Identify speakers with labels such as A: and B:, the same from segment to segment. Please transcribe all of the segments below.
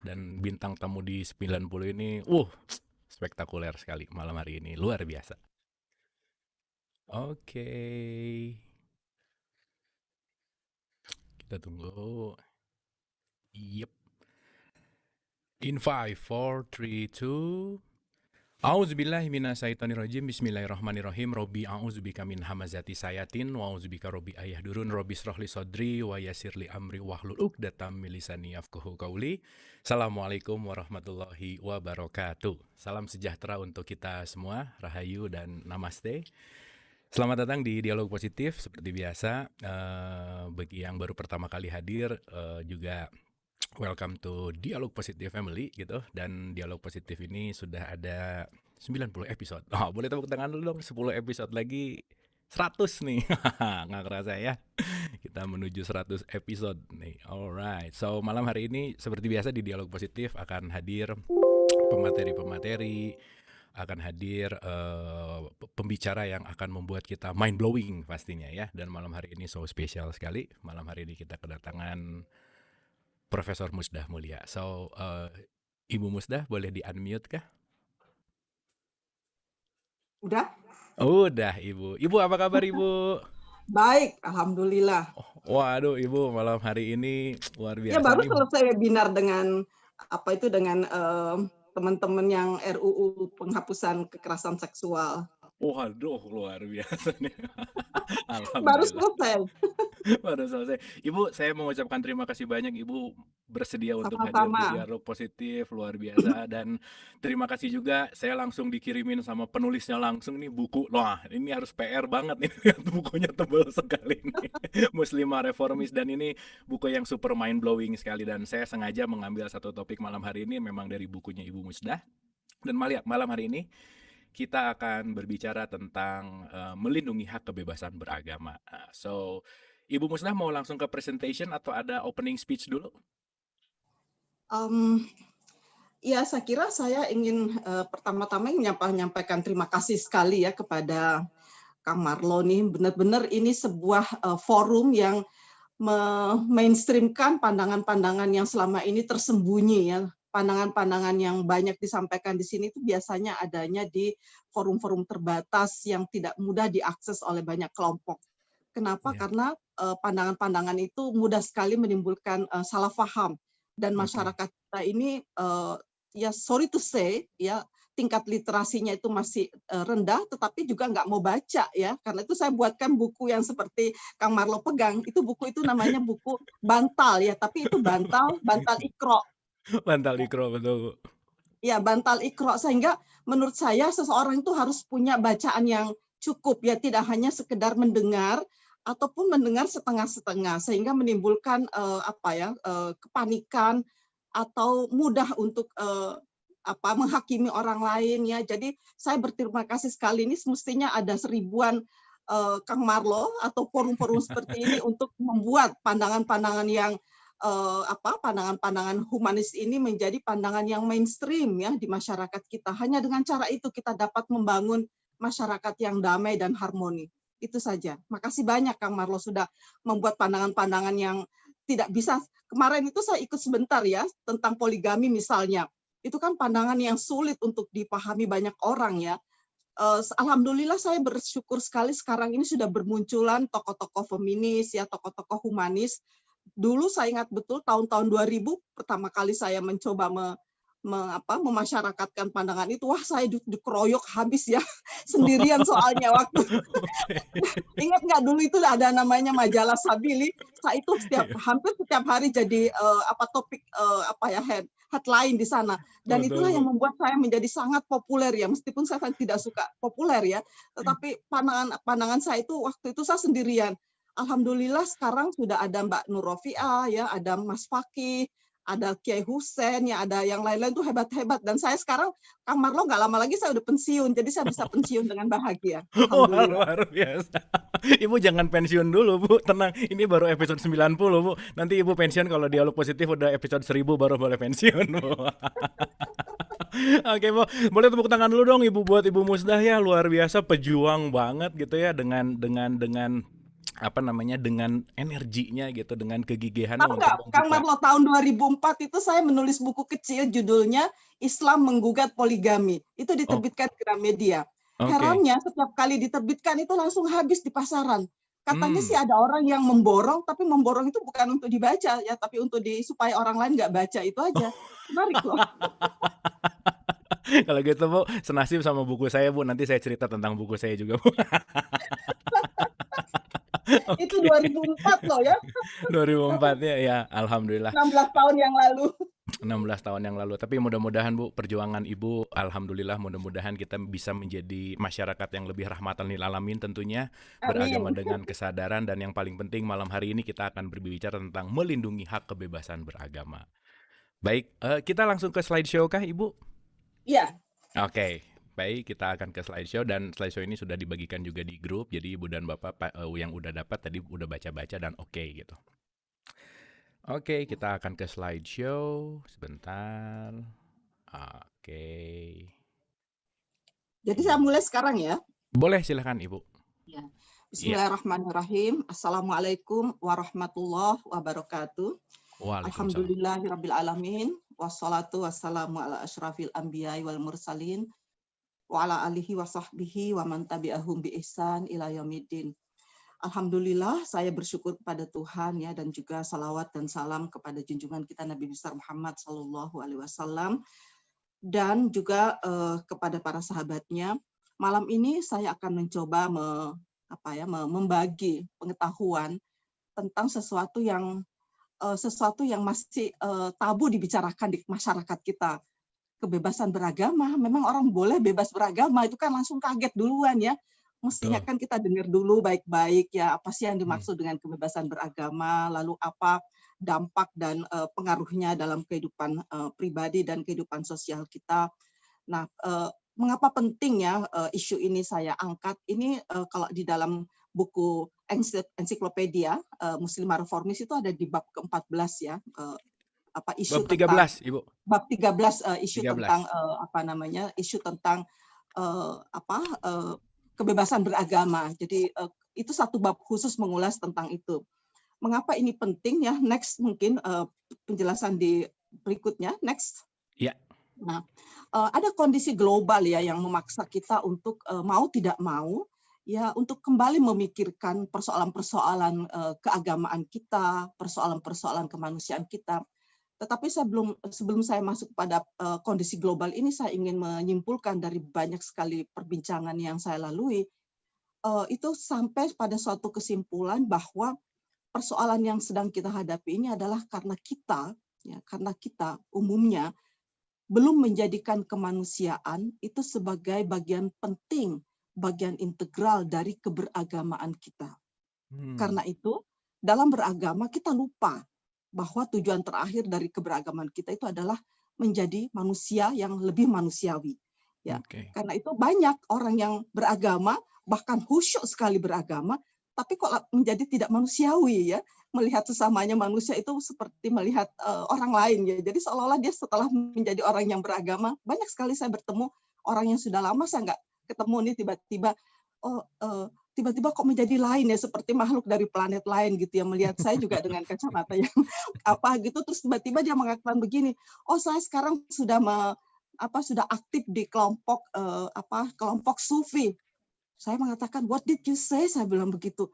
A: Dan bintang tamu di 90 ini, spektakuler sekali malam hari ini, luar biasa. Oke, kita tunggu. Yep. In 5, 4, 3, 2. Auzubillahiminasyaitonirrajim. Bismillahirrahmanirrahim. Robi a'udzubika min hamazati sayatin wa a'udzubika robi ayah durun robi srohli sodri wa yasirli amri wahlul uqdatam min lisani yafqahu qauli. Assalamualaikum warahmatullahi wabarakatuh. Salam sejahtera untuk kita semua, rahayu dan namaste. Selamat datang di Dialog Positif. Seperti biasa, bagi yang baru pertama kali hadir, juga welcome to Dialog Positif Family gitu. Dan Dialog Positif ini sudah ada 90 episode. Oh, boleh tepuk tangan dulu dong. 10 episode lagi 100 nih. Nggak kerasa ya. Kita menuju 100 episode nih. Alright. So, malam hari ini seperti biasa di Dialog Positif akan hadir pemateri-pemateri, akan hadir pembicara yang akan membuat kita mind blowing pastinya ya. Dan malam hari ini so spesial sekali. Malam hari ini kita kedatangan Profesor Musdah Mulia. So, Ibu Musdah boleh di-unmute kah?
B: Udah?
A: Udah, Ibu. Ibu apa kabar, Ibu?
B: Baik, alhamdulillah.
A: Waduh, Ibu malam hari ini luar
B: Ya
A: biasa
B: baru
A: nih.
B: selesai webinar dengan dengan teman-teman yang RUU penghapusan kekerasan seksual.
A: Waduh, luar biasa nih.
B: Baru
A: Alhamdulillah.
B: selesai.
A: Baru selesai. Ibu, saya mengucapkan terima kasih banyak. Ibu bersedia untuk hadir di
B: Sama-sama.
A: Dialog Positif, luar biasa. Dan terima kasih juga, saya langsung dikirimin sama penulisnya langsung nih buku. Wah, ini harus PR banget nih. Lihat bukunya tebal sekali nih. Muslimah Reformis, dan ini buku yang super mind blowing sekali. Dan saya sengaja mengambil satu topik malam hari ini memang dari bukunya Ibu Musdah. Dan malam hari ini kita akan berbicara tentang melindungi hak kebebasan beragama. So, Ibu Musnah mau langsung ke presentation atau ada opening speech dulu?
B: Ya, saya kira saya ingin pertama-tama menyampaikan terima kasih sekali ya kepada Kang Marlo nih. Benar-benar ini sebuah forum yang mainstreamkan pandangan-pandangan yang selama ini tersembunyi ya. Pandangan-pandangan yang banyak disampaikan di sini itu biasanya adanya di forum-forum terbatas yang tidak mudah diakses oleh banyak kelompok. Kenapa?
A: Ya.
B: Karena pandangan-pandangan itu mudah sekali menimbulkan salah paham, dan masyarakat kita ini ya sorry to say ya, tingkat literasinya itu masih rendah, tetapi juga nggak mau baca ya. Karena itu saya buatkan buku yang seperti Kang Marlo pegang. Itu buku itu namanya buku bantal ya, tapi itu bantal Iqra.
A: Bantal Ikro, betul, Bu.
B: Ya, bantal Iqra, sehingga menurut saya seseorang itu harus punya bacaan yang cukup ya, tidak hanya sekedar mendengar ataupun mendengar setengah-setengah sehingga menimbulkan kepanikan atau mudah untuk menghakimi orang lain ya. Jadi saya berterima kasih sekali, ini semestinya ada seribuan Kang Marlo atau forum-forum seperti ini untuk membuat pandangan-pandangan yang pandangan-pandangan humanis ini menjadi pandangan yang mainstream ya di masyarakat kita. Hanya dengan cara itu kita dapat membangun masyarakat yang damai dan harmoni. Itu saja. Makasih banyak Kang Marlo sudah membuat pandangan-pandangan yang tidak bisa. Kemarin itu saya ikut sebentar ya tentang poligami misalnya. Itu kan pandangan yang sulit untuk dipahami banyak orang ya. Alhamdulillah saya bersyukur sekali sekarang ini sudah bermunculan tokoh-tokoh feminis ya, tokoh-tokoh humanis. Dulu saya ingat betul tahun-tahun 2000 pertama kali saya mencoba memasyarakatkan pandangan itu, wah saya dikeroyok habis ya sendirian soalnya waktu. Ingat nggak dulu itu ada namanya majalah Sabili, saya itu hampir setiap hari jadi topik headline di sana, dan itulah yang membuat saya menjadi sangat populer ya, meskipun saya tidak suka populer ya, tetapi pandangan saya itu waktu itu saya sendirian. Alhamdulillah sekarang sudah ada Mbak Nur Rofiah ya, ada Mas Fakih, ada Kiai Husein ya, ada yang lain-lain tuh hebat-hebat, dan saya sekarang Kang Marlo nggak lama lagi saya udah pensiun, jadi saya bisa pensiun dengan bahagia.
A: Wah,
B: Alhamdulillah.
A: luar biasa. Ibu jangan pensiun dulu, Bu. Tenang, ini baru episode 90, Bu. Nanti Ibu pensiun kalau Dialog Positif udah episode 1000 baru boleh pensiun, Bu. Oke, Bu. Boleh tepuk tangan dulu dong Ibu buat Ibu Musdah ya, luar biasa, pejuang banget gitu ya dengan apa namanya, dengan energinya gitu, dengan kegigihannya
B: Tahu
A: untuk
B: nggak, Kang
A: membuka.
B: Marlo, tahun 2004 itu saya menulis buku kecil judulnya Islam Menggugat Poligami. Itu
A: Oh,
B: diterbitkan Gramedia.
A: oke.
B: Herannya setiap kali diterbitkan itu langsung habis di pasaran. Katanya sih
A: Hmm.
B: ada orang yang memborong, tapi memborong itu bukan untuk dibaca ya, tapi untuk supaya orang lain nggak baca itu aja. Menarik loh.
A: Kalau gitu Bu, senasib sama buku saya Bu, nanti saya cerita tentang buku saya juga Bu.
B: Itu
A: Oke.
B: 2004 loh ya,
A: 2004 ya, ya alhamdulillah.
B: 16 tahun yang lalu.
A: 16 tahun yang lalu. Tapi mudah-mudahan Bu, perjuangan Ibu alhamdulillah mudah-mudahan kita bisa menjadi masyarakat yang lebih rahmatan lil alamin tentunya, beragama
B: Amin.
A: dengan kesadaran, dan yang paling penting malam hari ini kita akan berbicara tentang melindungi hak kebebasan beragama. Baik, kita langsung ke slideshow kah Ibu?
B: Iya,
A: Oke. Baik, kita akan ke slideshow, dan slideshow ini sudah dibagikan juga di grup. Jadi Ibu dan Bapak yang udah dapat tadi udah baca-baca dan oke gitu. Oke, kita akan ke slideshow sebentar. Oke.
B: jadi saya
A: Iya.
B: mulai sekarang ya.
A: Boleh silakan Ibu.
B: Ya.
A: Iya.
B: Bismillahirrahmanirrahim. Assalamualaikum warahmatullahi wabarakatuh.
A: Waalaikumsalam.
B: Alhamdulillahirabbil alamin. Wassalatu wassalamu ala asyrafil anbiya'i wal mursalin wa ala alihi wa sahbihi wa man tabi'ahum bi ihsan ila yaumiddin. Alhamdulillah, saya bersyukur kepada Tuhan ya, dan juga salawat dan salam kepada junjungan kita Nabi besar Muhammad sallallahu alaihi wasallam, dan juga kepada para sahabatnya. Malam ini saya akan mencoba membagi pengetahuan tentang sesuatu yang masih tabu dibicarakan di masyarakat kita. Kebebasan beragama, memang orang boleh bebas beragama, itu kan langsung kaget duluan ya. Mestinya
A: Betul.
B: kan kita dengar dulu baik-baik ya, apa sih yang
A: Hmm.
B: dimaksud dengan kebebasan beragama, lalu apa dampak dan pengaruhnya dalam kehidupan pribadi dan kehidupan sosial kita. Nah, mengapa penting ya isu ini saya angkat? Ini kalau di dalam buku ensiklopedia Muslimah Reformis itu ada di bab ke-14 ya,
A: Bab
B: isu tentang
A: 13, Ibu.
B: bab 13 isu tentang
A: 13.
B: isu tentang kebebasan beragama. Jadi itu satu bab khusus mengulas tentang itu. Mengapa ini penting ya? Next mungkin penjelasan di berikutnya. Next.
A: Iya.
B: Nah, ada kondisi global ya yang memaksa kita untuk mau tidak mau ya untuk kembali memikirkan persoalan-persoalan keagamaan kita, persoalan-persoalan kemanusiaan kita. Tetapi sebelum saya masuk pada kondisi global ini, saya ingin menyimpulkan dari banyak sekali perbincangan yang saya lalui, itu sampai pada suatu kesimpulan bahwa persoalan yang sedang kita hadapi ini adalah karena kita umumnya belum menjadikan kemanusiaan itu sebagai bagian penting, bagian integral dari keberagamaan kita. Karena itu, dalam beragama kita lupa bahwa tujuan terakhir dari keberagaman kita itu adalah menjadi manusia yang lebih manusiawi. Ya,
A: Oke.
B: karena itu banyak orang yang beragama, bahkan khusyuk sekali beragama, tapi kok menjadi tidak manusiawi ya. Melihat sesamanya manusia itu seperti melihat orang lain ya. Jadi seolah-olah dia setelah menjadi orang yang beragama, banyak sekali saya bertemu orang yang sudah lama saya nggak ketemu nih, tiba-tiba kok menjadi lain ya, seperti makhluk dari planet lain gitu ya, melihat saya juga dengan kacamata yang gitu, terus tiba-tiba dia mengatakan begini, oh saya sekarang sudah aktif di kelompok kelompok sufi. Saya mengatakan, what did you say? Saya bilang begitu.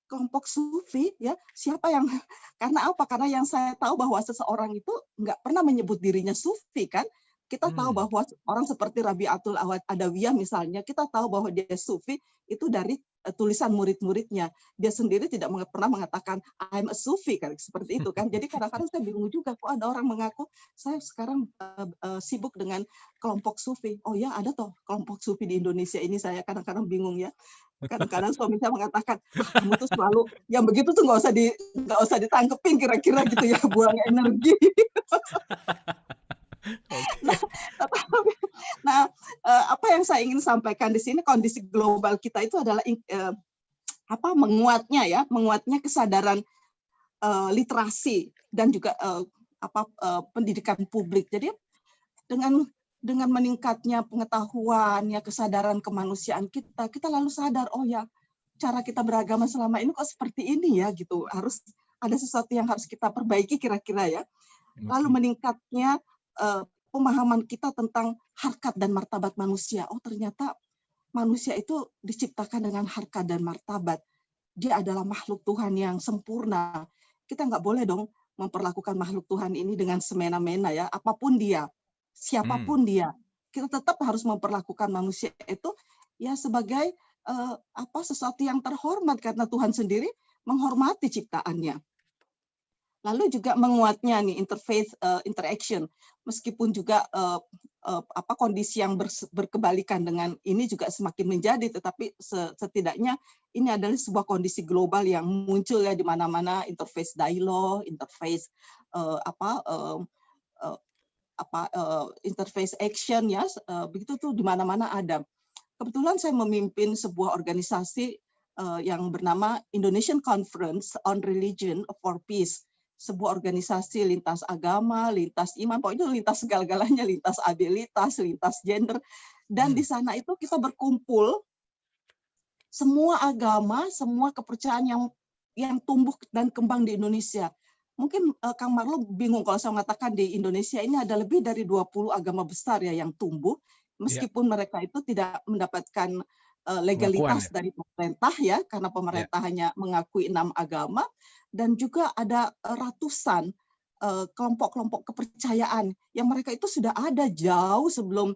B: Kelompok sufi ya, siapa yang karena apa? Karena yang saya tahu bahwa seseorang itu nggak pernah menyebut dirinya sufi kan. Kita tahu bahwa orang seperti Rabi'atul Adawiyah misalnya, kita tahu bahwa dia sufi itu dari tulisan murid-muridnya. Dia sendiri tidak pernah mengatakan I'm a sufi kan, seperti itu kan. Jadi kadang-kadang saya bingung juga kok ada orang mengaku saya sekarang sibuk dengan kelompok sufi. Oh ya, ada toh kelompok sufi di Indonesia ini, saya kadang-kadang bingung ya. Kadang-kadang suami saya mengatakan, kamu tuh selalu yang begitu tuh nggak usah ditangkepin kira-kira gitu ya, buang energi. Nah, apa yang saya ingin sampaikan di sini, kondisi global kita itu adalah menguatnya kesadaran literasi dan juga pendidikan publik. Jadi dengan meningkatnya pengetahuan ya, kesadaran kemanusiaan kita lalu sadar, oh ya, cara kita beragama selama ini kok seperti ini ya gitu. Harus ada sesuatu yang harus kita perbaiki kira-kira ya. Lalu
A: Oke.
B: meningkatnya pemahaman kita tentang harkat dan martabat manusia. Oh ternyata manusia itu diciptakan dengan harkat dan martabat. Dia adalah makhluk Tuhan yang sempurna. Kita nggak boleh dong memperlakukan makhluk Tuhan ini dengan semena-mena ya. Apapun dia,
A: Hmm.
B: siapapun dia, kita tetap harus memperlakukan manusia itu ya sebagai sesuatu yang terhormat karena Tuhan sendiri menghormati ciptaannya. Lalu juga menguatnya nih interfaith interaction, meskipun juga kondisi yang berkebalikan dengan ini juga semakin menjadi, tetapi setidaknya ini adalah sebuah kondisi global yang muncul ya di mana-mana, interfaith dialogue, interfaith interface action ya, begitu tuh di mana-mana ada. Kebetulan saya memimpin sebuah organisasi yang bernama Indonesian Conference on Religion for Peace, sebuah organisasi lintas agama, lintas iman, pokoknya lintas segala-galanya, lintas abilitas, lintas gender. Dan di sana itu kita berkumpul semua agama, semua kepercayaan yang tumbuh dan kembang di Indonesia. Mungkin Kang Marlo bingung kalau saya mengatakan di Indonesia ini ada lebih dari 20 agama besar ya yang tumbuh, meskipun mereka itu tidak mendapatkan legalitas dari pemerintah ya, karena pemerintah hanya mengakui 6 agama, dan juga ada ratusan kelompok-kelompok kepercayaan yang mereka itu sudah ada jauh sebelum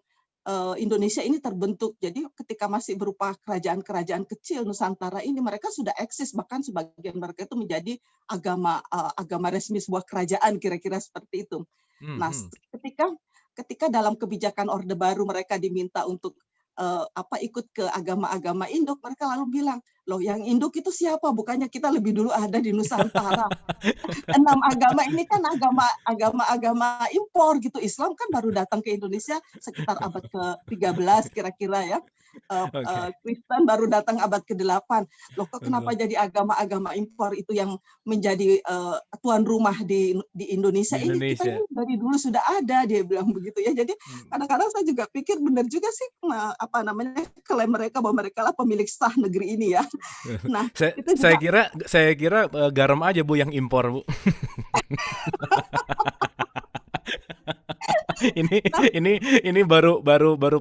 B: Indonesia ini terbentuk. Jadi ketika masih berupa kerajaan-kerajaan kecil Nusantara ini, mereka sudah eksis, bahkan sebagian mereka itu menjadi agama resmi sebuah kerajaan, kira-kira seperti itu. Nah, ketika dalam kebijakan Orde Baru mereka diminta untuk ikut ke agama-agama induk, mereka lalu bilang, loh yang induk itu siapa? Bukannya kita lebih dulu ada di Nusantara. 6 agama ini kan agama impor gitu. Islam kan baru datang ke Indonesia sekitar abad ke-13 kira-kira ya. Kristen baru datang abad ke-8. Loh kok kenapa jadi agama-agama impor itu yang menjadi tuan rumah di Indonesia ini? Kita ini dari dulu sudah ada, dia bilang begitu ya. Jadi kadang-kadang saya juga pikir benar juga sih klaim mereka bahwa mereka lah pemilik sah negeri ini ya. Nah, itu juga
A: saya kira garam aja Bu yang impor Bu. ini baru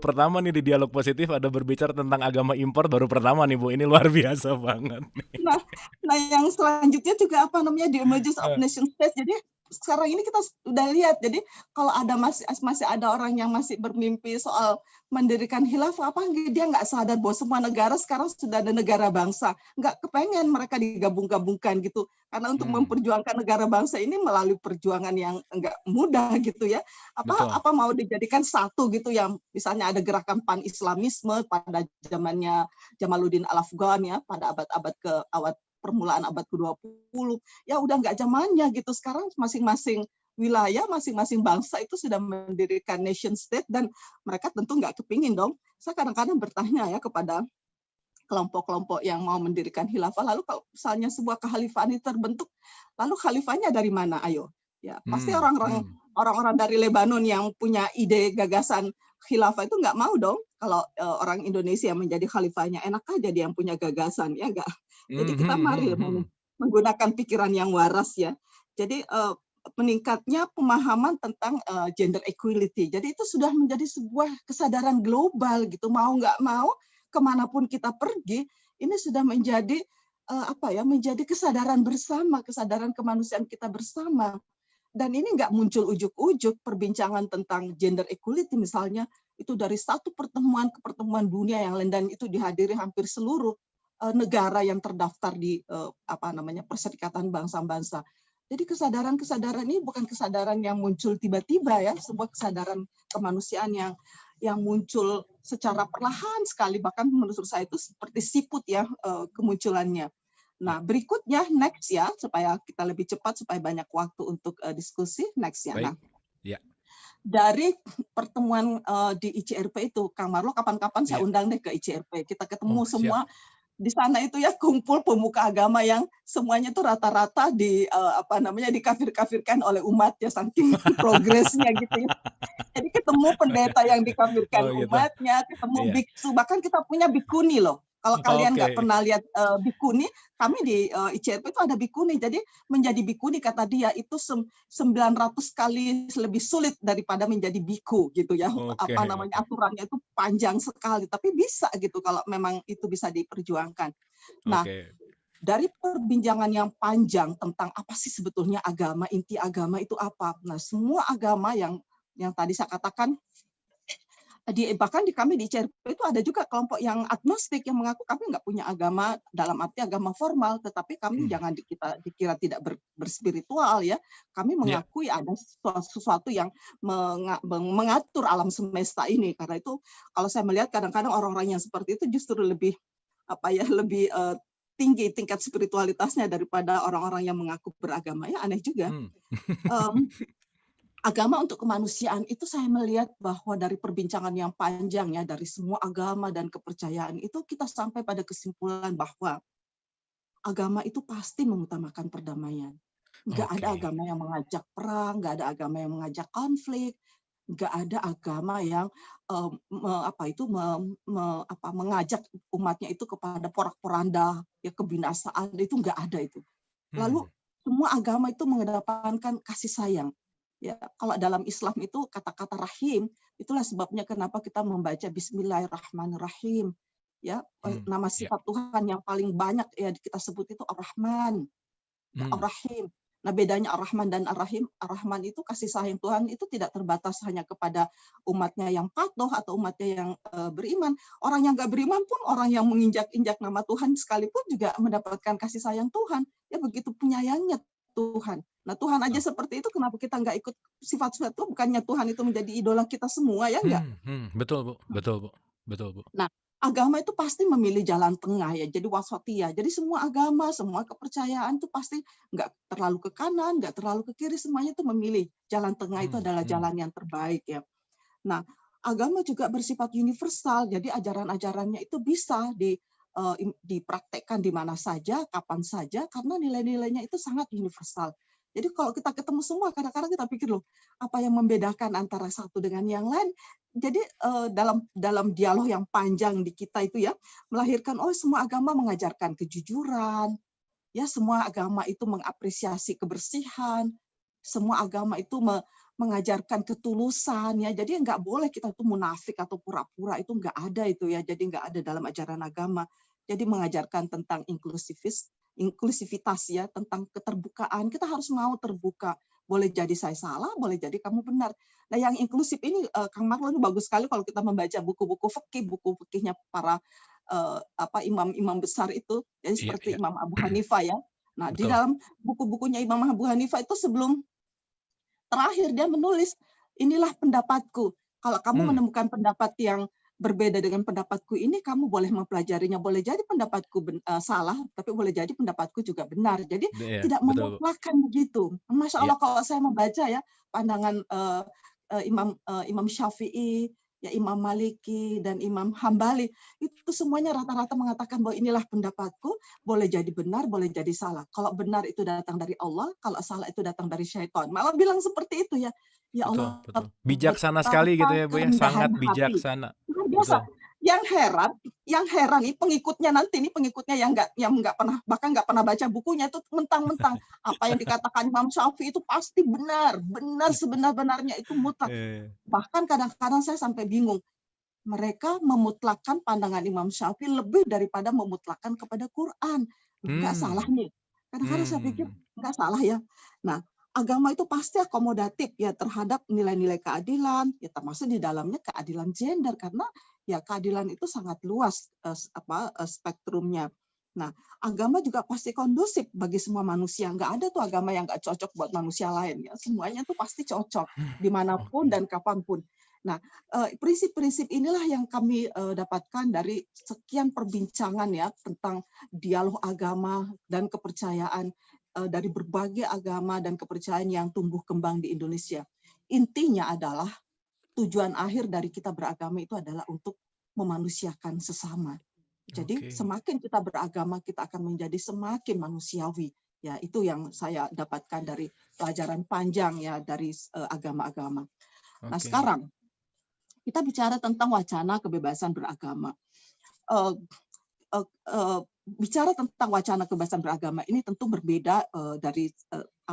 A: pertama nih di Dialog Positif ada berbicara tentang agama impor, baru pertama nih Bu. Ini luar biasa banget.
B: Nah yang selanjutnya juga the emergence of nation state. Jadi sekarang ini kita sudah lihat, jadi kalau ada masih ada orang yang masih bermimpi soal mendirikan khilafah, dia nggak sadar bahwa semua negara sekarang sudah ada negara bangsa, nggak kepengen mereka digabung-gabungkan gitu, karena untuk memperjuangkan negara bangsa ini melalui perjuangan yang nggak mudah gitu ya, apa mau dijadikan satu gitu, yang misalnya ada gerakan pan-islamisme pada zamannya Jamaluddin Al-Afghan ya, pada abad permulaan abad ke-20, ya udah nggak zamannya gitu. Sekarang masing-masing wilayah, masing-masing bangsa itu sudah mendirikan nation state, dan mereka tentu nggak kepingin dong. Saya kadang-kadang bertanya ya kepada kelompok-kelompok yang mau mendirikan khilafah, lalu kalau misalnya sebuah kekhalifahan itu terbentuk, lalu khalifahnya dari mana? Ayo, ya pasti orang-orang dari Lebanon yang punya ide gagasan khilafah itu nggak mau dong kalau orang Indonesia yang menjadi khalifahnya. Enak aja dia yang punya gagasan, ya nggak? Jadi kita mari menggunakan pikiran yang waras ya. Jadi meningkatnya pemahaman tentang gender equality. Jadi itu sudah menjadi sebuah kesadaran global gitu. Mau nggak mau, kemanapun kita pergi, ini sudah menjadi menjadi kesadaran bersama, kesadaran kemanusiaan kita bersama. Dan ini nggak muncul ujuk-ujuk. Perbincangan tentang gender equality misalnya itu dari satu pertemuan ke pertemuan dunia yang lain, dan itu dihadiri hampir seluruh negara yang terdaftar di Perserikatan Bangsa-Bangsa. Jadi kesadaran ini bukan kesadaran yang muncul tiba-tiba ya, sebuah kesadaran kemanusiaan yang muncul secara perlahan sekali, bahkan menurut saya itu seperti siput ya kemunculannya. Nah, berikutnya next ya, supaya kita lebih cepat, supaya banyak waktu untuk diskusi, next ya. Nah, dari pertemuan di ICRP itu, Kang Marlo, kapan-kapan saya undang deh ke ICRP. Kita ketemu semua di sana itu ya, kumpul pemuka agama yang semuanya itu rata-rata dikafir-kafirkan oleh umat ya, saking progresnya gitu ya. Jadi ketemu pendeta yang dikafirkan umatnya, ketemu biksu, bahkan kita punya bikuni loh. Kalau kalian nggak
A: Oke.
B: pernah lihat bikuni, kami di ICRP itu ada bikuni. Jadi menjadi bikuni kata dia itu 900 kali lebih sulit daripada menjadi biku gitu ya.
A: Oke,
B: Apa namanya,
A: oke.
B: aturannya itu panjang sekali, tapi bisa gitu kalau memang itu bisa diperjuangkan. Nah,
A: Oke.
B: dari perbincangan yang panjang tentang apa sih sebetulnya agama, inti agama itu apa. Nah, semua agama yang tadi saya katakan, bahkan di kami di CRP itu ada juga kelompok yang agnostik yang mengaku kami nggak punya agama dalam arti agama formal, tetapi kami
A: Hmm.
B: jangan dikira tidak berspiritual ya. Kami
A: Ya.
B: mengakui ada sesuatu yang mengatur alam semesta ini. Karena itu kalau saya melihat kadang-kadang orang-orang yang seperti itu justru lebih lebih tinggi tingkat spiritualitasnya daripada orang-orang yang mengaku beragama. Ya aneh juga.
A: Hmm.
B: Em, Agama untuk kemanusiaan itu saya melihat bahwa dari perbincangan yang panjang ya dari semua agama dan kepercayaan itu kita sampai pada kesimpulan bahwa agama itu pasti mengutamakan perdamaian. Nggak ada
A: Oke.
B: agama yang mengajak perang, nggak ada agama yang mengajak konflik, nggak ada agama yang mengajak umatnya itu kepada porak-poranda, ya kebinasaan, itu nggak ada itu. Lalu
A: Hmm.
B: semua agama itu mengedepankan kasih sayang. Ya, kalau dalam Islam itu kata-kata rahim, itulah sebabnya kenapa kita membaca Bismillahirrahmanirrahim. Ya,
A: Hmm.
B: nama
A: Ya.
B: sifat Tuhan yang paling banyak ya kita sebut itu Ar-Rahman, ya
A: Hmm.
B: Ar-Rahim. Nah, bedanya Ar-Rahman dan Ar-Rahim, Ar-Rahman itu kasih sayang Tuhan itu tidak terbatas hanya kepada umatnya yang patuh atau umatnya yang beriman. Orang yang nggak beriman pun, orang yang menginjak-injak nama Tuhan sekalipun juga mendapatkan kasih sayang Tuhan. Ya begitu penyayangnya Tuhan. Nah, Tuhan aja
A: Oh.
B: seperti itu, kenapa kita nggak ikut sifat-sifat itu? Bukannya Tuhan itu menjadi idola kita semua, ya nggak?
A: Betul, Bu. Betul, Bu. Betul, Bu.
B: Nah, agama itu pasti memilih jalan tengah ya, jadi wasatiyah. Jadi semua agama, semua kepercayaan itu pasti nggak terlalu ke kanan, nggak terlalu ke kiri, semuanya itu memilih jalan tengah itu
A: Hmm.
B: adalah
A: Hmm.
B: jalan yang terbaik ya. Nah, agama juga bersifat universal, jadi ajaran-ajarannya itu bisa dipraktekkan di mana saja, kapan saja, karena nilai-nilainya itu sangat universal. Jadi kalau kita ketemu semua, kadang-kadang kita pikir loh, apa yang membedakan antara satu dengan yang lain? Jadi dalam dialog yang panjang di kita itu ya, melahirkan semua agama mengajarkan kejujuran, ya semua agama itu mengapresiasi kebersihan, semua agama itu mengajarkan ketulusan ya. Jadi nggak boleh kita tuh munafik atau pura-pura, itu nggak ada itu ya. Jadi nggak ada dalam ajaran agama. Jadi mengajarkan tentang inklusivitas ya, tentang keterbukaan. Kita harus mau terbuka. Boleh jadi saya salah, boleh jadi kamu benar. Nah, yang inklusif ini Kang Marlon bagus sekali kalau kita membaca buku-buku fikih, buku fikihnya para imam-imam besar itu, jadi
A: Iya,
B: seperti
A: iya.
B: Imam Abu Hanifah ya. Nah, di
A: Betul.
B: dalam buku-bukunya Imam Abu Hanifah itu sebelum terakhir dia menulis, inilah pendapatku. Kalau kamu
A: Hmm.
B: menemukan pendapat yang berbeda dengan pendapatku ini, kamu boleh mempelajarinya. Boleh jadi pendapatku salah, tapi boleh jadi pendapatku juga benar. Jadi
A: Iya,
B: tidak
A: betul, Bu.
B: memutlakkan begitu. Masya
A: Iya.
B: Allah kalau saya membaca ya pandangan Imam Syafi'i, ya Imam Maliki dan Imam Hambali itu semuanya rata-rata mengatakan bahwa inilah pendapatku, boleh jadi benar, boleh jadi salah. Kalau benar itu datang dari Allah, kalau salah itu datang dari syaitan. Malah bilang seperti itu ya. Ya
A: Betul,
B: Allah,
A: betul. Bijaksana sekali gitu
B: betapa
A: ya, Bu, ya,
B: kerendahan
A: sangat
B: hati.
A: bijaksana.
B: Luar biasa.
A: Betul.
B: Yang heran nih pengikutnya yang nggak pernah bahkan nggak pernah baca bukunya itu mentang-mentang apa yang dikatakan Imam Syafi'i itu pasti benar, benar sebenar-benarnya itu mutlak.
A: Eh.
B: Bahkan kadang-kadang saya sampai bingung, mereka memutlakkan pandangan Imam Syafi'i lebih daripada memutlakkan kepada Quran. Loh, nggak salah
A: Hmm.
B: nih. Kadang-kadang saya pikir
A: Hmm.
B: nggak salah ya. Nah, agama itu pasti akomodatif ya terhadap nilai-nilai keadilan, ya termasuk di dalamnya keadilan gender karena ya keadilan itu sangat luas spektrumnya. Nah, agama juga pasti kondusif bagi semua manusia. Nggak ada tuh agama yang nggak cocok buat manusia lain. Ya, semuanya tuh pasti cocok dimanapun
A: Oke.
B: dan kapanpun. Nah, prinsip-prinsip inilah yang kami dapatkan dari sekian perbincangan ya tentang dialog agama dan kepercayaan dari berbagai agama dan kepercayaan yang tumbuh kembang di Indonesia. Intinya adalah tujuan akhir dari kita beragama itu adalah untuk memanusiakan sesama. Jadi
A: Oke.
B: semakin kita beragama, kita akan menjadi semakin manusiawi. Ya, itu yang saya dapatkan dari pelajaran panjang ya dari agama-agama. Nah,
A: Oke.
B: sekarang kita bicara tentang wacana kebebasan beragama. Eh, bicara tentang wacana kebebasan beragama ini tentu berbeda dari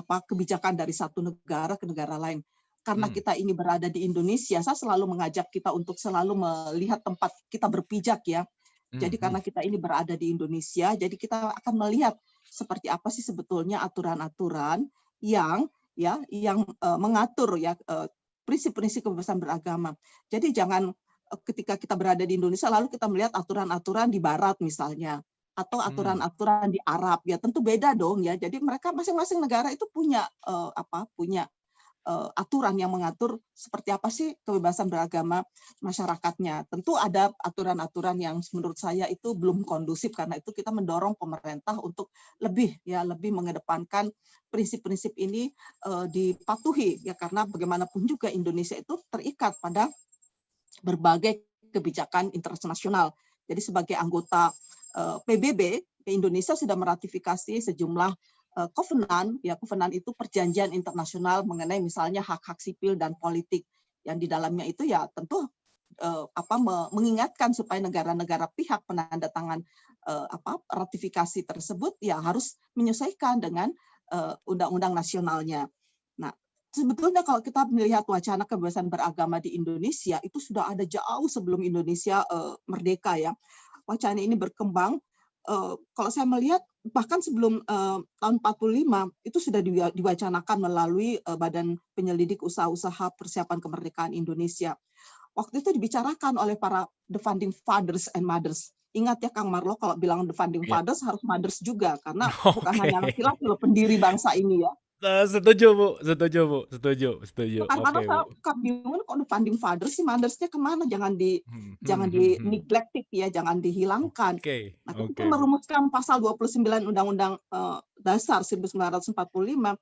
B: kebijakan dari satu negara ke negara lain. Karena
A: Hmm.
B: kita ini berada di Indonesia, saya selalu mengajak kita untuk selalu melihat tempat kita berpijak ya.
A: Hmm.
B: Jadi
A: Hmm.
B: karena kita ini berada di Indonesia, jadi kita akan melihat seperti apa sih sebetulnya aturan-aturan yang mengatur ya prinsip-prinsip kebebasan beragama. Jadi jangan ketika kita berada di Indonesia lalu kita melihat aturan-aturan di Barat misalnya atau
A: Hmm.
B: aturan-aturan di Arab ya tentu beda dong ya. Jadi mereka masing-masing negara itu punya aturan yang mengatur seperti apa sih kebebasan beragama masyarakatnya. Tentu ada aturan-aturan yang menurut saya itu belum kondusif karena itu kita mendorong pemerintah untuk lebih mengedepankan prinsip-prinsip ini dipatuhi ya karena bagaimanapun juga Indonesia itu terikat pada berbagai kebijakan internasional. Jadi sebagai anggota PBB, Indonesia sudah meratifikasi sejumlah covenant itu perjanjian internasional mengenai misalnya hak-hak sipil dan politik yang di dalamnya itu ya tentu mengingatkan supaya negara-negara pihak penandatangan ratifikasi tersebut ya harus menyesuaikan dengan undang-undang nasionalnya. Nah, sebetulnya kalau kita melihat wacana kebebasan beragama di Indonesia itu sudah ada jauh sebelum Indonesia merdeka ya. Wacana ini berkembang kalau saya melihat bahkan sebelum tahun 45 itu sudah diwacanakan melalui Badan Penyelidik Usaha-usaha Persiapan Kemerdekaan Indonesia. Waktu itu dibicarakan oleh para the founding fathers and mothers. Ingat ya Kang Marlo kalau bilang the founding
A: Ya.
B: fathers harus mothers juga karena bukan
A: Oke.
B: hanya laki-laki loh pendiri bangsa ini ya.
A: Setuju Bu, setuju Bu, setuju. Oke
B: Kadang-kadang saya
A: Bu.
B: suka bingung kok funding fathers sih, mothers-nya kemana?
A: Hmm. Hmm.
B: Jangan
A: Hmm.
B: di
A: Hmm.
B: neglected ya, jangan dihilangkan.
A: Oke,
B: Nah, ketika
A: oke Bu.
B: merumuskan pasal 29 Undang-Undang Dasar 1945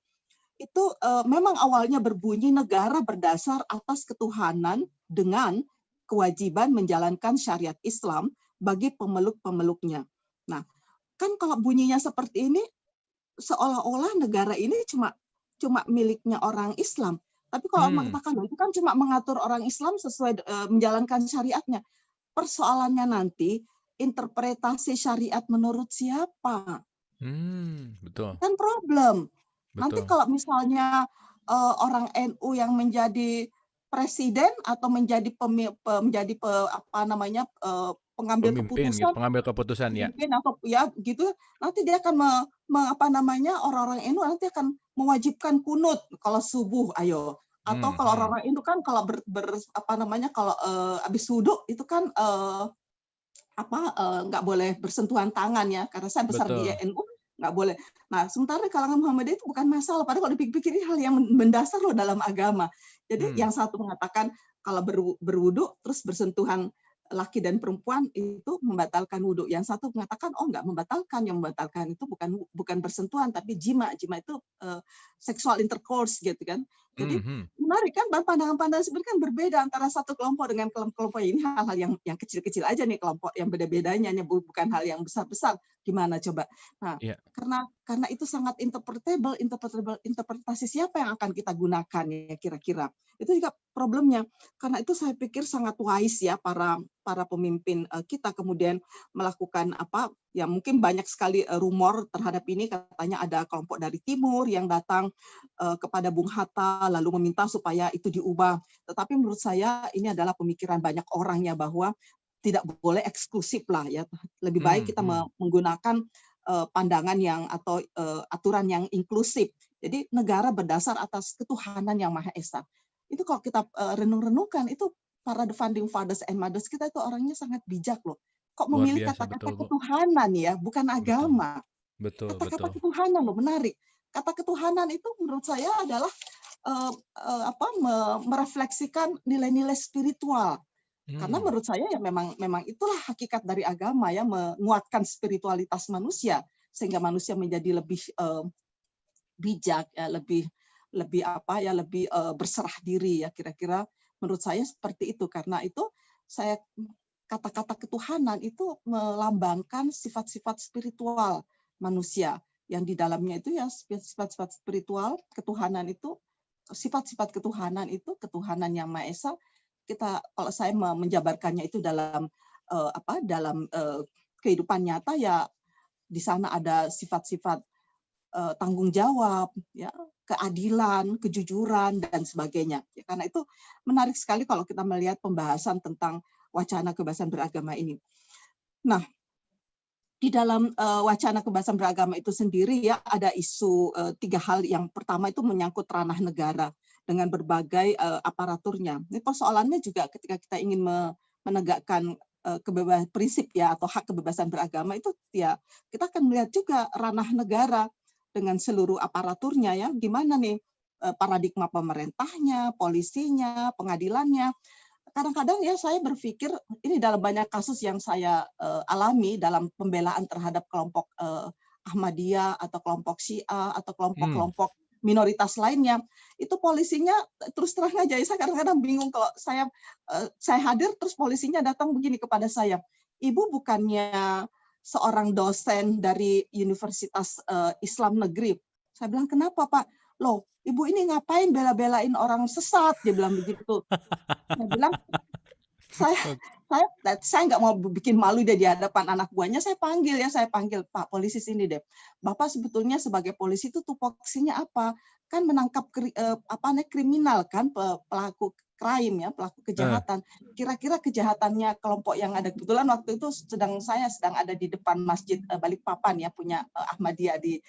B: itu memang awalnya berbunyi negara berdasar atas ketuhanan dengan kewajiban menjalankan syariat Islam bagi pemeluk-pemeluknya. Nah, kan kalau bunyinya seperti ini seolah-olah negara ini cuma miliknya orang Islam. Tapi kalau
A: Hmm.
B: mengatakan itu kan cuma mengatur orang Islam sesuai menjalankan syariatnya. Persoalannya nanti interpretasi syariat menurut siapa?
A: Hmm. Betul,
B: Kan problem. Nanti
A: betul.
B: kalau misalnya orang NU yang menjadi presiden atau menjadi pengambil
A: Pemimpin gitu,
B: keputusan
A: pengambil keputusan ya.
B: pemimpin atau ya gitu nanti dia akan orang-orang NU nanti akan mewajibkan kunut kalau subuh ayo atau
A: Hmm.
B: kalau
A: Hmm.
B: orang-orang itu kan kalau kalau habis wudhu itu kan nggak boleh bersentuhan tangan ya karena saya besar di
A: Betul.
B: NU nggak boleh. Nah sementara kalangan Muhammadiyah itu bukan masalah padahal kalau dipikir-pikir ini hal yang mendasar loh dalam agama. Jadi
A: Hmm.
B: yang satu mengatakan kalau berwudhu terus bersentuhan laki dan perempuan itu membatalkan wudhu. Yang satu mengatakan oh nggak membatalkan, yang membatalkan itu bukan bersentuhan tapi jima. Jima itu sexual intercourse gitu kan.
A: Hmm.
B: Jadi
A: Hmm.
B: menarik kan pandangan-pandangan sebenarnya kan berbeda antara satu kelompok dengan kelompok ini hal-hal yang kecil-kecil aja nih kelompok yang beda-bedanya bukan hal yang besar-besar gimana coba. Nah,
A: Ya.
B: karena itu sangat interpretasi siapa yang akan kita gunakan ya kira-kira. Itu juga problemnya. Karena itu saya pikir sangat wise ya para pemimpin kita kemudian melakukan ya mungkin banyak sekali rumor terhadap ini katanya ada kelompok dari timur yang datang kepada Bung Hatta lalu meminta supaya itu diubah. Tetapi menurut saya ini adalah pemikiran banyak orang ya bahwa tidak boleh eksklusif lah ya. Lebih baik
A: Hmm.
B: kita
A: Hmm.
B: menggunakan pandangan atau aturan yang inklusif. Jadi negara berdasar atas ketuhanan yang Maha Esa. Itu kalau kita renung-renungkan itu para the founding fathers and mothers kita itu orangnya sangat bijak loh. Kok
A: Luar
B: memilih
A: biasa, betul
B: kata-kata
A: Bu.
B: ketuhanan ya, bukan
A: Betul,
B: agama.
A: betul,
B: Kata-kata
A: betul.
B: ketuhanan loh menarik. Kata ketuhanan itu menurut saya adalah merefleksikan nilai-nilai spiritual. Karena
A: Hmm.
B: menurut saya ya memang itulah hakikat dari agama ya menguatkan spiritualitas manusia sehingga manusia menjadi lebih bijak ya lebih berserah diri ya kira-kira menurut saya seperti itu karena itu saya kata-kata ketuhanan itu melambangkan sifat-sifat spiritual manusia yang di dalamnya itu ya sifat-sifat spiritual ketuhanan itu sifat-sifat ketuhanan itu ketuhanan yang Maha Esa kita kalau saya menjabarkannya itu dalam dalam kehidupan nyata ya di sana ada sifat-sifat tanggung jawab, ya, keadilan, kejujuran dan sebagainya. Ya, karena itu menarik sekali kalau kita melihat pembahasan tentang wacana kebebasan beragama ini. Nah, di dalam wacana kebebasan beragama itu sendiri ya ada isu 3 hal. Yang pertama itu menyangkut ranah negara dengan berbagai aparaturnya. Ini persoalannya juga ketika kita ingin menegakkan kebebasan prinsip ya atau hak kebebasan beragama itu ya kita akan melihat juga ranah negara dengan seluruh aparaturnya ya. Gimana nih paradigma pemerintahnya, polisinya, pengadilannya. Kadang-kadang ya saya berpikir ini dalam banyak kasus yang saya alami dalam pembelaan terhadap kelompok Ahmadiyah atau kelompok Syiah atau kelompok-kelompok minoritas lainnya, itu polisinya terus terang aja saya kadang-kadang bingung kalau saya hadir terus polisinya datang begini kepada saya, "Ibu bukannya seorang dosen dari Universitas Islam Negeri?" Saya bilang, "Kenapa, Pak?" "Loh, Ibu ini ngapain bela-belain orang sesat?" Dia bilang begitu. Saya bilang, saya nggak mau bikin malu dia di hadapan anak buahnya, saya panggil, "Pak polisi sini deh. Bapak sebetulnya sebagai polisi itu tupoksinya apa? Kan menangkap kriminal kan, pelaku crime ya, pelaku kejahatan. Kira-kira kejahatannya kelompok yang ada." Kebetulan waktu itu saya sedang ada di depan Masjid Balikpapan ya, punya Ahmadiyah di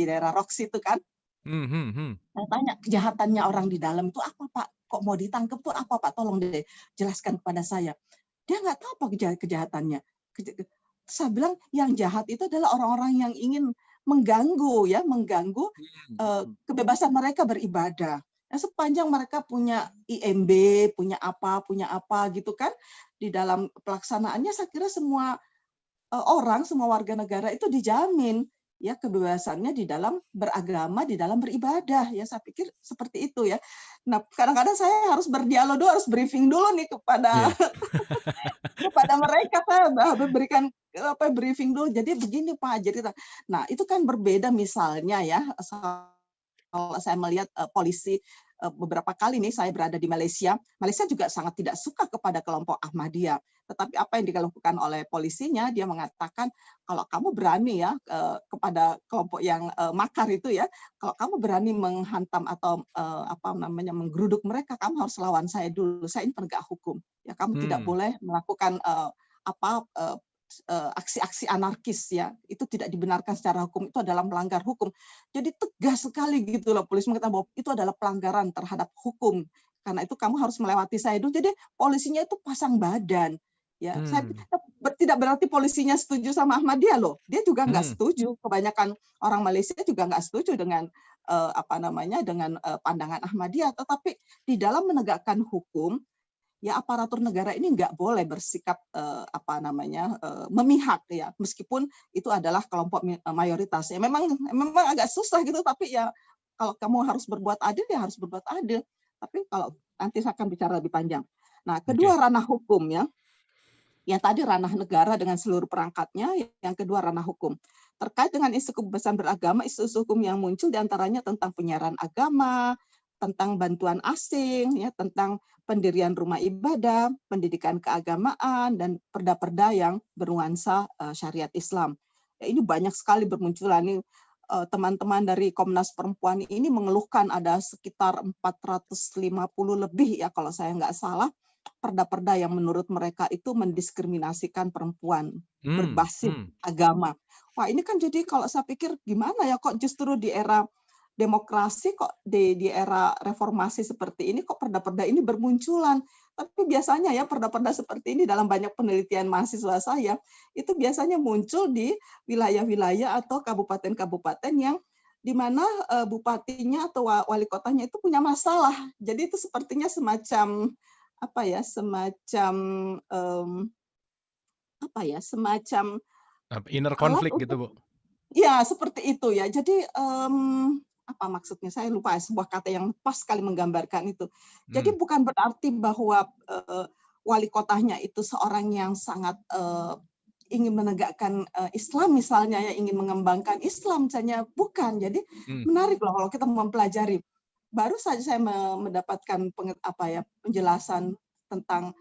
B: daerah Roxy itu kan. Saya tanya, kejahatannya orang di dalam itu apa, Pak? Kok mau ditangkap tuh apa, Pak? Tolong deh jelaskan kepada saya. Dia nggak tahu apa kejahatannya. Saya bilang yang jahat itu adalah orang-orang yang ingin mengganggu kebebasan mereka beribadah. Ya, sepanjang mereka punya IMB, punya apa gitu kan, di dalam pelaksanaannya saya kira semua semua warga negara itu dijamin ya kebebasannya di dalam beragama, di dalam beribadah ya, saya pikir seperti itu ya. Nah, kadang-kadang saya harus berdialog dulu, harus briefing dulu nih kepada kepada mereka, saya berikan briefing dulu. Jadi begini Pak, nah itu kan berbeda misalnya ya, kalau saya melihat polisi beberapa kali nih saya berada di Malaysia juga sangat tidak suka kepada kelompok Ahmadiyah. Tetapi apa yang dilakukan oleh polisinya, dia mengatakan kalau kamu berani ya kepada kelompok yang makar itu ya, kalau kamu berani menghantam atau menggeruduk mereka, kamu harus lawan saya dulu. Saya ini penegak hukum. Ya, kamu tidak boleh melakukan aksi-aksi anarkis ya, itu tidak dibenarkan secara hukum, itu adalah melanggar hukum. Jadi tegas sekali gitu loh polisi mengatakan bahwa itu adalah pelanggaran terhadap hukum. Karena itu kamu harus melewati saya dulu. Jadi polisinya itu pasang badan. Ya, saya tidak berarti polisinya setuju sama Ahmadiyah loh. Dia juga nggak setuju. Kebanyakan orang Malaysia juga nggak setuju dengan dengan pandangan Ahmadiyah. Tetapi di dalam menegakkan hukum, ya aparatur negara ini nggak boleh bersikap memihak ya, meskipun itu adalah kelompok mayoritas ya, memang agak susah gitu, tapi ya kalau kamu harus berbuat adil ya harus berbuat adil. Tapi kalau nanti saya akan bicara lebih panjang. Nah, kedua ranah hukum ya, yang tadi ranah negara dengan seluruh perangkatnya, yang kedua ranah hukum. Terkait dengan isu kebebasan beragama, isu-isu hukum yang muncul diantaranya tentang penyiaran agama, tentang bantuan asing, ya, tentang pendirian rumah ibadah, pendidikan keagamaan, dan perda-perda yang bernuansa syariat Islam. Ya, ini banyak sekali bermunculan. Ini teman-teman dari Komnas Perempuan ini mengeluhkan ada sekitar 450 lebih ya kalau saya nggak salah perda-perda yang menurut mereka itu mendiskriminasikan perempuan berbasis agama. Wah, ini kan jadi kalau saya pikir gimana ya kok justru di era demokrasi kok di era reformasi seperti ini kok perda-perda ini bermunculan. Tapi biasanya ya perda-perda seperti ini dalam banyak penelitian mahasiswa saya itu biasanya muncul di wilayah-wilayah atau kabupaten-kabupaten yang di mana bupatinya atau wali kotanya itu punya masalah. Jadi itu sepertinya semacam
A: inner
B: alat
A: konflik gitu, Bu.
B: Ya, seperti itu ya. Jadi apa maksudnya? Saya lupa sebuah kata yang pas sekali menggambarkan itu. Jadi bukan berarti bahwa wali kotanya itu seorang yang sangat ingin menegakkan Islam misalnya ya, ingin mengembangkan Islam misalnya, bukan. Jadi menarik loh kalau kita mempelajari. Baru saja saya mendapatkan penjelasan tentang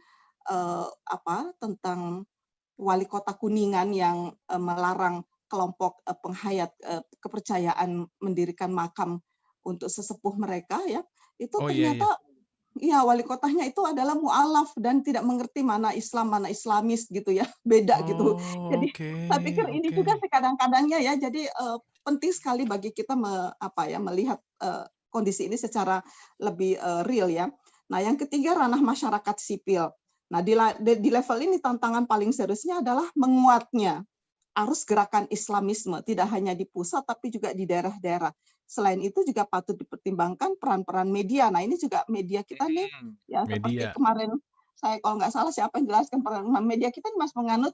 B: tentang wali kota Kuningan yang melarang kelompok penghayat kepercayaan mendirikan makam untuk sesepuh mereka ya, itu
A: Oh, iya iya.
B: ternyata iya, wali kotanya itu adalah mualaf dan tidak mengerti mana Islam, mana Islamis gitu ya, beda gitu.
A: Oh,
B: Jadi
A: oke
B: saya pikir ini
A: oke.
B: juga sih kadang-kadangnya ya, jadi penting sekali bagi kita melihat kondisi ini secara lebih real ya. Nah, yang ketiga ranah masyarakat sipil. Nah, di level ini tantangan paling seriusnya adalah menguatnya arus gerakan Islamisme, tidak hanya di pusat tapi juga di daerah-daerah. Selain itu juga patut dipertimbangkan peran-peran media. Nah, ini juga media kita nih, ya seperti
A: Media.
B: kemarin saya kalau nggak salah siapa yang jelaskan peran media kita masih menganut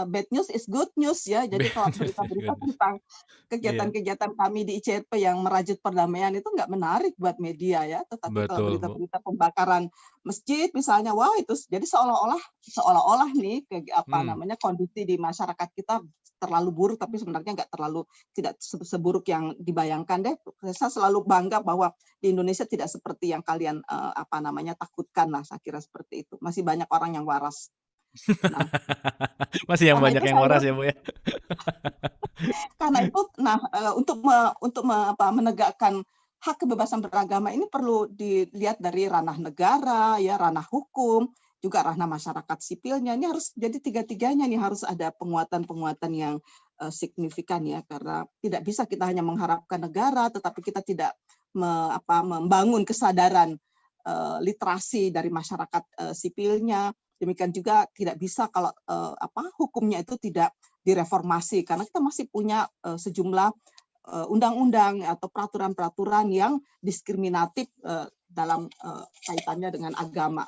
B: bad news is good news ya. Jadi kalau
A: Bad news is
B: berita-berita
A: good news.
B: tentang
A: Iya,
B: kegiatan-kegiatan kami di ICRP yang merajut perdamaian itu nggak menarik buat media ya. Tetapi kalau
A: betul, Bu.
B: berita-berita pembakaran masjid misalnya, wah itu jadi seolah-olah nih
A: Hmm.
B: kondisi di masyarakat kita terlalu buruk, tapi sebenarnya nggak terlalu tidak seburuk yang dibayangkan deh. Saya selalu bangga bahwa di Indonesia tidak seperti yang kalian takutkan lah. Saya kira seperti itu. Masih banyak orang yang waras. Nah,
A: Masih yang
B: karena
A: banyak
B: itu
A: yang
B: saya
A: waras ya, Bu, ya?
B: Karena itu, menegakkan hak kebebasan beragama ini perlu dilihat dari ranah negara, ya ranah hukum, juga ranah masyarakat sipilnya. Ini harus jadi tiga-tiganya nih harus ada penguatan-penguatan yang signifikan ya, karena tidak bisa kita hanya mengharapkan negara, tetapi kita tidak membangun kesadaran literasi dari masyarakat sipilnya. Demikian juga tidak bisa kalau hukumnya itu tidak direformasi karena kita masih punya sejumlah undang-undang atau peraturan-peraturan yang diskriminatif dalam kaitannya dengan agama.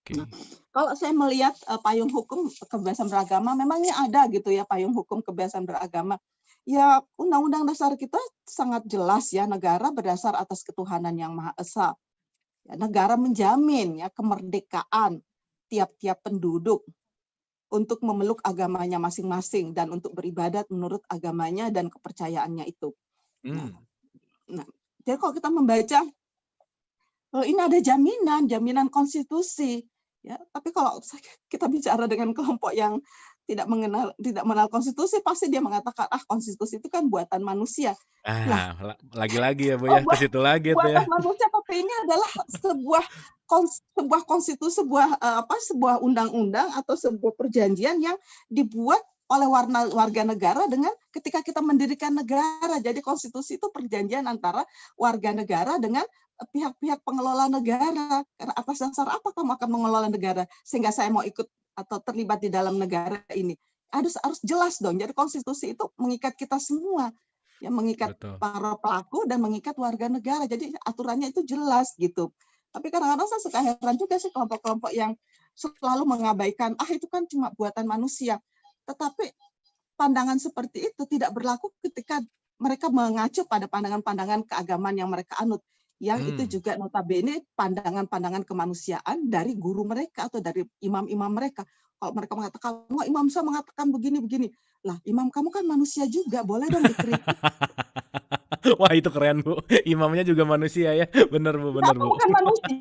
B: Nah,
A: Oke.
B: kalau saya melihat payung hukum kebebasan beragama, memangnya ada gitu ya payung hukum kebebasan beragama. Ya, Undang-Undang Dasar kita sangat jelas ya, negara berdasar atas ketuhanan yang Maha Esa. Ya, negara menjamin ya kemerdekaan tiap-tiap penduduk untuk memeluk agamanya masing-masing dan untuk beribadat menurut agamanya dan kepercayaannya itu. Nah,
A: Hmm.
B: nah jadi kalau kita membaca, ini ada jaminan konstitusi, ya. Tapi kalau kita bicara dengan kelompok yang tidak mengenal konstitusi, pasti dia mengatakan, konstitusi itu kan buatan manusia. Lah,
A: Lagi-lagi ya, Bu,
B: oh
A: ya, ke situ lagi tuh ya.
B: buatan manusia, tapi ini adalah sebuah konstitusi, sebuah undang-undang atau sebuah perjanjian yang dibuat oleh warga negara dengan ketika kita mendirikan negara. Jadi konstitusi itu perjanjian antara warga negara dengan pihak-pihak pengelola negara. Karena atas dasar apa kamu akan mengelola negara sehingga saya mau ikut atau terlibat di dalam negara ini? Harus jelas dong. Jadi konstitusi itu mengikat kita semua, ya mengikat
A: Betul.
B: para pelaku dan mengikat warga negara. Jadi aturannya itu jelas gitu. Tapi kadang-kadang saya suka heran juga sih kelompok-kelompok yang selalu mengabaikan, itu kan cuma buatan manusia. Tetapi pandangan seperti itu tidak berlaku ketika mereka mengacu pada pandangan-pandangan keagamaan yang mereka anut. Yang itu juga notabene pandangan-pandangan kemanusiaan dari guru mereka atau dari imam-imam mereka. Kalau mereka mengatakan, imam saya mengatakan begini-begini. Lah, imam kamu kan manusia juga, boleh dong dikritik.
A: Wah, itu keren, Bu. Imamnya juga manusia ya. Bener, Bu, bener,
B: Kenapa
A: Bu.
B: bukan manusia?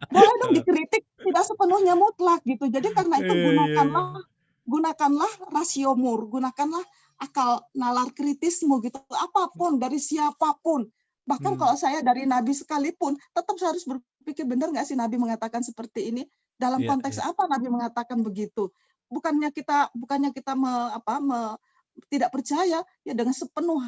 B: Boleh dong dikritik, tidak sepenuhnya mutlak gitu. Jadi karena itu
A: Iya iya iya.
B: gunakanlah rasiomur, gunakanlah akal nalar kritismu gitu. Apapun dari siapapun. Bahkan
A: Mmm,
B: kalau saya dari Nabi sekalipun, tetap saya harus berpikir benar nggak sih Nabi mengatakan seperti ini? Dalam
A: iya
B: konteks
A: iya.
B: apa Nabi mengatakan begitu? Bukannya kita tidak percaya ya dengan sepenuh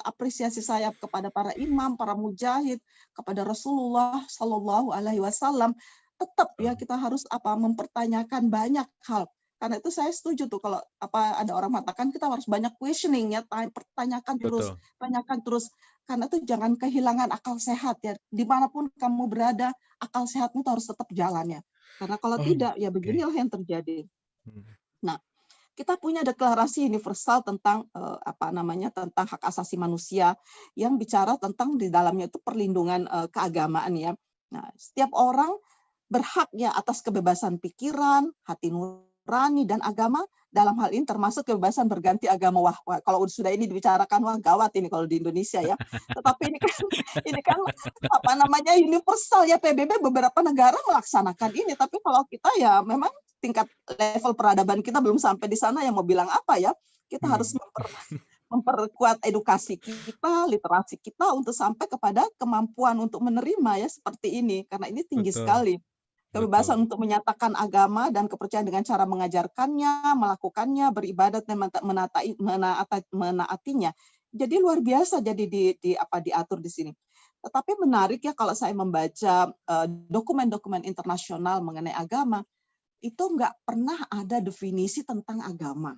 B: apresiasi saya kepada para imam, para mujahid, kepada Rasulullah Shallallahu Alaihi Wasallam, tetap ya
A: Betul.
B: kita harus mempertanyakan banyak hal. Karena itu saya setuju tuh kalau ada orang mengatakan kita harus banyak questioning ya,
A: Betul.
B: tanyakan terus. Karena itu jangan kehilangan akal sehat ya. Dimanapun kamu berada, akal sehatmu harus tetap jalan ya. Karena kalau tidak, ya
A: Oke.
B: beginilah yang terjadi.
A: Mhm.
B: Nah, kita punya deklarasi universal tentang tentang hak asasi manusia yang bicara tentang di dalamnya itu perlindungan keagamaan ya. Nah, setiap orang berhak ya atas kebebasan pikiran, hati nurani dan agama, dalam hal ini termasuk kebebasan berganti agama. Wah, kalau sudah ini dibicarakan, wah gawat ini kalau di Indonesia ya. Tetapi ini kan ini kan universal ya, PBB beberapa negara melaksanakan ini, tapi kalau kita ya memang tingkat level peradaban kita belum sampai di sana, yang mau bilang apa ya? Kita harus memperkuat edukasi kita, literasi kita untuk sampai kepada kemampuan untuk menerima ya seperti ini, karena ini tinggi
A: Betul,
B: sekali.
A: betul.
B: Kebebasan untuk menyatakan agama dan kepercayaan dengan cara mengajarkannya, melakukannya, beribadat dan menaatinya. Jadi luar biasa jadi diatur di sini. Tetapi menarik ya kalau saya membaca dokumen-dokumen internasional mengenai agama, itu nggak pernah ada definisi tentang agama.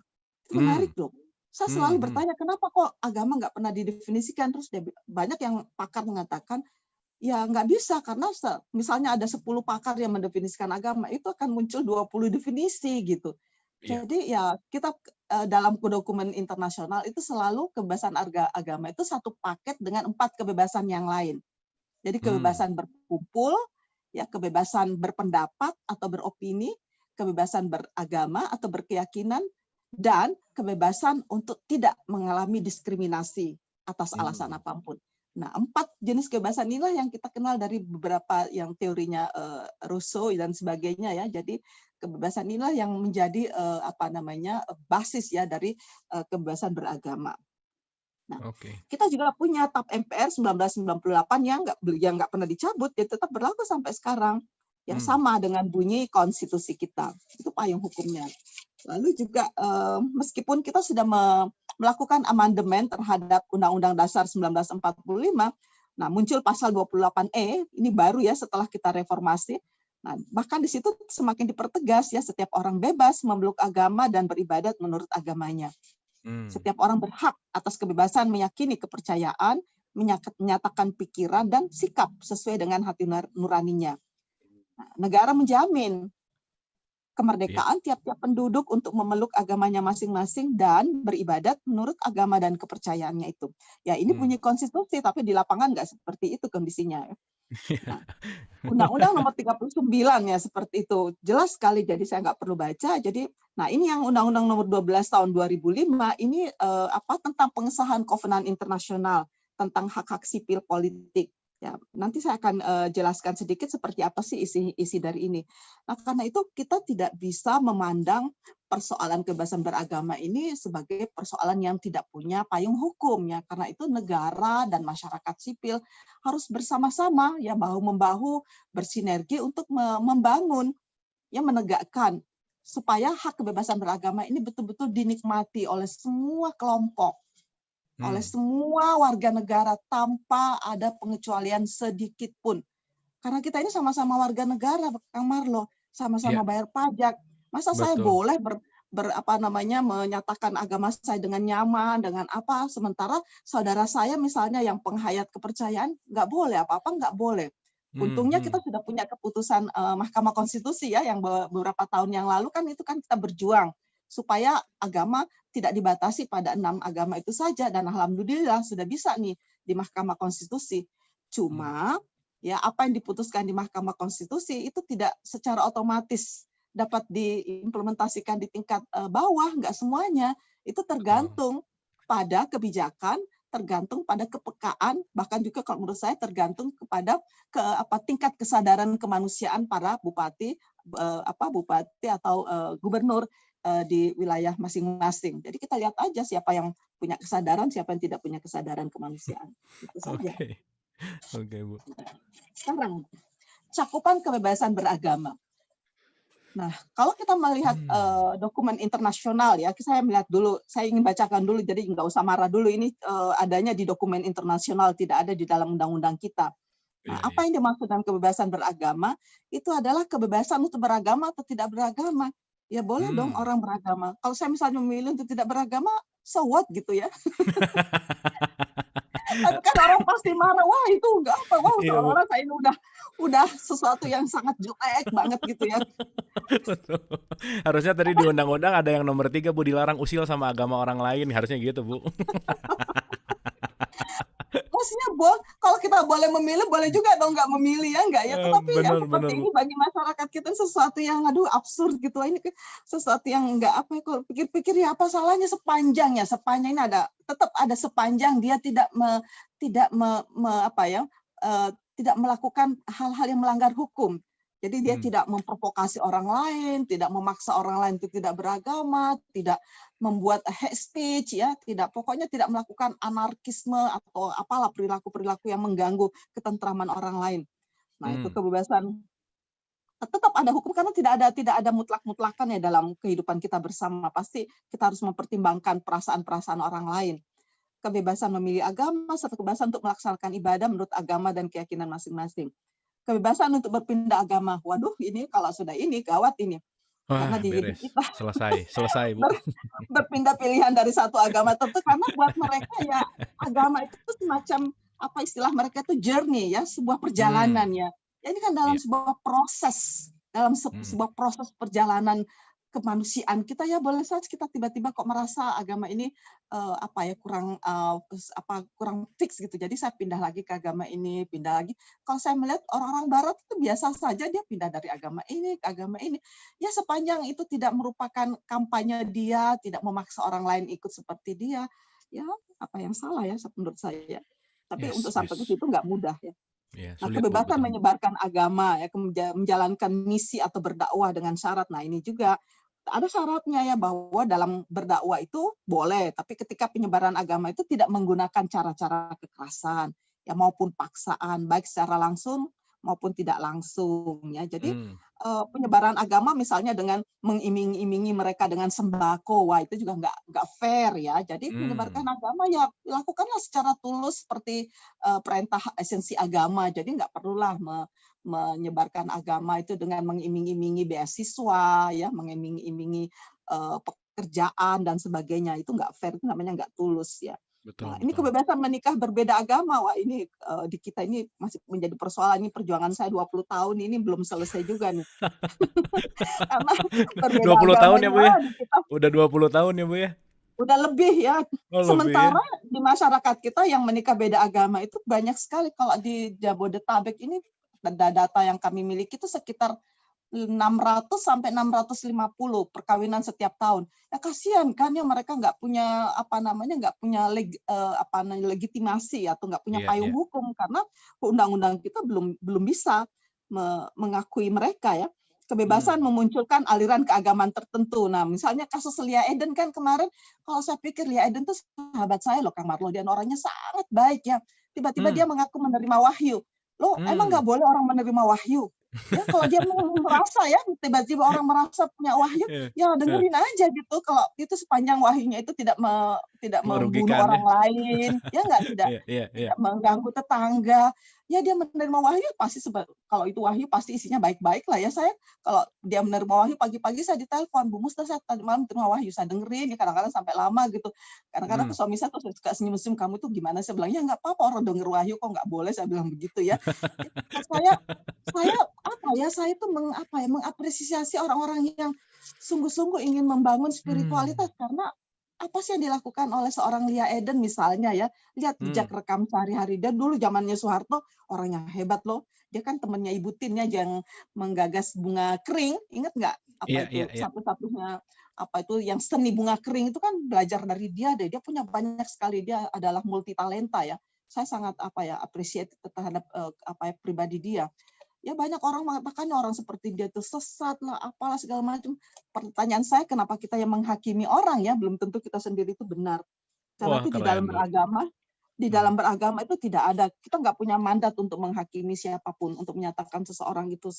B: Itu
A: Hmm,
B: menarik loh. Saya
A: hmm,
B: selalu
A: hmm.
B: bertanya kenapa kok agama nggak pernah didefinisikan, terus banyak yang pakar mengatakan ya nggak bisa, karena misalnya ada 10 pakar yang mendefinisikan agama, itu akan muncul 20 definisi gitu.
A: Iya.
B: Jadi ya kita dalam dokumen internasional itu selalu kebebasan agama itu satu paket dengan 4 kebebasan yang lain. Jadi
A: Hmm,
B: kebebasan berkumpul, ya kebebasan berpendapat atau beropini, kebebasan beragama atau berkeyakinan, dan kebebasan untuk tidak mengalami diskriminasi atas alasan
A: hmm.
B: apapun. Nah, 4 jenis kebebasan inilah yang kita kenal dari beberapa yang teorinya Rousseau dan sebagainya ya. Jadi kebebasan inilah yang menjadi basis ya dari kebebasan beragama. Nah,
A: Oke.
B: kita juga punya TAP MPR 1998 yang nggak pernah dicabut, ya tetap berlaku sampai sekarang. Ya
A: Hmm,
B: sama dengan bunyi konstitusi kita. Itu payung hukumnya. Lalu juga meskipun kita sudah melakukan amandemen terhadap Undang-Undang Dasar 1945, nah muncul pasal 28E, ini baru ya setelah kita reformasi. Nah, bahkan di situ semakin dipertegas ya setiap orang bebas memeluk agama dan beribadat menurut agamanya.
A: hmm.
B: Setiap orang berhak atas kebebasan meyakini kepercayaan, menyatakan pikiran dan sikap sesuai dengan hati nuraninya. Nah, negara menjamin
A: Iya.
B: kemerdekaan tiap-tiap penduduk untuk memeluk agamanya masing-masing dan beribadat menurut agama dan kepercayaannya itu. Ya ini
A: Hmm.
B: bunyi konstitusi, tapi di lapangan nggak seperti itu kondisinya. Nah, Undang-Undang nomor 39 ya seperti itu. Jelas sekali, jadi saya nggak perlu baca. Jadi, nah ini yang Undang-Undang nomor 12 tahun 2005, ini tentang pengesahan Kovenan Internasional tentang hak-hak sipil politik. Ya, nanti saya akan jelaskan sedikit seperti apa sih isi dari ini. Nah, karena itu kita tidak bisa memandang persoalan kebebasan beragama ini sebagai persoalan yang tidak punya payung hukum ya. Karena itu negara dan masyarakat sipil harus bersama-sama ya bahu-membahu bersinergi untuk membangun ya menegakkan supaya hak kebebasan beragama ini betul-betul dinikmati oleh semua kelompok, oleh
A: Hmm.
B: semua warga negara tanpa ada pengecualian sedikit pun. Karena kita ini sama-sama warga negara, Kang Marlo,
A: Iya,
B: sama-sama bayar pajak. Masa saya
A: betul.
B: boleh menyatakan agama saya dengan nyaman, dengan apa, sementara saudara saya misalnya yang penghayat kepercayaan nggak boleh, apa-apa nggak boleh.
A: Hmm,
B: Untungnya kita
A: hmm.
B: sudah punya keputusan Mahkamah Konstitusi ya yang beberapa tahun yang lalu kan itu kan kita berjuang supaya agama tidak dibatasi pada 6 agama itu saja, dan alhamdulillah sudah bisa nih di Mahkamah Konstitusi.
A: Hmm.
B: Cuma ya apa yang diputuskan di Mahkamah Konstitusi itu tidak secara otomatis dapat diimplementasikan di tingkat bawah, nggak semuanya. Itu
A: Betul.
B: tergantung pada kebijakan, tergantung pada kepekaan, bahkan juga kalau menurut saya tergantung kepada tingkat kesadaran kemanusiaan para bupati atau gubernur di wilayah masing-masing. Jadi kita lihat aja siapa yang punya kesadaran, siapa yang tidak punya kesadaran kemanusiaan. Itu saja.
A: Oke. Oke, Bu.
B: Sekarang cakupan kebebasan beragama. Nah, kalau kita melihat
A: Hmm.
B: dokumen internasional ya, saya melihat dulu, saya ingin bacakan dulu, jadi nggak usah marah dulu. Ini adanya di dokumen internasional, tidak ada di dalam undang-undang kita. Nah,
A: Iya, iya.
B: apa yang dimaksud dengan kebebasan beragama? Itu adalah kebebasan untuk beragama atau tidak beragama. Ya boleh dong
A: Hmm.
B: orang beragama. Kalau saya misalnya memilih untuk tidak beragama, so what gitu ya. Tapi kan orang pasti marah, wah itu enggak apa, wah
A: Iya, Bu.
B: seolah-olah saya ini udah sesuatu yang sangat jelek banget gitu ya.
A: Betul. Harusnya tadi di undang-undang ada yang nomor 3, Bu, dilarang usil sama agama orang lain, harusnya gitu, Bu.
B: Maksudnya kalau kita boleh memilih, boleh juga dong nggak memilih ya nggak ya. Tetapi ya
A: Bener,
B: seperti
A: bener, Bu.
B: ini bagi masyarakat kita sesuatu yang aduh absurd gitu. Ini sesuatu yang nggak apa ya, kalau pikir-pikir ya apa salahnya sepanjang ini tetap ada sepanjang dia tidak melakukan hal-hal yang melanggar hukum. Jadi dia
A: Hmm.
B: tidak memprovokasi orang lain, tidak memaksa orang lain untuk tidak beragama, tidak membuat hate speech, ya, pokoknya tidak melakukan anarkisme atau apalah perilaku-perilaku yang mengganggu ketentraman orang lain. Nah, itu
A: Hmm.
B: kebebasan. Tetap ada hukum karena tidak ada mutlak-mutlakan ya dalam kehidupan kita bersama. Pasti kita harus mempertimbangkan perasaan-perasaan orang lain. Kebebasan memilih agama serta kebebasan untuk melaksanakan ibadah menurut agama dan keyakinan masing-masing. Kebebasan untuk berpindah agama. Waduh, ini kalau sudah ini gawat ini. Karena
A: Wah,
B: di hidup
A: beres.
B: kita
A: Selesai, Bu.
B: berpindah pilihan dari satu agama tertentu karena buat mereka ya agama itu semacam apa istilah mereka itu journey ya, sebuah perjalanan
A: Hmm.
B: ya. Ya ini kan dalam
A: Iya.
B: sebuah proses, dalam
A: Hmm.
B: sebuah proses perjalanan kemanusiaan kita ya boleh saja kita tiba-tiba kok merasa agama ini apa ya kurang fix gitu. Jadi saya pindah lagi ke agama ini, pindah lagi. Kalau saya melihat orang-orang barat itu biasa saja dia pindah dari agama ini ke agama ini. Ya sepanjang itu tidak merupakan kampanye dia, tidak memaksa orang lain ikut seperti dia, ya apa yang salah ya menurut saya. Tapi untuk
A: Yes,
B: sampai ke
A: yes.
B: situ nggak mudah ya.
A: Ya,
B: Nah,
A: sulit, Bu,
B: kebebasan
A: betul.
B: menyebarkan agama ya, menjalankan misi atau berdakwah dengan syarat. Nah, ini juga ada syaratnya ya bahwa dalam berdakwah itu boleh, tapi ketika penyebaran agama itu tidak menggunakan cara-cara kekerasan ya maupun paksaan baik secara langsung maupun tidak langsung ya. Jadi
A: Hmm.
B: penyebaran agama misalnya dengan mengiming-imingi mereka dengan sembako, wah itu juga nggak fair ya. Jadi menyebarkan
A: Hmm.
B: agama ya lakukanlah secara tulus seperti perintah esensi agama. Jadi nggak perlulah menyebarkan agama itu dengan mengiming-imingi beasiswa, ya, mengiming-imingi pekerjaan dan sebagainya. Itu nggak fair, itu namanya nggak tulus ya.
A: Betul,
B: Nah, ini
A: betul.
B: kebebasan menikah berbeda agama. Wah, ini di kita ini masih menjadi persoalan. Ini perjuangan saya 20 tahun ini belum selesai juga nih. Karena berbeda
A: 20 tahun ya,
B: agamanya
A: Bu, ya?
B: di kita
A: Udah 20 tahun ya, Bu, ya?
B: udah lebih ya.
A: Oh, lebih ya?
B: Sementara di masyarakat kita yang menikah beda agama itu banyak sekali. Kalau di Jabodetabek ini data yang kami miliki itu sekitar 600 sampai 650 perkawinan setiap tahun. Ya kasihan kan ya mereka nggak punya nggak punya legitimasi atau nggak punya
A: Iya,
B: payung
A: iya.
B: hukum karena undang-undang kita belum bisa mengakui mereka ya. Kebebasan
A: Hmm.
B: memunculkan aliran keagamaan tertentu. Nah, misalnya kasus Lia Eden kan kemarin, kalau saya pikir Lia Eden tuh sahabat saya loh, Kang Marlo. Dan orangnya sangat baik ya. Tiba-tiba
A: Hmm.
B: dia mengaku menerima wahyu. Loh, emang
A: Hmm.
B: nggak boleh orang menerima wahyu? Ya kalau dia merasa ya, tiba-tiba orang merasa punya wahyu,
A: Iya,
B: ya
A: heeh.
B: dengerin aja gitu. Kalau itu sepanjang wahyunya itu tidak membunuh
A: Merugikan ya?
B: orang lain, ya nggak
A: Iya, iya, iya.
B: tidak mengganggu tetangga. Ya dia menerima wahyu pasti kalau itu wahyu pasti isinya baik-baik lah ya. Saya kalau dia menerima wahyu pagi-pagi saya ditelepon, Bu Musta saya tadi malam terima wahyu, saya dengerin ya kadang-kadang sampai lama gitu. Kadang-kadang
A: Hmm.
B: suami saya tuh suka senyum-senyum, kamu tuh gimana? Saya bilang, ya nggak apa-apa orang denger wahyu kok nggak boleh, saya bilang begitu ya. Saya saya tuh mengapresiasi orang-orang yang sungguh-sungguh ingin membangun spiritualitas
A: Hmm.
B: karena apa sih yang dilakukan oleh seorang Lia Eden misalnya ya, lihat jejak
A: Hmm.
B: rekam sehari-hari dia dulu zamannya Soeharto orang yang hebat loh. Dia kan temannya Ibu Tin ya yang menggagas bunga kering, ingat nggak?
A: Iya,
B: Apa
A: iya,
B: itu
A: iya.
B: satu-satunya yang seni bunga kering itu kan belajar dari dia deh. Dia punya banyak sekali, dia adalah multi talenta ya. Saya sangat appreciate terhadap pribadi dia. Ya banyak orang mengatakan orang seperti dia itu sesat lah, apalah segala macam. Pertanyaan saya kenapa kita yang menghakimi orang ya, belum tentu kita sendiri itu benar. Karena
A: Wah,
B: itu
A: keren, Bu.
B: di
A: Mhm.
B: dalam beragama itu tidak ada, kita nggak punya mandat untuk menghakimi siapapun, untuk menyatakan seseorang itu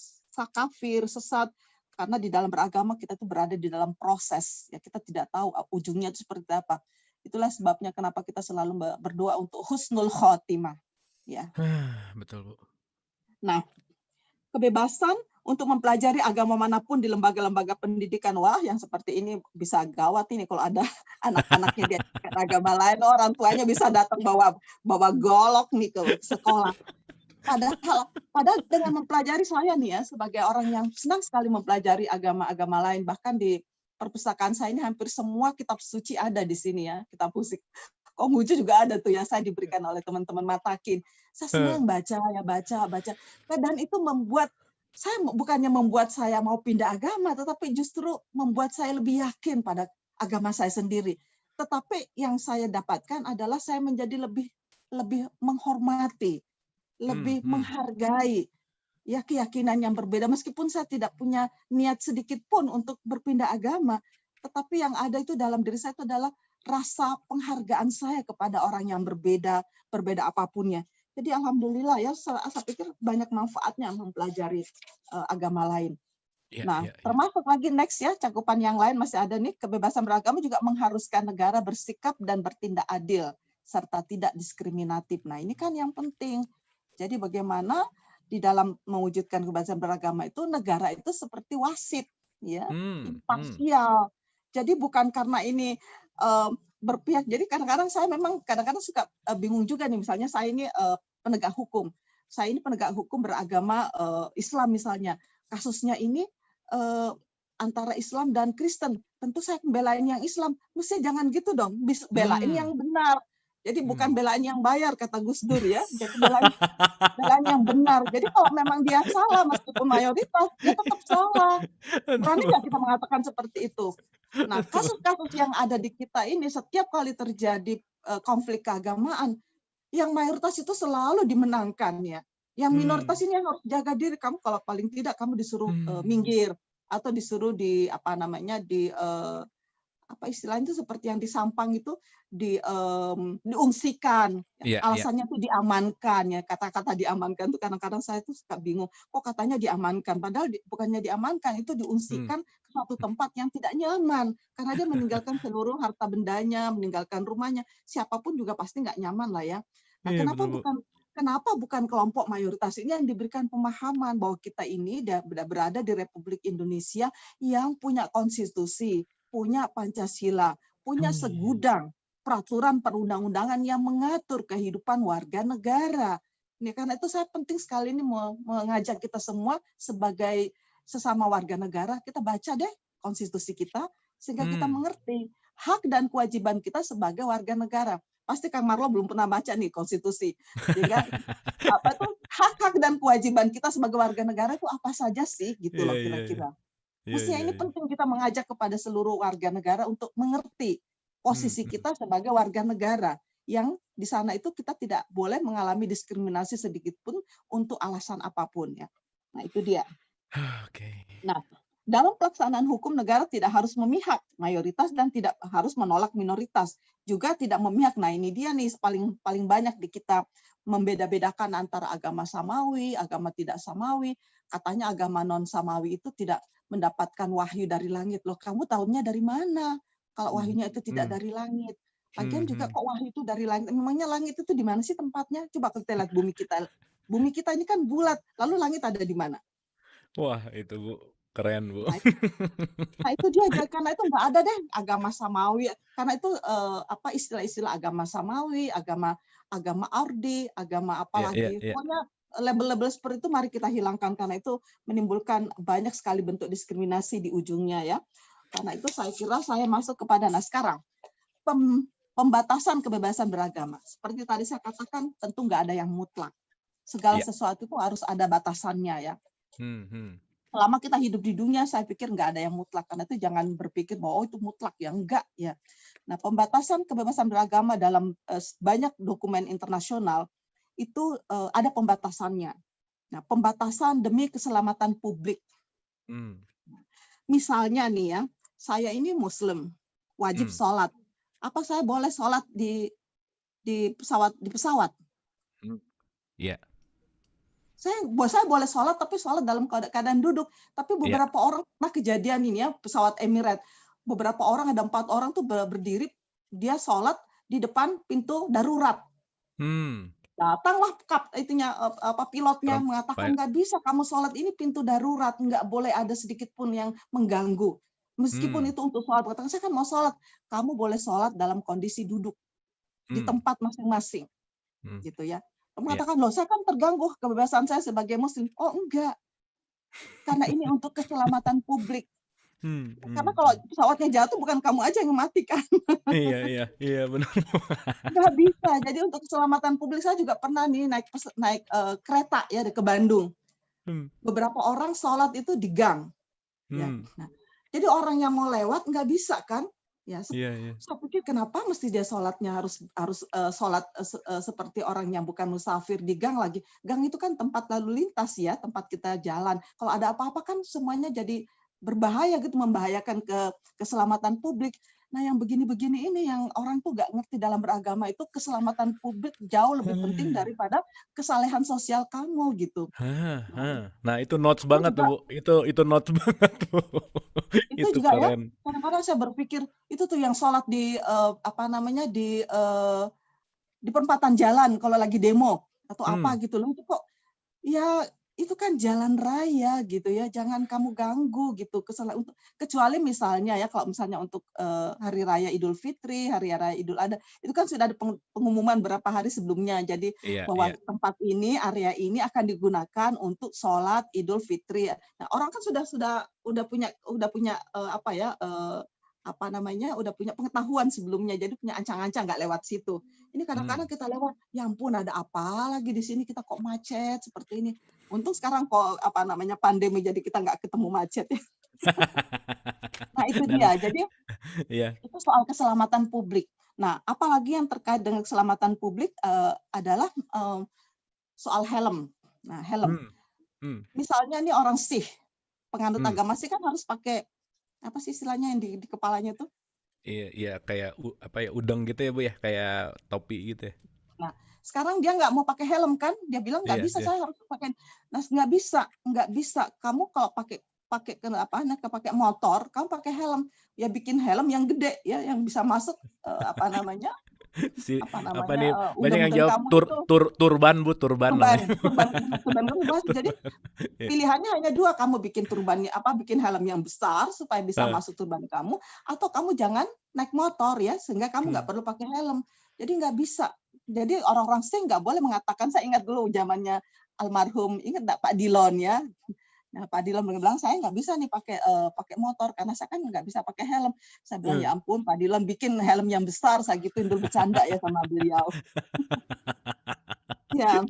B: kafir, sesat. Karena di dalam beragama kita itu berada di dalam proses, ya kita tidak tahu ujungnya itu seperti apa. Itulah sebabnya kenapa kita selalu berdoa untuk husnul khotimah. Ya.
A: Betul, Bu.
B: Nah, kebebasan untuk mempelajari agama manapun di lembaga-lembaga pendidikan. Wah, yang seperti ini bisa gawat ini kalau ada anak-anaknya diajarkan agama lain, orang tuanya bisa datang bawa golok nih ke sekolah. Padahal dengan mempelajari saya nih ya, sebagai orang yang senang sekali mempelajari agama-agama lain, bahkan di perpustakaan saya ini hampir semua kitab suci ada di sini ya, kitab musik. Konghucu juga ada tuh yang saya diberikan oleh teman-teman Matakin. Saya senang baca ya, baca. Dan itu bukannya membuat saya mau pindah agama, tetapi justru membuat saya lebih yakin pada agama saya sendiri. Tetapi yang saya dapatkan adalah saya menjadi lebih menghormati, lebih
A: Hmm.
B: menghargai ya keyakinan yang berbeda, meskipun saya tidak punya niat sedikit pun untuk berpindah agama, tetapi yang ada itu dalam diri saya itu adalah rasa penghargaan saya kepada orang yang berbeda, berbeda apapunnya. Jadi alhamdulillah ya, saya pikir banyak manfaatnya mempelajari agama lain.
A: Iya,
B: Nah,
A: iya, iya.
B: termasuk lagi next ya, cakupan yang lain masih ada nih, kebebasan beragama juga mengharuskan negara bersikap dan bertindak adil, serta tidak diskriminatif. Nah, ini kan yang penting. Jadi bagaimana di dalam mewujudkan kebebasan beragama itu, negara itu seperti wasit, ya, imparsial. Jadi bukan karena ini berpihak. Jadi kadang-kadang saya memang kadang-kadang suka bingung juga nih, misalnya saya ini penegak hukum. Saya ini penegak hukum beragama Islam misalnya. Kasusnya ini antara Islam dan Kristen. Tentu saya belain yang Islam. Mesti jangan gitu dong. Belain yang benar. Jadi bukan belain yang bayar, kata Gus Dur ya. Jadi belain yang benar. Jadi kalau memang dia salah meskipun mayoritas, dia tetap salah. Berani nggak kita mengatakan seperti itu? Nah, kasus-kasus yang ada di kita ini setiap kali terjadi konflik keagamaan, yang mayoritas itu selalu dimenangkan ya. Yang minoritas ini yang harus jaga diri. Kamu kalau paling tidak kamu disuruh minggir atau disuruh di apa namanya di apa istilahnya itu seperti yang di Sampang itu diungsikan.
A: Iya, iya.
B: Alasannya tuh diamankan ya. Kata-kata diamankan tuh kadang-kadang saya tuh suka bingung. Kok katanya diamankan? Padahal bukannya diamankan, itu diungsikan ke suatu tempat yang tidak nyaman. Karena dia meninggalkan seluruh harta bendanya, meninggalkan rumahnya. Siapapun juga pasti nggak nyaman lah ya. Nah,
A: Iya,
B: kenapa
A: betul, Bu.
B: bukan kelompok mayoritas ini yang diberikan pemahaman bahwa kita ini berada di Republik Indonesia yang punya konstitusi, punya Pancasila, punya segudang peraturan perundang-undangan yang mengatur kehidupan warga negara. Ini karena itu saya penting sekali ini mengajak kita semua sebagai sesama warga negara, kita baca deh konstitusi kita sehingga kita mengerti hak dan kewajiban kita sebagai warga negara. Pasti Kang Marlo belum pernah baca nih konstitusi. Sehingga apa tuh hak-hak dan kewajiban kita sebagai warga negara itu apa saja sih gitu
A: Iya,
B: loh
A: iya, iya.
B: kira-kira.
A: Iya,
B: Mestinya
A: iya,
B: ini
A: iya.
B: penting kita mengajak kepada seluruh warga negara untuk mengerti posisi kita sebagai warga negara yang di sana itu kita tidak boleh mengalami diskriminasi sedikit pun untuk alasan apapun ya. Nah, itu dia.
A: Oke.
B: Nah, dalam pelaksanaan hukum negara tidak harus memihak mayoritas dan tidak harus menolak minoritas. Juga tidak memihak. Nah, ini dia nih paling banyak di kita membeda-bedakan antara agama samawi, agama tidak samawi. Katanya agama non samawi itu tidak mendapatkan wahyu dari langit. Loh, kamu tahunya dari mana? Kalau wahyunya itu tidak dari langit. Lagian juga kok wahyu itu dari langit. Memangnya langit itu di mana sih tempatnya? Coba kita lihat bumi kita. Bumi kita ini kan bulat. Lalu langit ada di mana?
A: Wah, itu Bu, keren Bu.
B: Nah, itu dia, karena itu nggak ada deh agama samawi, karena itu apa istilah-istilah agama samawi, agama ardi, agama apa
A: Iya, iya,
B: lagi.
A: iya.
B: Pokoknya label-label seperti itu mari kita hilangkan karena itu menimbulkan banyak sekali bentuk diskriminasi di ujungnya ya. Karena itu saya kira saya masuk kepada sekarang pembatasan kebebasan beragama. Seperti tadi saya katakan tentu nggak ada yang mutlak. Segala
A: Iya.
B: sesuatu itu harus ada batasannya ya. Selama kita hidup di dunia, saya pikir nggak ada yang mutlak. Karena itu jangan berpikir bahwa itu mutlak, ya enggak ya. Nah, pembatasan kebebasan beragama dalam banyak dokumen internasional itu ada pembatasannya. Nah, pembatasan demi keselamatan publik. Misalnya nih ya, saya ini Muslim, wajib sholat. Apa saya boleh sholat di pesawat?
A: Iya.
B: Saya boleh sholat, tapi sholat dalam keadaan duduk. Tapi beberapa orang pernah kejadian ini ya, pesawat Emirates. Beberapa orang, ada 4 orang tuh berdiri, dia sholat di depan pintu darurat. Datanglah pilotnya mengatakan nggak bisa kamu sholat, ini pintu darurat, nggak boleh ada sedikit pun yang mengganggu. Meskipun itu untuk sholat, katakan saya kan mau sholat, kamu boleh sholat dalam kondisi duduk di tempat masing-masing, gitu ya. Mengatakan, loh saya kan terganggu kebebasan saya sebagai Muslim. Oh enggak, karena ini untuk keselamatan publik. Karena kalau pesawatnya jatuh bukan kamu aja yang mati kan.
A: Iya benar.
B: Nggak bisa. Jadi untuk keselamatan publik saya juga pernah nih naik kereta ya ke Bandung. Beberapa orang sholat itu di gang. Ya. Nah, jadi orang yang mau lewat nggak bisa kan. Ya,
A: Iya, iya.
B: saya pikir kenapa mesti dia sholatnya harus harus sholat seperti orang yang bukan musafir di gang lagi. Gang itu kan tempat lalu lintas ya, tempat kita jalan. Kalau ada apa-apa kan semuanya jadi berbahaya gitu, membahayakan keselamatan publik. Nah, yang begini-begini ini yang orang tuh nggak ngerti dalam beragama itu keselamatan publik jauh lebih penting daripada kesalehan sosial kamu gitu. Nah,
A: Nah, itu notes
B: itu
A: banget tuh,
B: juga
A: Bu. Itu notes banget tuh.
B: itu
A: Itu
B: juga ya
A: keren.
B: kadang-kadang saya berpikir itu tuh yang sholat di apa namanya di perempatan jalan kalau lagi demo atau
A: Hmm.
B: apa gitu loh, itu kok ya itu kan jalan raya gitu ya, jangan kamu ganggu gitu untuk kecuali misalnya ya kalau misalnya untuk hari raya Idul Fitri, hari raya Idul Adha, itu kan sudah ada pengumuman berapa hari sebelumnya. Jadi
A: Iya, iya.
B: bahwa tempat ini, area ini akan digunakan untuk sholat Idul Fitri. Nah, orang kan udah punya apa ya apa namanya, udah punya pengetahuan sebelumnya, jadi punya ancang-ancang nggak lewat situ. Ini kadang-kadang
A: Hmm.
B: kita lewat, ya ampun ada apa lagi di sini kita kok macet seperti ini. Untung sekarang kok apa namanya pandemi jadi kita nggak ketemu macet ya. Nah itu
A: Dan
B: dia. Jadi
A: iya.
B: itu soal keselamatan publik. Nah, apalagi yang terkait dengan keselamatan publik adalah soal helm. Nah, helm.
A: Hmm. Hmm.
B: Misalnya ini orang Sikh, penganut
A: Hmm.
B: agama Sikh kan harus pakai apa sih istilahnya yang di kepalanya tuh?
A: Iya, iya, kayak apa ya, udeng gitu ya, Bu ya, kayak topi gitu ya.
B: Nah, sekarang dia nggak mau pakai helm kan? Dia bilang nggak
A: Iya,
B: bisa,
A: iya.
B: saya harus pakai. Nah, nggak bisa. Kamu kalau pakai pakai pakai motor, kamu pakai helm. Ya bikin helm yang gede ya, yang bisa masuk apa namanya
A: Si apa nih, banyak yang
B: udeng-udeng
A: jawab
B: kamu itu
A: turban, Bu, turban
B: turban,
A: namanya.
B: turban, turban kamu masuk. Jadi
A: Iya.
B: pilihannya hanya dua, kamu bikin turbannya bikin helm yang besar supaya bisa
A: Heeh.
B: masuk turban kamu, atau kamu jangan naik motor ya, sehingga kamu nggak
A: Hmm.
B: perlu pakai helm. Jadi nggak bisa. Jadi orang-orang sih nggak boleh mengatakan, saya ingat dulu zamannya almarhum, ingat nggak Pak Dilon ya. Nah, Pak Dilon bilang, saya nggak bisa nih pakai motor karena saya kan nggak bisa pakai helm. Saya bilang,
A: Eh.
B: ya ampun Pak Dilon bikin helm yang besar, saya gituin dulu bercanda ya sama beliau. Ya,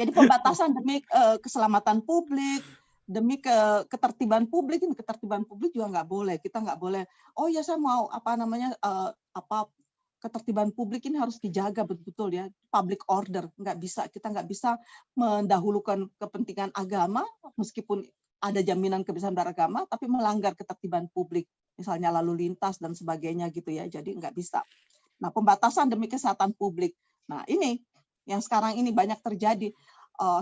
B: jadi pembatasan demi keselamatan publik, demi ketertiban publik, ini ketertiban publik juga nggak boleh. Kita nggak boleh, oh ya saya mau apa namanya ketertiban publik ini harus dijaga betul-betul ya, public order. Nggak bisa, kita nggak bisa mendahulukan kepentingan agama, meskipun ada jaminan kebebasan beragama, tapi melanggar ketertiban publik, misalnya lalu lintas dan sebagainya gitu ya. Jadi nggak bisa. Nah, pembatasan demi kesehatan publik. Nah, ini yang sekarang ini banyak terjadi.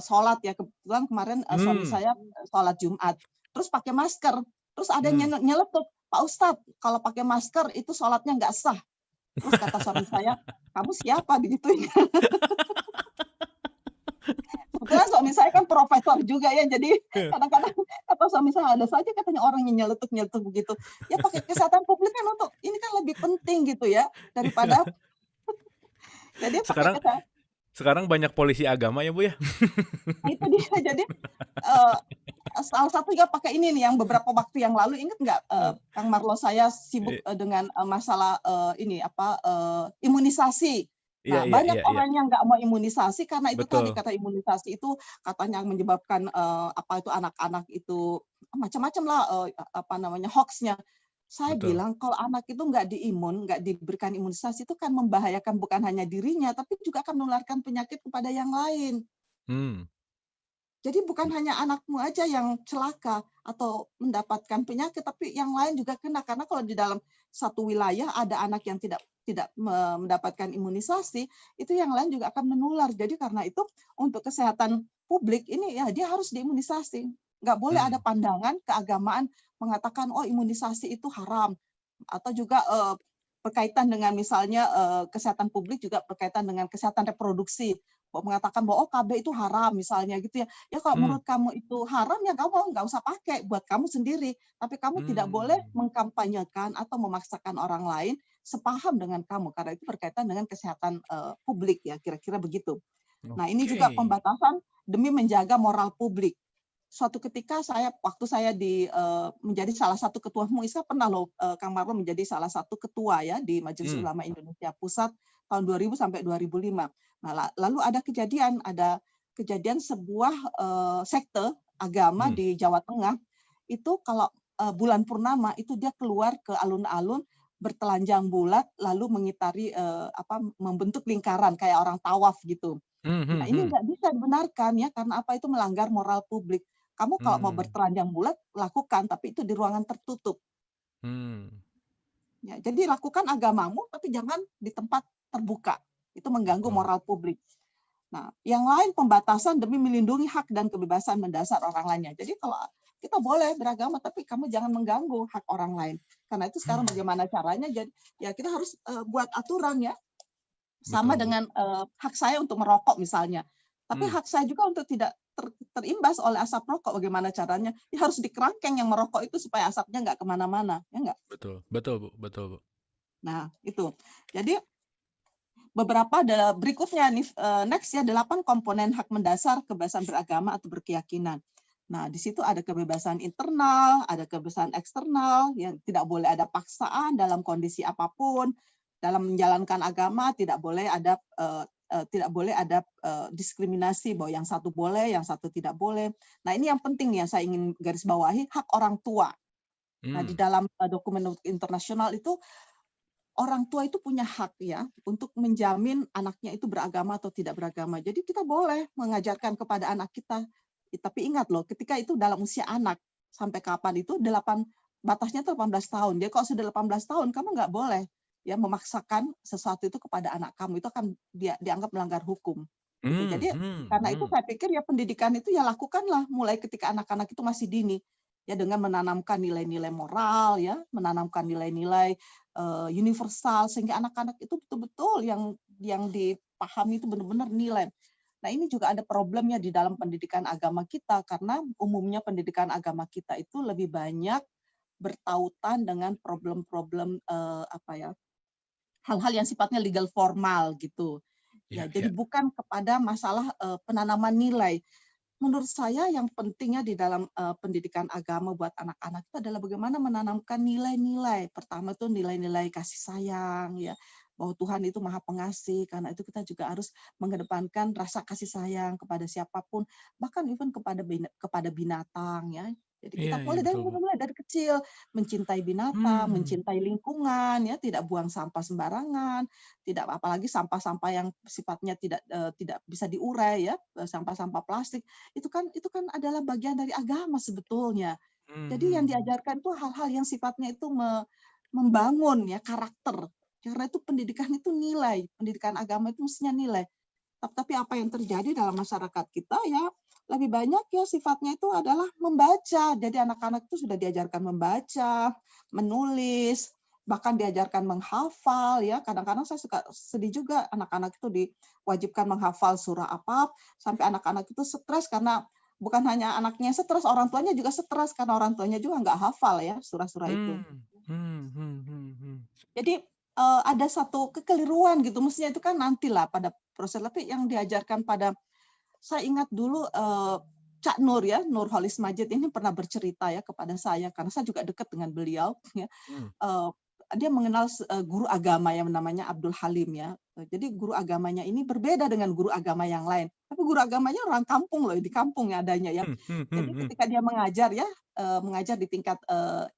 B: Sholat ya, kebetulan kemarin suami
A: Hmm.
B: saya sholat Jumat, terus pakai masker, terus ada
A: Hmm.
B: yang nyeletuk, Pak Ustadz, kalau pakai masker itu sholatnya nggak sah. Terus kata suami saya, kamu siapa digituin? Kebetulan suami saya kan profesor juga ya, jadi kadang-kadang kata suami saya, ada saja katanya orang yang nyeletuk-nyeletuk begitu. Ya pakai kesehatan publik kan untuk ini kan lebih penting gitu ya daripada jadi pakai
A: Sekarang
B: kesehatan.
A: sekarang banyak polisi agama ya, Bu ya?
B: Itu dia jadi eee, salah satunya pakai ini nih yang beberapa waktu yang lalu ingat nggak, Kang Marlo saya sibuk,
A: I
B: dengan, masalah, imunisasi.
A: iya,
B: Nah,
A: iya,
B: banyak
A: iya, iya.
B: orang yang nggak mau imunisasi karena itu tadi,
A: Betul.
B: kata imunisasi itu katanya menyebabkan, anak-anak itu macam-macam lah, apa namanya, hoax-nya. Saya
A: Betul.
B: bilang kalau anak itu nggak diberikan imunisasi itu kan membahayakan bukan hanya dirinya, tapi juga akan menularkan penyakit kepada yang lain.
A: Hmm.
B: Jadi bukan hanya anakmu aja yang celaka atau mendapatkan penyakit, tapi yang lain juga kena. Karena kalau di dalam satu wilayah ada anak yang tidak tidak mendapatkan imunisasi, itu yang lain juga akan menular. Jadi karena itu untuk kesehatan publik ini ya dia harus diimunisasi. Nggak boleh ada
A: Hmm.
B: pandangan keagamaan mengatakan oh imunisasi itu haram atau juga berkaitan dengan misalnya kesehatan publik juga berkaitan dengan kesehatan reproduksi. Mengatakan bahwa oh KB itu haram misalnya gitu ya. Ya kalau
A: Hmm.
B: menurut kamu itu haram ya kamu nggak usah pakai buat kamu sendiri. Tapi kamu tidak boleh
A: Hmm.
B: mengkampanyekan atau memaksakan orang lain sepaham dengan kamu karena itu berkaitan dengan kesehatan publik ya kira-kira begitu. Nah ini
A: Oke.
B: juga pembatasan demi menjaga moral publik. Suatu ketika waktu saya menjadi salah satu ketua MUI, saya pernah loh Kang Marlo menjadi salah satu ketua ya di Majelis
A: Hmm.
B: Ulama Indonesia Pusat tahun 2000 sampai 2005. Nah, lalu ada kejadian sebuah sekte agama
A: Hmm.
B: di Jawa Tengah itu kalau bulan purnama itu dia keluar ke alun-alun bertelanjang bulat lalu mengitari membentuk lingkaran kayak orang tawaf gitu.
A: Hmm,
B: Nah,
A: hmm,
B: ini
A: hmm.
B: nggak bisa dibenarkan ya, karena apa? Itu melanggar moral publik. Kamu kalau mau
A: Hmm,
B: bertelanjang bulat, lakukan, tapi itu di ruangan tertutup.
A: hmm.
B: Ya, jadi lakukan agamamu, tapi jangan di tempat terbuka. Itu mengganggu
A: Betul.
B: moral publik. Nah, yang lain pembatasan demi melindungi hak dan kebebasan mendasar orang lainnya. Jadi kalau kita boleh beragama, tapi kamu jangan mengganggu hak orang lain. Karena itu sekarang
A: Hmm.
B: bagaimana caranya? Jadi ya kita harus buat aturan ya. Sama
A: Betul, Bu.
B: dengan hak saya untuk merokok misalnya. Tapi
A: Hmm.
B: hak saya juga untuk tidak terimbas oleh asap rokok. Bagaimana caranya? Ya harus dikerangkeng yang merokok itu supaya asapnya nggak kemana-mana, ya nggak?
A: Betul, betul, Bu. Betul, Bu.
B: Nah itu. Jadi beberapa berikutnya nih next ya 8 komponen hak mendasar kebebasan beragama atau berkeyakinan. Nah, di situ ada kebebasan internal, ada kebebasan eksternal, yang tidak boleh ada paksaan dalam kondisi apapun. Dalam menjalankan agama tidak boleh ada diskriminasi bahwa yang satu boleh, yang satu tidak boleh. Nah, ini yang penting ya saya ingin garis bawahi hak orang tua. Nah, di
A: Hmm.
B: dalam dokumen internasional itu orang tua itu punya hak ya untuk menjamin anaknya itu beragama atau tidak beragama. Jadi kita boleh mengajarkan kepada anak kita. Tapi ingat loh, ketika itu dalam usia anak, sampai kapan itu batasnya itu 18 tahun. Jadi kalau sudah 18 tahun, kamu nggak boleh ya memaksakan sesuatu itu kepada anak kamu. Itu akan dianggap melanggar hukum. Gitu.
A: Hmm,
B: Jadi
A: hmm,
B: karena itu
A: hmm.
B: saya pikir ya pendidikan itu ya lakukanlah mulai ketika anak-anak itu masih dini. Ya dengan menanamkan nilai-nilai moral ya, menanamkan nilai-nilai universal sehingga anak-anak itu betul-betul yang dipahami itu benar-benar nilai. Nah, ini juga ada problemnya di dalam pendidikan agama kita karena umumnya pendidikan agama kita itu lebih banyak bertautan dengan problem-problem hal-hal yang sifatnya legal formal gitu. Ya,
A: Ya,
B: jadi
A: ya.
B: bukan kepada masalah penanaman nilai. Menurut saya yang pentingnya di dalam pendidikan agama buat anak-anak itu adalah bagaimana menanamkan nilai-nilai. Pertama itu nilai-nilai kasih sayang ya, bahwa Tuhan itu Maha Pengasih, karena itu kita juga harus mengedepankan rasa kasih sayang kepada siapapun, bahkan even kepada binatang ya. Jadi
A: Iya,
B: kita
A: iya,
B: boleh
A: betul, Bu.
B: mulai dari kecil mencintai binatang,
A: Hmm.
B: mencintai lingkungan ya, tidak buang sampah sembarangan, tidak apalagi sampah-sampah yang sifatnya tidak bisa diurai ya, sampah-sampah plastik itu kan adalah bagian dari agama sebetulnya.
A: Hmm,
B: Jadi yang
A: hmm.
B: diajarkan itu hal-hal yang sifatnya itu membangun ya karakter. Karena itu pendidikan itu nilai, pendidikan agama itu mestinya nilai. Tapi apa yang terjadi dalam masyarakat kita ya lebih banyak ya sifatnya itu adalah membaca. Jadi anak-anak itu sudah diajarkan membaca, menulis, bahkan diajarkan menghafal ya. Kadang-kadang saya suka sedih juga anak-anak itu diwajibkan menghafal surah apa sampai anak-anak itu stres karena bukan hanya anaknya stres, orang tuanya juga stres karena orang tuanya juga nggak hafal ya surah-surah itu.
A: Hmm, hmm, hmm, hmm, hmm.
B: Jadi ada satu kekeliruan gitu. Mestinya itu kan nantilah pada proses. Tapi yang diajarkan pada saya ingat dulu Cak Nur ya, Nur Holis Majid ini pernah bercerita ya kepada saya karena saya juga dekat dengan beliau ya.
A: Hmm.
B: Dia mengenal guru agama yang namanya Abdul Halim ya. Jadi guru agamanya ini berbeda dengan guru agama yang lain. Tapi guru agamanya orang kampung loh, di kampung ya adanya ya.
A: Hmm, hmm, hmm,
B: Jadi
A: hmm.
B: ketika dia mengajar ya, mengajar di tingkat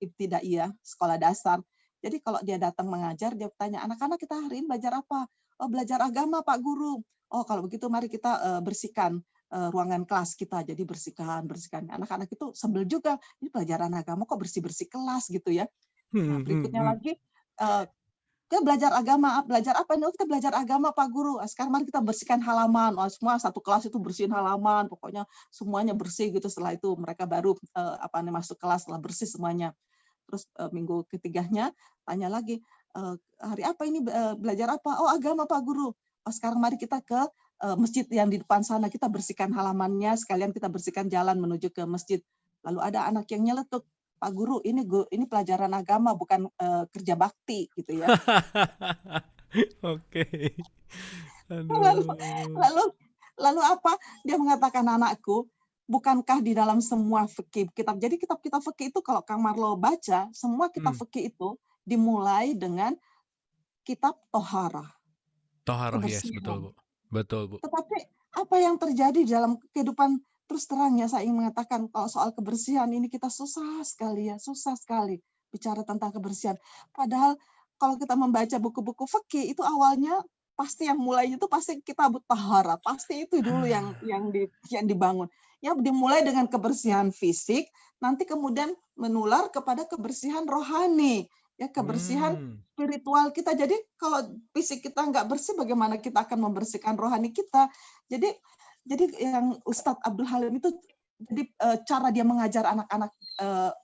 B: ibtidaiyah, sekolah dasar. Jadi kalau dia datang mengajar, dia tanya, anak-anak kita hari ini belajar apa? Oh, belajar agama Pak Guru. Oh, kalau begitu mari kita bersihkan ruangan kelas kita. Jadi bersihkan. Anak-anak itu sebel juga. Ini pelajaran agama kok bersih-bersih kelas gitu ya. Nah,
A: Hmm, hmm,
B: berikutnya
A: hmm.
B: lagi, kita belajar agama. Belajar apa nih? Oh, kita belajar agama, Pak Guru. Sekarang mari kita bersihkan halaman. Oh, semua satu kelas itu bersihin halaman. Pokoknya semuanya bersih gitu. Setelah itu mereka baru masuk kelas setelah bersih semuanya. Terus minggu ketiganya tanya lagi, hari apa ini belajar apa? Oh, agama, Pak Guru. Oh, sekarang mari kita ke masjid yang di depan sana. Kita bersihkan halamannya, sekalian kita bersihkan jalan menuju ke masjid. Lalu ada anak yang nyeletuk, Pak Guru, ini pelajaran agama bukan kerja bakti gitu ya.
A: Oke.
B: Lalu
A: Aduh.
B: lalu lalu apa? Dia mengatakan, anakku, bukankah di dalam semua fikih kitab. Jadi kitab-kitab fikih itu kalau Kang Marlo baca, semua kitab
A: Hmm.
B: fikih itu dimulai dengan kitab toharah,
A: Toharoh, yes, betul,
B: kebersihan.
A: Bu. Betul, Bu.
B: Tetapi apa yang terjadi dalam kehidupan terus terangnya saya ingin mengatakan kalau soal kebersihan ini kita susah sekali ya, susah sekali bicara tentang kebersihan. Padahal kalau kita membaca buku-buku fikih itu awalnya pasti yang mulainya itu pasti kitabut taharah, pasti itu dulu yang dibangun. Ya dimulai dengan kebersihan fisik, nanti kemudian menular kepada kebersihan rohani, ya kebersihan
A: Hmm.
B: spiritual kita. Jadi kalau fisik kita nggak bersih, bagaimana kita akan membersihkan rohani kita? Jadi yang Ustadz Abdul Halim itu, jadi cara dia mengajar anak-anak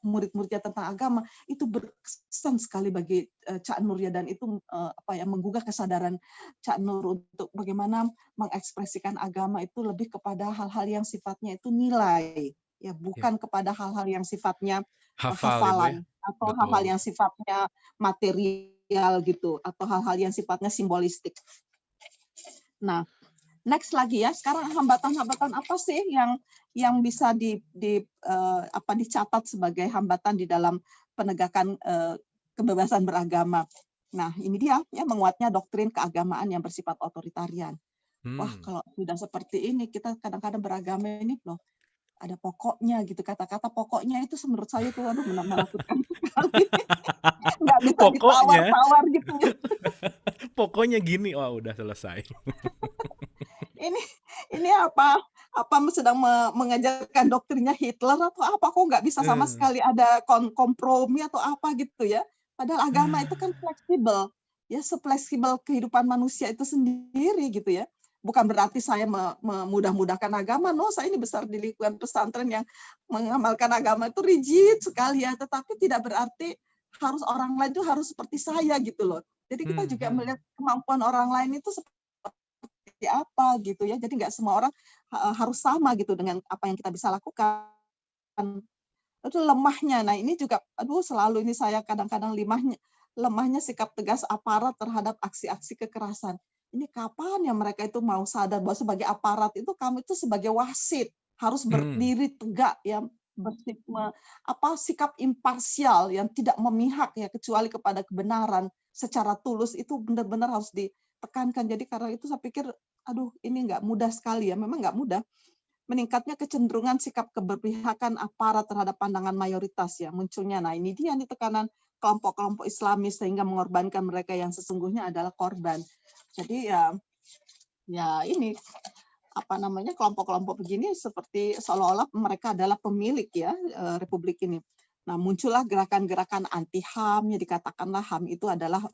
B: murid-muridnya tentang agama itu berkesan sekali bagi Cak Nur ya, dan itu menggugah kesadaran Cak Nur untuk bagaimana mengekspresikan agama itu lebih kepada hal-hal yang sifatnya itu nilai, ya
A: Ya.
B: bukan kepada hal-hal yang sifatnya
A: Hafal ya Bu ya.
B: hafalan atau hal-hal
A: Betul.
B: yang sifatnya material gitu, atau hal-hal yang sifatnya simbolistik. Nah, next lagi ya, sekarang hambatan-hambatan apa sih yang bisa dicatat sebagai hambatan di dalam penegakan kebebasan beragama. Nah, ini dia ya, menguatnya doktrin keagamaan yang bersifat otoritarian. Wah, kalau sudah seperti ini, kita kadang-kadang beragama ini loh, ada pokoknya gitu, kata-kata pokoknya itu menurut saya itu aduh menakutkan sekali. Nggak bisa
A: Pokoknya,
B: ditawar-tawar gitu ya.
A: pokoknya gini, wah udah selesai.
B: Ini ini apa sedang mengajarkan doktrinnya Hitler atau apa, kok nggak bisa sama
A: Eh.
B: sekali ada kompromi atau apa gitu ya. Padahal agama itu kan fleksibel, ya sefleksibel kehidupan manusia itu sendiri gitu ya. Bukan berarti saya memudah-mudahkan agama, no, saya ini besar di lingkungan pesantren yang mengamalkan agama itu rigid sekali ya, tetapi tidak berarti harus orang lain itu harus seperti saya gitu loh. Jadi kita juga melihat kemampuan orang lain itu seperti apa gitu ya. Jadi nggak semua orang harus sama gitu dengan apa yang kita bisa lakukan. Itu lemahnya. Nah, ini juga aduh selalu ini saya kadang-kadang lemahnya sikap tegas aparat terhadap aksi-aksi kekerasan. Ini kapan ya mereka itu mau sadar bahwa sebagai aparat itu kamu itu sebagai wasit harus berdiri tegak ya, sikap imparsial yang tidak memihak ya kecuali kepada kebenaran secara tulus, itu benar-benar harus ditekankan. Jadi karena itu saya pikir aduh ini nggak mudah sekali ya, memang nggak mudah. Meningkatnya kecenderungan sikap keberpihakan aparat terhadap pandangan mayoritas ya munculnya. Nah, ini dia nih tekanan kelompok-kelompok Islamis sehingga mengorbankan mereka yang sesungguhnya adalah korban. Jadi ya ini kelompok-kelompok begini seperti seolah-olah mereka adalah pemilik ya republik ini. Nah, muncullah gerakan-gerakan anti HAM, ya dikatakanlah HAM itu adalah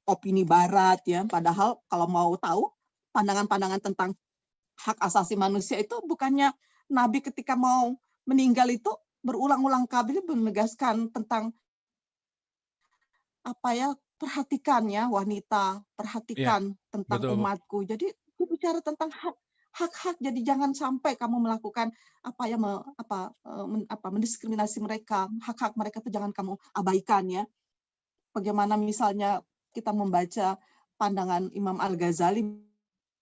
B: opini barat ya, padahal kalau mau tahu pandangan-pandangan tentang hak asasi manusia itu bukannya Nabi ketika mau meninggal itu berulang-ulang kali menegaskan tentang perhatikan ya wanita,
A: Iya,
B: perhatikan tentang
A: betul Bu.
B: umatku. Jadi itu bicara tentang hak-hak. Jadi jangan sampai kamu melakukan mendiskriminasi mereka. Hak-hak mereka itu jangan kamu abaikan ya. Bagaimana misalnya kita membaca pandangan Imam Al-Ghazali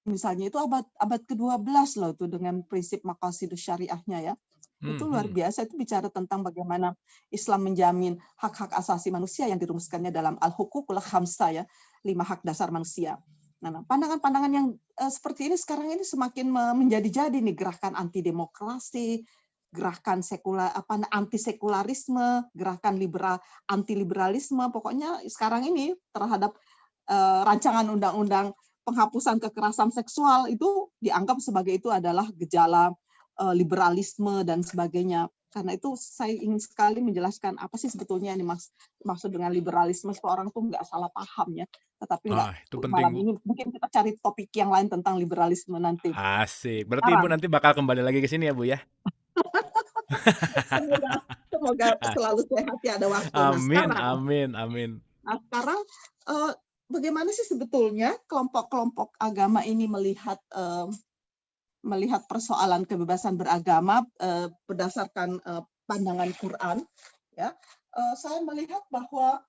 B: misalnya itu abad ke-12 loh tuh dengan prinsip maqasidus syariahnya ya. Itu luar biasa, itu bicara tentang bagaimana Islam menjamin hak-hak asasi manusia yang dirumuskannya dalam Al-Huququl Khamsah ya, 5 hak dasar manusia. Nah, pandangan-pandangan yang seperti ini sekarang ini semakin menjadi-jadi nih, gerakan anti demokrasi, gerakan anti sekularisme, gerakan anti liberalisme, pokoknya sekarang ini terhadap rancangan undang-undang penghapusan kekerasan seksual itu dianggap sebagai itu adalah gejala liberalisme dan sebagainya. Karena itu saya ingin sekali menjelaskan apa sih sebetulnya ini maksud dengan liberalisme, supaya orang tuh nggak salah paham ya. Tetapi
A: Itu penting
B: malam
A: Bu.
B: ini mungkin kita cari topik yang lain tentang liberalisme nanti.
A: Asik. Berarti Ibu
B: Sekarang
A: nanti bakal kembali lagi ke sini ya Bu ya?
B: semoga selalu sehat ya, ada waktu.
A: Amin, amin, amin.
B: Nah sekarang bagaimana sih sebetulnya kelompok-kelompok agama ini melihat persoalan kebebasan beragama berdasarkan pandangan Quran, ya, saya melihat bahwa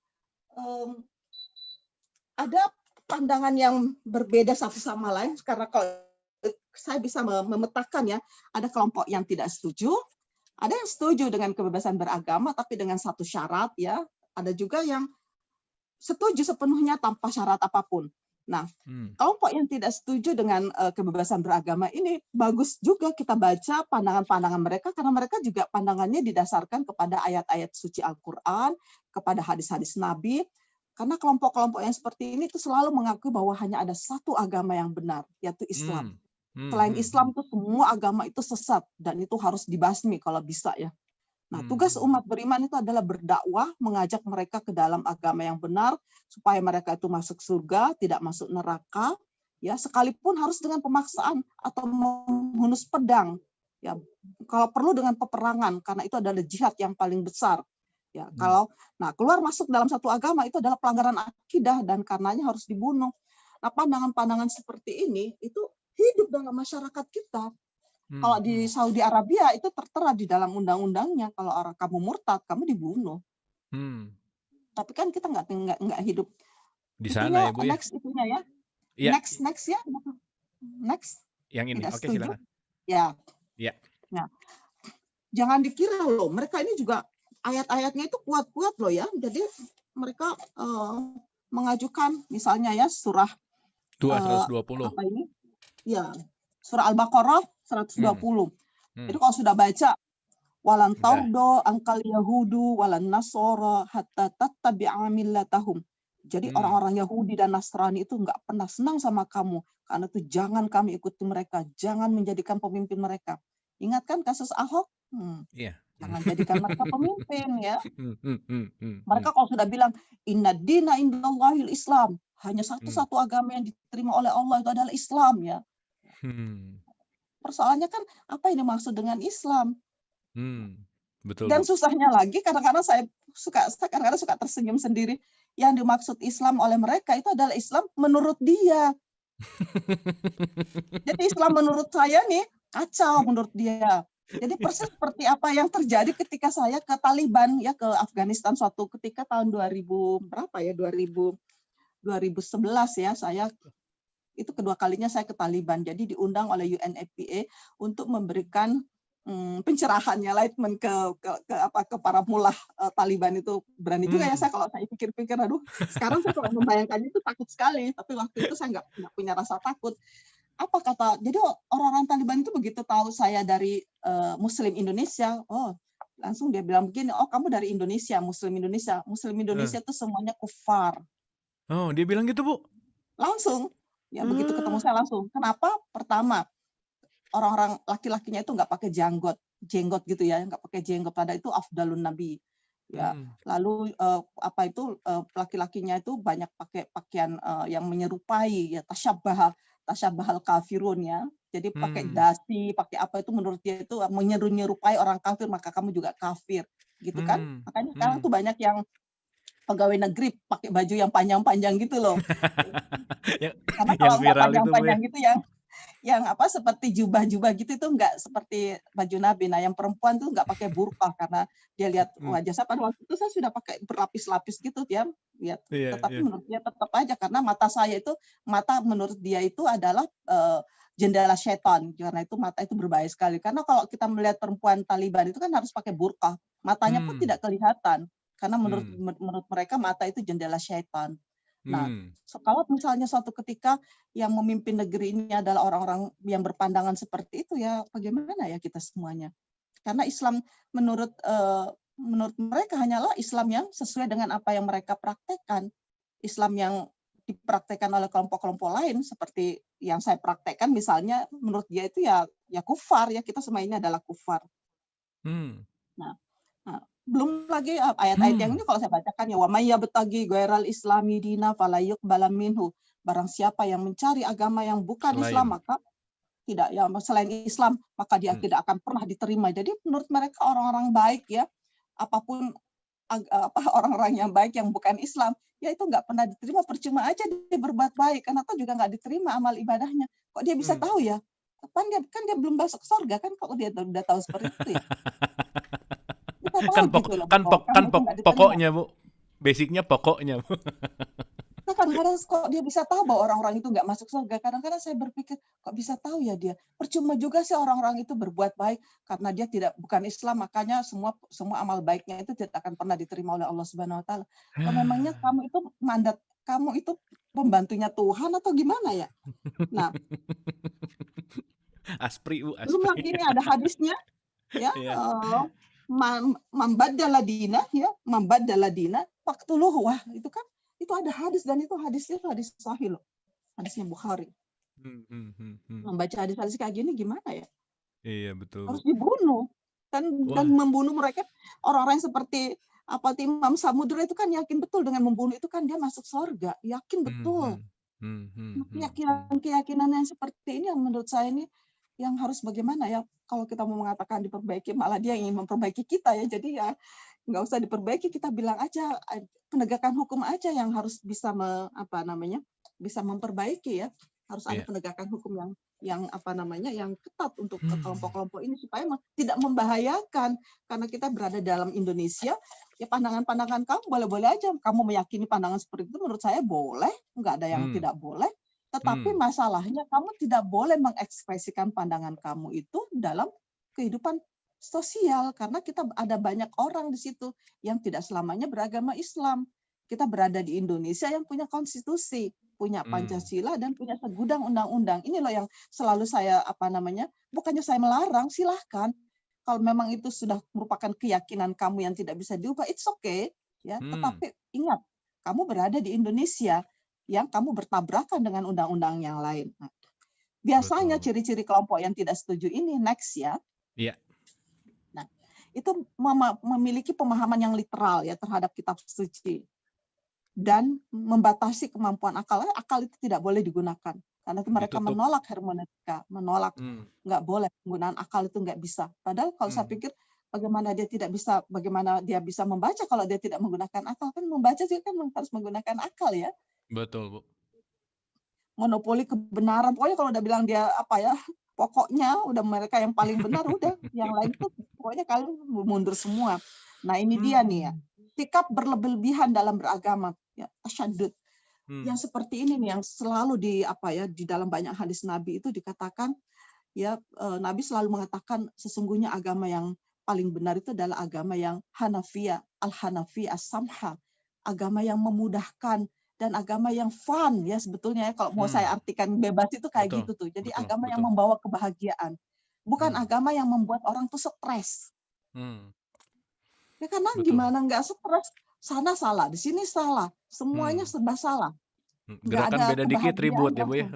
B: ada pandangan yang berbeda satu sama lain, karena kalau saya bisa memetakan ya, ada kelompok yang tidak setuju, ada yang setuju dengan kebebasan beragama tapi dengan satu syarat ya, ada juga yang setuju sepenuhnya tanpa syarat apapun. Nah, kelompok yang tidak setuju dengan kebebasan beragama ini bagus juga kita baca pandangan-pandangan mereka, karena mereka juga pandangannya didasarkan kepada ayat-ayat suci Al-Quran, kepada hadis-hadis Nabi, Karena kelompok-kelompok yang seperti ini itu selalu mengakui bahwa hanya ada satu agama yang benar, yaitu Islam. Selain Islam itu semua agama itu sesat dan itu harus dibasmi kalau bisa ya. Nah, tugas umat beriman itu adalah berdakwah, mengajak mereka ke dalam agama yang benar supaya mereka itu masuk surga, tidak masuk neraka, ya sekalipun harus dengan pemaksaan atau menghunus pedang. Ya, kalau perlu dengan peperangan karena itu adalah jihad yang paling besar. Ya, keluar masuk dalam satu agama itu adalah pelanggaran akidah dan karenanya harus dibunuh. Nah, pandangan-pandangan seperti ini itu hidup dalam masyarakat kita. Kalau di Saudi Arabia itu tertera di dalam undang-undangnya, kalau orang kamu murtad, kamu dibunuh. Tapi kan kita nggak hidup
A: di sana ya Bu ya.
B: Next itunya ya.
A: Ya.
B: Next ya. Next.
A: Yang ini. Oke, silakan.
B: Ya.
A: Ya.
B: Nah, jangan dikira loh, mereka ini juga ayat-ayatnya itu kuat-kuat loh ya. Jadi mereka mengajukan misalnya ya surah
A: 220.
B: Apa ini? Ya, surah Al-Baqarah 120. Jadi kalau sudah baca walan tardo angkal yahudu walan nasara hatta tattabi'a millatahum. Jadi orang-orang Yahudi dan Nasrani itu nggak pernah senang sama kamu karena itu jangan kami ikuti mereka, jangan menjadikan pemimpin mereka. Ingat kan kasus Ahok?
A: Iya.
B: Jangan jadikan mereka pemimpin ya. Mereka kalau sudah bilang inna dina indallahil Islam, hanya satu agama yang diterima oleh Allah itu adalah Islam ya. Persoalannya kan apa yang dimaksud dengan Islam?
A: Betul.
B: Dan susahnya lagi kadang-kadang saya suka tersenyum sendiri. Yang dimaksud Islam oleh mereka itu adalah Islam menurut dia. Jadi Islam menurut saya nih kacau menurut dia. Jadi persis seperti apa yang terjadi ketika saya ke Taliban ya, ke Afghanistan suatu ketika tahun 2000 berapa ya 2011 ya, saya itu kedua kalinya saya ke Taliban. Jadi diundang oleh UNFPA untuk memberikan pencerahan, enlightenment ke para mullah Taliban itu. Berani juga ya saya kalau saya pikir-pikir, aduh sekarang saya kalau membayangkannya itu takut sekali, tapi waktu itu saya nggak punya rasa takut. Apa kata, jadi orang-orang Taliban itu begitu tahu saya dari Muslim Indonesia, langsung dia bilang begini, oh kamu dari Indonesia, Muslim Indonesia itu semuanya kufar.
A: Oh, dia bilang gitu Bu?
B: Langsung, ya begitu ketemu saya langsung. Kenapa? Pertama, orang-orang laki-lakinya itu nggak pakai jenggot gitu ya, nggak pakai jenggot, pada itu afdalun nabi ya. Lalu laki-lakinya itu banyak pakai pakaian yang menyerupai ya, tasyabahal kafirun ya. Jadi pakai dasi, pakai apa itu menurut dia itu menyerupai orang kafir, maka kamu juga kafir gitu kan. Makanya sekarang tuh banyak yang pegawai negeri pakai baju yang panjang-panjang gitu loh. Karena kalau nggak panjang-panjang gitu yang apa seperti jubah-jubah gitu itu enggak seperti baju Nabi. Nah, yang perempuan tuh enggak pakai burqah karena dia lihat wajah saya pada waktu itu saya sudah pakai berlapis-lapis gitu dia lihat. Tetapi menurut dia tetap aja karena mata menurut dia itu adalah jendela setan. Karena itu mata itu berbahaya sekali. Karena kalau kita melihat perempuan Taliban itu kan harus pakai burqah. Matanya pun tidak kelihatan. Karena menurut mereka mata itu jendela setan. Nah, kalau misalnya suatu ketika yang memimpin negeri ini adalah orang-orang yang berpandangan seperti itu, ya bagaimana ya kita semuanya? Karena Islam menurut mereka hanyalah Islam yang sesuai dengan apa yang mereka praktekkan. Islam yang dipraktekkan oleh kelompok-kelompok lain seperti yang saya praktekkan misalnya menurut dia itu ya kufar ya, kita semua ini adalah kufar. Nah, belum lagi ayat-ayat yang ini kalau saya bacakan ya wa may yabtaghi ghairal islami dina fala yuqbala minhu. Barang siapa yang mencari agama yang bukan Islam maka tidak ya selain Islam maka dia tidak akan pernah diterima. Jadi menurut mereka orang-orang baik ya, apapun orang-orang yang baik yang bukan Islam ya itu nggak pernah diterima, percuma aja dia berbuat baik karena itu juga nggak diterima amal ibadahnya. Kok dia bisa tahu ya? Kan dia belum masuk surga kan, kok dia udah tahu seperti itu ya?
A: Pokoknya Bu, basicnya pokoknya Bu.
B: Nah, kadang-kadang kok dia bisa tahu bahwa orang-orang itu nggak masuk surga. Kadang-kadang saya berpikir kok bisa tahu ya dia. Percuma juga sih orang-orang itu berbuat baik karena dia bukan Islam, makanya semua amal baiknya itu tidak akan pernah diterima oleh Allah Subhanahu Wa Taala. Nah, memangnya kamu itu pembantunya Tuhan atau gimana ya? Nah,
A: Aspri Bu.
B: Belum lagi ini ada hadisnya ya. Mambadala dina ya, mambadala dina waqtuluhu. Wah, itu kan Itu ada hadis dan itu hadisnya itu hadis sahih loh. Hadisnya Bukhari. Membaca hadis-hadis kayak gini gimana ya?
A: Iya, betul, Bu.
B: Harus dibunuh. Dan
A: Wah.
B: membunuh mereka orang-orang yang seperti apa Imam Samudra itu kan yakin betul dengan membunuh itu kan dia masuk surga, yakin betul. Keyakinan yang seperti ini yang menurut saya ini yang harus bagaimana ya, kalau kita mau mengatakan diperbaiki malah dia ingin memperbaiki kita ya, jadi ya nggak usah diperbaiki, kita bilang aja penegakan hukum aja yang harus bisa bisa memperbaiki ya, harus ada
A: Iya.
B: penegakan hukum yang yang ketat untuk kelompok-kelompok ini supaya tidak membahayakan, karena kita berada dalam Indonesia ya, pandangan-pandangan kamu boleh-boleh aja, kamu meyakini pandangan seperti itu menurut saya boleh, nggak ada yang tidak boleh, tetapi masalahnya kamu tidak boleh mengekspresikan pandangan kamu itu dalam kehidupan sosial, karena kita ada banyak orang di situ yang tidak selamanya beragama Islam. Kita berada di Indonesia yang punya konstitusi, punya Pancasila dan punya segudang undang-undang. Ini loh yang selalu saya bukannya saya melarang, silahkan. Kalau memang itu sudah merupakan keyakinan kamu yang tidak bisa diubah, it's okay, ya. Tetapi ingat, kamu berada di Indonesia yang kamu bertabrakan dengan undang-undang yang lain. Nah, biasanya ciri-ciri kelompok yang tidak setuju ini next ya.
A: Iya.
B: Nah, itu memiliki pemahaman yang literal ya terhadap kitab suci dan membatasi kemampuan akal. Akal itu tidak boleh digunakan karena itu mereka menolak hermeneutika, menolak nggak boleh penggunaan akal, itu nggak bisa. Padahal kalau saya pikir bagaimana dia bisa membaca kalau dia tidak menggunakan akal, kan membaca juga kan harus menggunakan akal ya.
A: Betul, Bu.
B: Monopoli kebenaran, pokoknya kalau udah bilang dia pokoknya udah mereka yang paling benar, udah yang lain tuh pokoknya kalian mundur semua. Nah ini dia nih ya, sikap berlebihan dalam beragama ya, tasyadud. Yang seperti ini nih yang selalu di dalam banyak hadis Nabi itu dikatakan ya, Nabi selalu mengatakan sesungguhnya agama yang paling benar itu adalah agama yang Hanafiyah, al-Hanafi as-Samha, agama yang memudahkan dan agama yang fun ya, sebetulnya ya, kalau mau saya artikan bebas itu kayak gitu tuh. Jadi agama yang membawa kebahagiaan, bukan agama yang membuat orang tuh stres. Ya karena gimana nggak stres, sana salah, di sini salah, semuanya serba salah.
A: Gerakan beda dikit ribut ya, Bu ya.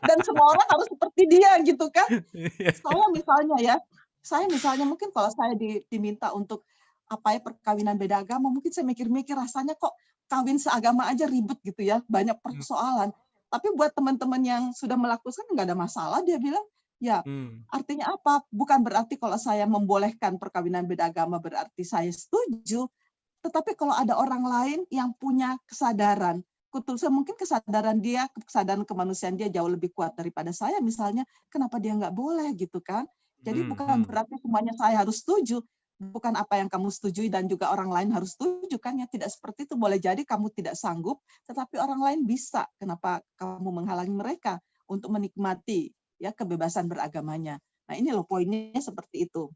B: Dan semua orang harus seperti dia gitu kan. Saya misalnya mungkin kalau saya diminta untuk perkawinan beda agama, mungkin saya mikir-mikir rasanya kok kawin seagama aja ribet gitu ya, banyak persoalan. Tapi buat teman-teman yang sudah melakukan nggak ada masalah, dia bilang ya artinya apa? Bukan berarti kalau saya membolehkan perkawinan beda agama berarti saya setuju. Tetapi kalau ada orang lain yang punya kesadaran, mungkin kesadaran kemanusiaan dia jauh lebih kuat daripada saya misalnya, kenapa dia nggak boleh gitu kan? Jadi bukan berarti semuanya saya harus setuju, bukan apa yang kamu setujui dan juga orang lain harus setuju kan ya, tidak seperti itu. Boleh jadi kamu tidak sanggup, tetapi orang lain bisa. Kenapa kamu menghalangi mereka untuk menikmati ya kebebasan beragamanya? Nah ini loh poinnya seperti itu.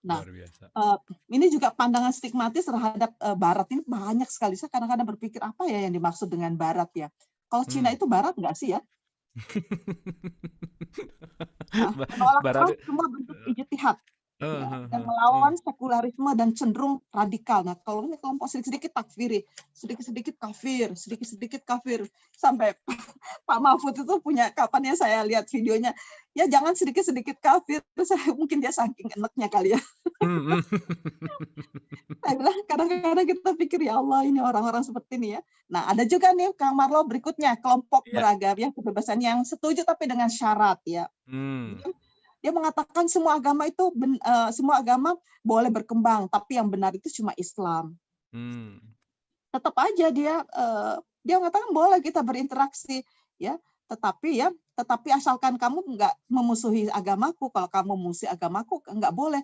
B: Nah, ini juga pandangan stigmatis terhadap Barat ini banyak sekali. Saya kadang-kadang berpikir apa ya yang dimaksud dengan Barat ya? Kalau Cina itu Barat nggak sih ya? Menolak semua bentuk ijtihad. Dan melawan sekularisme dan cenderung radikal. Nah, kalau ini kelompok sedikit-sedikit takfiri, sedikit-sedikit kafir, sampai Pak Mahfud itu punya kapan ya saya lihat videonya, ya jangan sedikit-sedikit kafir, mungkin dia saking enaknya kali ya. Saya bilang kadang-kadang kita pikir ya Allah ini orang-orang seperti ini ya. Nah ada juga nih Kang Marlo berikutnya kelompok beragama yang kebebasan yang setuju tapi dengan syarat ya. Dia mengatakan semua agama boleh berkembang, tapi yang benar itu cuma Islam. Tetap aja dia mengatakan boleh kita berinteraksi, ya, tetapi asalkan kamu nggak memusuhi agamaku. Kalau kamu memusuhi agamaku, nggak boleh.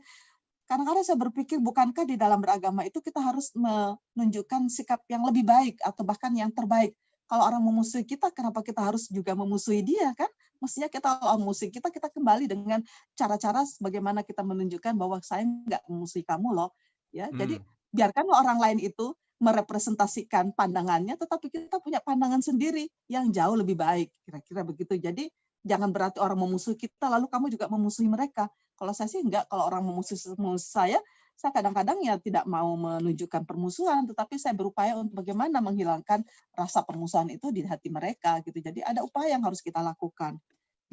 B: Kadang-kadang saya berpikir, bukankah di dalam beragama itu kita harus menunjukkan sikap yang lebih baik atau bahkan yang terbaik? Kalau orang memusuhi kita, kenapa kita harus juga memusuhi dia kan? Mestinya kita kalau memusuhi kita kembali dengan cara-cara bagaimana kita menunjukkan bahwa saya nggak memusuhi kamu loh. Ya, jadi biarkanlah orang lain itu merepresentasikan pandangannya, tetapi kita punya pandangan sendiri yang jauh lebih baik. Kira-kira begitu. Jadi jangan berarti orang memusuhi kita, lalu kamu juga memusuhi mereka. Kalau saya sih enggak, kalau orang memusuhi saya, saya kadang-kadang ya tidak mau menunjukkan permusuhan, tetapi saya berupaya untuk bagaimana menghilangkan rasa permusuhan itu di hati mereka gitu. Jadi ada upaya yang harus kita lakukan.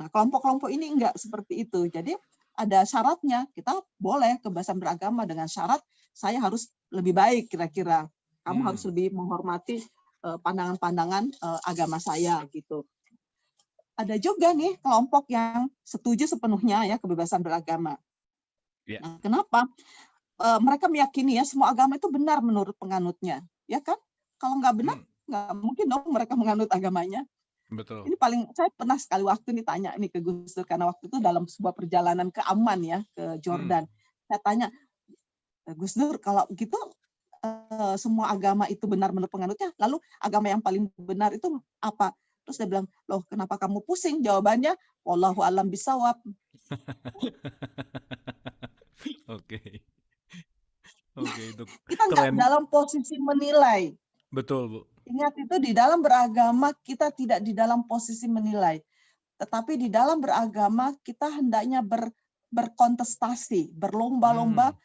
B: Nah, kelompok-kelompok ini enggak seperti itu. Jadi ada syaratnya. Kita boleh kebebasan beragama dengan syarat saya harus lebih baik kira-kira. Kamu harus lebih menghormati pandangan-pandangan agama saya gitu. Ada juga nih kelompok yang setuju sepenuhnya ya kebebasan beragama.
A: Ya.
B: Nah, kenapa? Mereka meyakini ya semua agama itu benar menurut penganutnya, ya kan? Kalau nggak benar, nggak mungkin dong mereka menganut agamanya.
A: Betul.
B: Ini saya pernah sekali waktu nih tanya nih ke Gus Dur, karena waktu itu dalam sebuah perjalanan ke Amman ya, ke Jordan. Saya tanya, Gus Dur, kalau gitu semua agama itu benar menurut penganutnya, lalu agama yang paling benar itu apa? Terus dia bilang, loh kenapa kamu pusing? Jawabannya, wallahu alam bisawab.
A: Oke. Oke, itu
B: Kita nggak
A: keren.
B: dalam posisi menilai.
A: Betul, Bu.
B: Ingat itu di dalam beragama kita tidak di dalam posisi menilai. Tetapi di dalam beragama kita hendaknya berkontestasi, berlomba-lomba,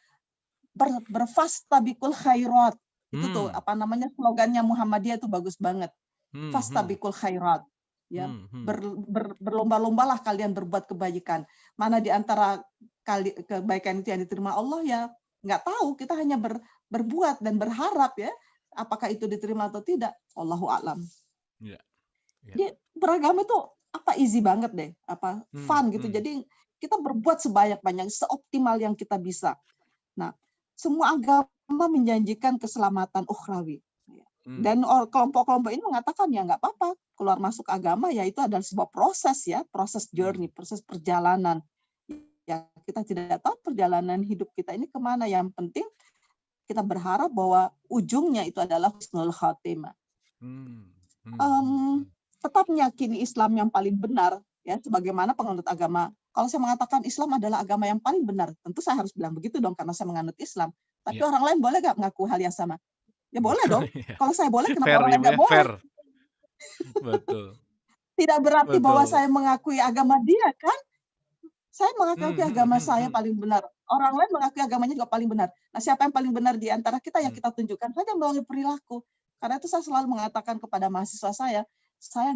B: berfastabikul khairat. Itu tuh apa namanya slogannya Muhammadiyah itu bagus banget. Fastabikul khairat. Ya, berlomba-lombalah kalian berbuat kebaikan. Mana di antara kebaikan itu yang diterima Allah ya nggak tahu, kita hanya berbuat dan berharap ya apakah itu diterima atau tidak. Allahu a'lam. Ya. Jadi beragama itu easy banget deh, fun gitu. Jadi kita berbuat sebanyak-banyak, seoptimal yang kita bisa. Nah, semua agama menjanjikan keselamatan ukhrawi. Dan kelompok-kelompok ini mengatakan ya nggak apa-apa keluar masuk agama, ya itu adalah sebuah proses ya, proses journey, proses perjalanan. Ya kita tidak tahu perjalanan hidup kita ini kemana. Yang penting kita berharap bahwa ujungnya itu adalah husnul khatimah. Tetap meyakini Islam yang paling benar ya, sebagaimana penganut agama. Kalau saya mengatakan Islam adalah agama yang paling benar, tentu saya harus bilang begitu dong karena saya menganut Islam. Tapi orang lain boleh nggak mengaku hal yang sama? Ya boleh dong. Kalau saya boleh, kenapa orang lain nggak boleh?
A: Fair. Betul.
B: Tidak berarti bahwa saya mengakui agama dia kan? Saya mengakui agama saya paling benar. Orang lain mengakui agamanya juga paling benar. Nah, siapa yang paling benar di antara kita ya kita tunjukkan saja melalui perilaku. Karena itu saya selalu mengatakan kepada mahasiswa saya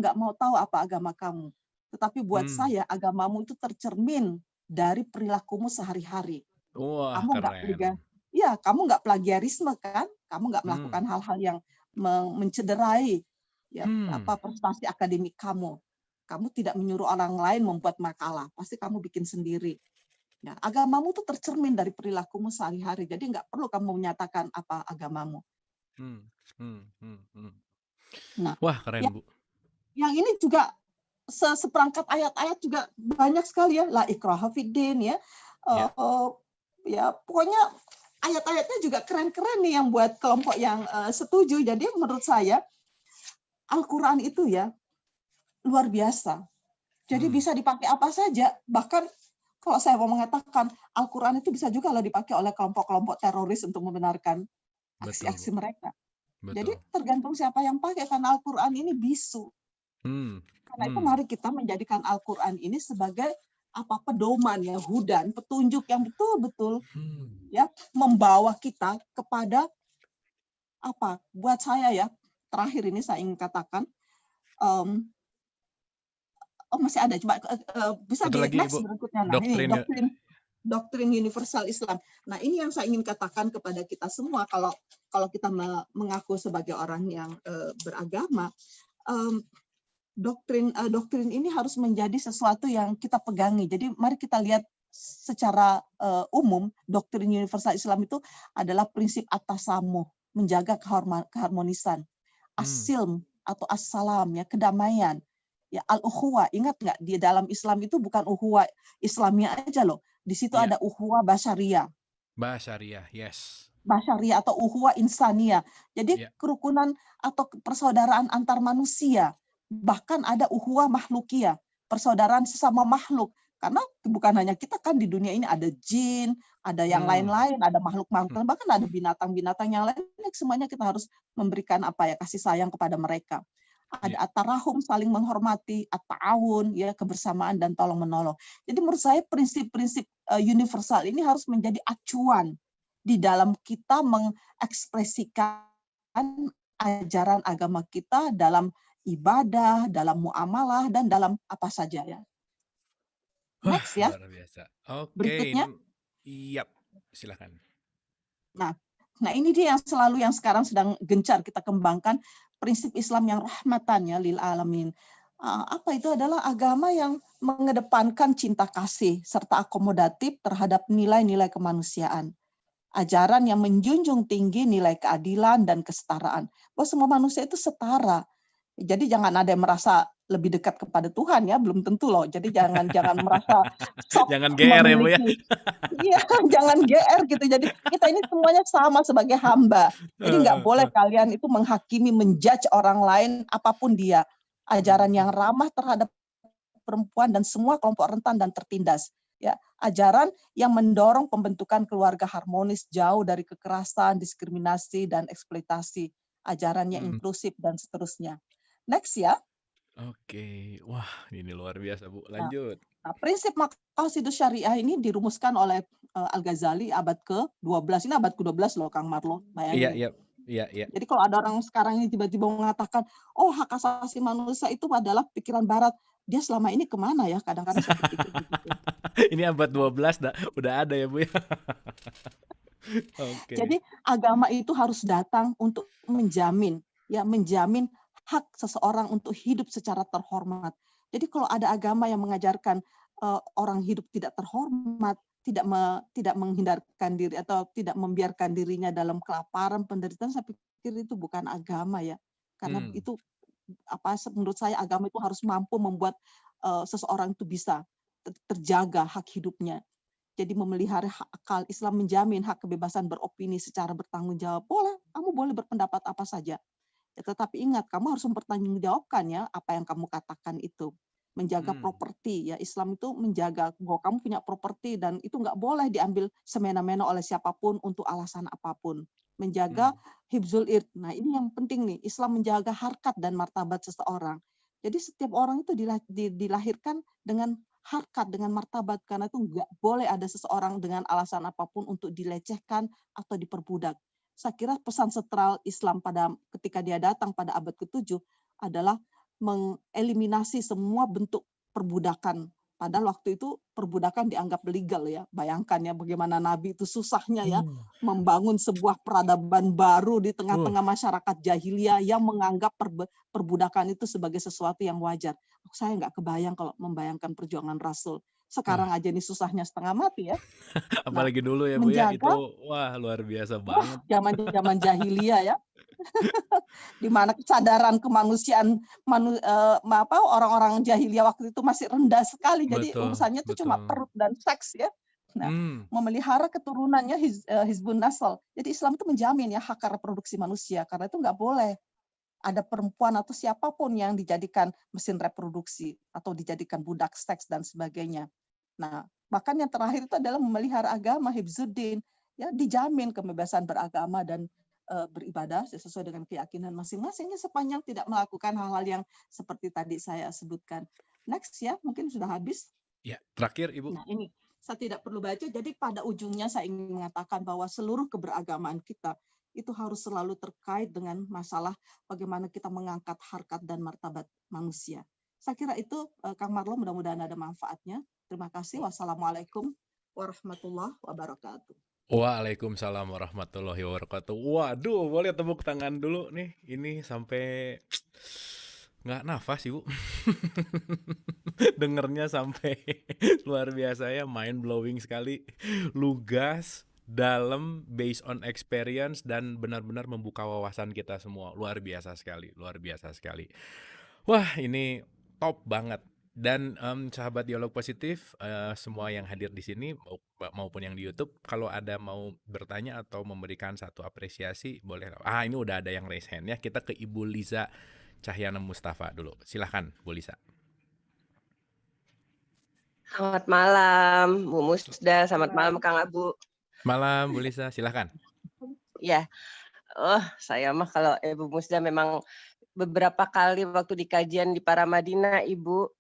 B: nggak mau tahu apa agama kamu. Tetapi buat saya agamamu itu tercermin dari perilakumu sehari-hari.
A: Wah,
B: kamu nggak plagiarisme kan? Kamu nggak melakukan hal-hal yang mencederai ya prestasi akademik kamu. Kamu tidak menyuruh orang lain membuat makalah, pasti kamu bikin sendiri. Ya, agamamu itu tercermin dari perilakumu sehari-hari. Jadi nggak perlu kamu menyatakan apa agamamu.
A: Nah, wah keren Bu.
B: Yang ini juga seperangkat ayat-ayat juga banyak sekali ya, la ikraha fiddin ya. Ya pokoknya ayat-ayatnya juga keren-keren nih yang buat kelompok yang setuju. Jadi menurut saya Al-Quran itu ya luar biasa. Jadi bisa dipakai apa saja. Bahkan kalau saya mau mengatakan Al-Quran itu bisa juga dipakai oleh kelompok-kelompok teroris untuk membenarkan aksi-aksi mereka. Betul. Jadi tergantung siapa yang pakai, karena Al-Quran ini bisu. Karena itu mari kita menjadikan Al-Quran ini sebagai pedoman ya, hudan, petunjuk yang betul-betul ya membawa kita kepada buat saya ya, terakhir ini saya ingin katakan masih ada, coba bisa di next berikutnya. Nah, ini doktrin universal Islam. Nah, ini yang saya ingin katakan kepada kita semua kalau kita mengaku sebagai orang yang beragama, doktrin ini harus menjadi sesuatu yang kita pegangi. Jadi mari kita lihat secara umum doktrin universal Islam itu adalah prinsip at-tasamuh, menjaga keharmonisan, as-silm atau as-salam ya, kedamaian. Ya, al-ukhuwah, ingat nggak di dalam Islam itu bukan ukhuwah Islamiyah aja loh. Di situ ada ukhuwah basyariyah.
A: Basyariyah, yes.
B: Basyariyah atau ukhuwah insaniyah. Jadi kerukunan atau persaudaraan antar manusia. Bahkan ada ukhuwah makhlukiyah, persaudaraan sesama makhluk. Karena bukan hanya kita kan di dunia ini ada jin, ada yang lain-lain, ada makhluk-makhluk, bahkan ada binatang-binatang yang lain. Semuanya kita harus memberikan kasih sayang kepada mereka. Ada at-tarahum, saling menghormati, at-ta'awun, ya, kebersamaan dan tolong menolong. Jadi menurut saya prinsip-prinsip universal ini harus menjadi acuan di dalam kita mengekspresikan ajaran agama kita dalam ibadah, dalam muamalah, dan dalam apa saja ya.
A: Wah,
B: Next ya,
A: luar biasa. Oke,
B: berikutnya.
A: yap, silakan.
B: Nah, nah ini dia yang sekarang sedang gencar kita kembangkan, prinsip Islam yang rahmatannya lil alamin. Apa itu adalah agama yang mengedepankan cinta kasih serta akomodatif terhadap nilai-nilai kemanusiaan. Ajaran yang menjunjung tinggi nilai keadilan dan kesetaraan. Bahwa semua manusia itu setara. Jadi jangan ada yang merasa lebih dekat kepada Tuhan ya, belum tentu loh. Jadi jangan merasa sok
A: Jangan GR ya, Bu ya.
B: memiliki. Iya, jangan GR gitu. Jadi kita ini semuanya sama sebagai hamba. Jadi nggak boleh kalian itu menghakimi, menjudge orang lain apapun dia. Ajaran yang ramah terhadap perempuan dan semua kelompok rentan dan tertindas. Ya, ajaran yang mendorong pembentukan keluarga harmonis jauh dari kekerasan, diskriminasi, dan eksploitasi. Ajarannya inklusif dan seterusnya. Next ya.
A: Oke, wah ini luar biasa, Bu.
B: Nah,
A: Lanjut.
B: prinsip maqasidus syariah ini dirumuskan oleh Al-Ghazali abad ke-12. Ini abad ke-12 loh, Kang Marlo.
A: Iya,
B: Bayangin.
A: iya, iya, iya.
B: Jadi kalau ada orang sekarang ini tiba-tiba mengatakan, oh hak asasi manusia itu adalah pikiran Barat, dia selama ini kemana ya? Kadang-kadang saya berpikir begitu.
A: Ini abad 12 udah ada ya, Bu ya. Oke.
B: Jadi agama itu harus datang untuk menjamin hak seseorang untuk hidup secara terhormat. Jadi kalau ada agama yang mengajarkan orang hidup tidak terhormat, tidak menghindarkan diri atau tidak membiarkan dirinya dalam kelaparan, penderitaan, saya pikir itu bukan agama ya. Karena itu menurut saya agama itu harus mampu membuat seseorang itu bisa terjaga hak hidupnya. Jadi memelihara hak akal, Islam menjamin hak kebebasan beropini secara bertanggung jawab. Kamu boleh berpendapat apa saja. Ya, tetapi ingat, kamu harus mempertanggungjawabkan ya apa yang kamu katakan itu. Menjaga properti, ya Islam itu menjaga bahwa kamu punya properti dan itu nggak boleh diambil semena-mena oleh siapapun untuk alasan apapun. Menjaga hifzul ird. Nah ini yang penting nih, Islam menjaga harkat dan martabat seseorang. Jadi setiap orang itu dilahirkan dengan harkat, dengan martabat, karena itu nggak boleh ada seseorang dengan alasan apapun untuk dilecehkan atau diperbudak. Saya kira pesan sentral Islam ketika dia datang pada abad ke-7 adalah mengeliminasi semua bentuk perbudakan. Padahal waktu itu perbudakan dianggap legal ya. Bayangkan ya bagaimana Nabi itu susahnya ya membangun sebuah peradaban baru di tengah-tengah masyarakat jahiliyah yang menganggap perbudakan itu sebagai sesuatu yang wajar. Saya nggak kebayang kalau membayangkan perjuangan Rasul. Sekarang aja ini susahnya setengah mati ya.
A: Apalagi dulu ya, Bu ya. Itu
B: Menjaga
A: wah luar biasa banget.
B: zaman jahiliyah ya. Di mana kesadaran kemanusiaan orang-orang jahiliyah waktu itu masih rendah sekali. Jadi urusannya itu cuma perut dan seks ya. Nah, memelihara keturunannya hizbun nasl. Jadi Islam itu menjamin ya hak reproduksi manusia, karena itu nggak boleh ada perempuan atau siapapun yang dijadikan mesin reproduksi atau dijadikan budak seks dan sebagainya. Nah, bahkan yang terakhir itu adalah memelihara agama, hifzuddin, ya dijamin kebebasan beragama dan beribadah sesuai dengan keyakinan masing-masingnya sepanjang tidak melakukan hal-hal yang seperti tadi saya sebutkan. Next ya, mungkin sudah habis.
A: Ya, terakhir Ibu.
B: Nah, ini saya tidak perlu baca, jadi pada ujungnya saya ingin mengatakan bahwa seluruh keberagamaan kita itu harus selalu terkait dengan masalah bagaimana kita mengangkat harkat dan martabat manusia. Saya kira itu, Kang Marlo, mudah-mudahan ada manfaatnya. Terima kasih. Wassalamualaikum warahmatullahi wabarakatuh.
A: Waalaikumsalam warahmatullahi wabarakatuh. Waduh, boleh tepuk tangan dulu nih. Ini sampai nggak nafas, Ibu. Dengernya sampai luar biasa ya, mind blowing sekali. Lugas, dalam, based on experience, dan benar-benar membuka wawasan kita semua. Luar biasa sekali, luar biasa sekali. Wah, ini top banget. Dan sahabat Dialog Positif, semua yang hadir di sini maupun yang di YouTube, kalau ada mau bertanya atau memberikan satu apresiasi, boleh. Ini udah ada yang raise hand ya. Kita ke Ibu Liza Cahyana Mustafa dulu. Silahkan, Bu Liza.
C: Selamat malam, Bu Musda. Selamat malam, Kang Abu.
A: Malam, Bu Liza. Silahkan.
C: Ya, saya mah kalau Ibu Musda memang beberapa kali waktu di kajian di Paramadina, Ibu,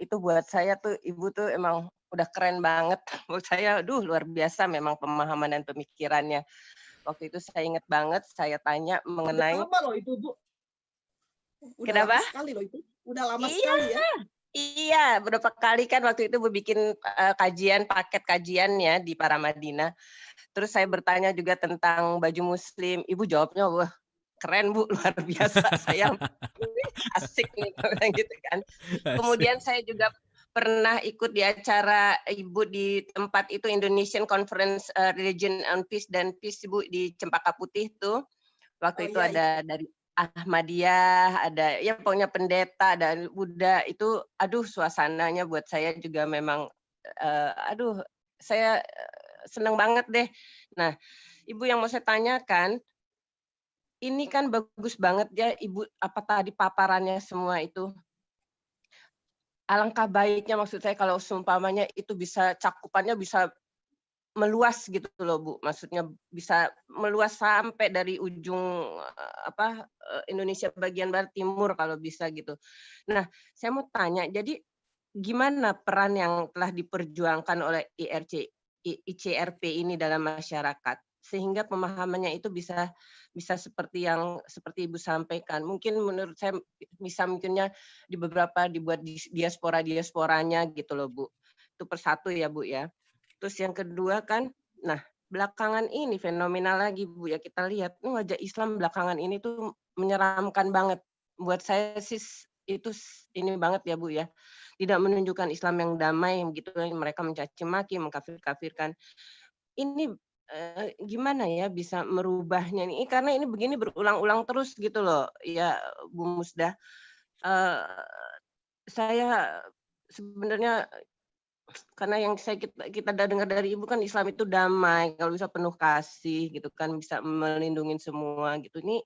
C: itu buat saya tuh Ibu tuh emang udah keren banget. Menurut saya, aduh luar biasa memang pemahaman dan pemikirannya. Waktu itu saya ingat banget, saya tanya
B: Udah
C: mengenai
B: lama loh itu, Bu. Udah lama
C: kenapa?
B: sekali loh itu. Udah lama
C: Iya,
B: sekali ya.
C: iya, berapa kali kan waktu itu bikin kajian, paket kajian ya di Paramadina. Terus saya bertanya juga tentang baju muslim, Ibu jawabnya, wah keren Bu, luar biasa. Saya asik nih bilang gitu kan.
A: Asik.
C: Kemudian saya juga pernah ikut di acara Ibu di tempat itu Indonesian Conference Religion on Peace dan Peace Ibu di Cempaka Putih tuh.
B: Oh
C: Waktu itu
B: iya itu.
C: ada dari Ahmadiyah, ada ya pokoknya pendeta dan Buddha itu, aduh suasananya buat saya juga memang, aduh saya seneng banget deh. Nah, Ibu yang mau saya tanyakan, ini kan bagus banget ya Ibu apa tadi paparannya semua itu. Alangkah baiknya maksud saya kalau seumpamanya itu bisa cakupannya bisa meluas gitu loh, Bu. Maksudnya bisa meluas sampai dari ujung, Indonesia bagian barat timur kalau bisa gitu. Nah, saya mau tanya, jadi gimana peran yang telah diperjuangkan oleh ICRP ini dalam masyarakat? Sehingga pemahamannya itu bisa seperti Ibu sampaikan. Mungkin menurut saya bisa mungkinnya dibuat diaspora-diasporanya gitu loh, Bu. Itu persatu ya, Bu, ya. Terus yang kedua kan, nah belakangan ini fenomenal lagi Bu ya kita lihat, wajah Islam belakangan ini tuh menyeramkan banget. Buat saya sih itu ini banget ya Bu ya, tidak menunjukkan Islam yang damai gitu, mereka mencaci maki, mengkafir-kafirkan. Ini, gimana ya bisa merubahnya ini, karena ini begini berulang-ulang terus gitu loh ya Bu Musda. Eee, saya sebenarnya karena yang kita dengar dari Ibu kan Islam itu damai, kalau bisa penuh kasih gitu kan, bisa melindungi semua gitu. Ini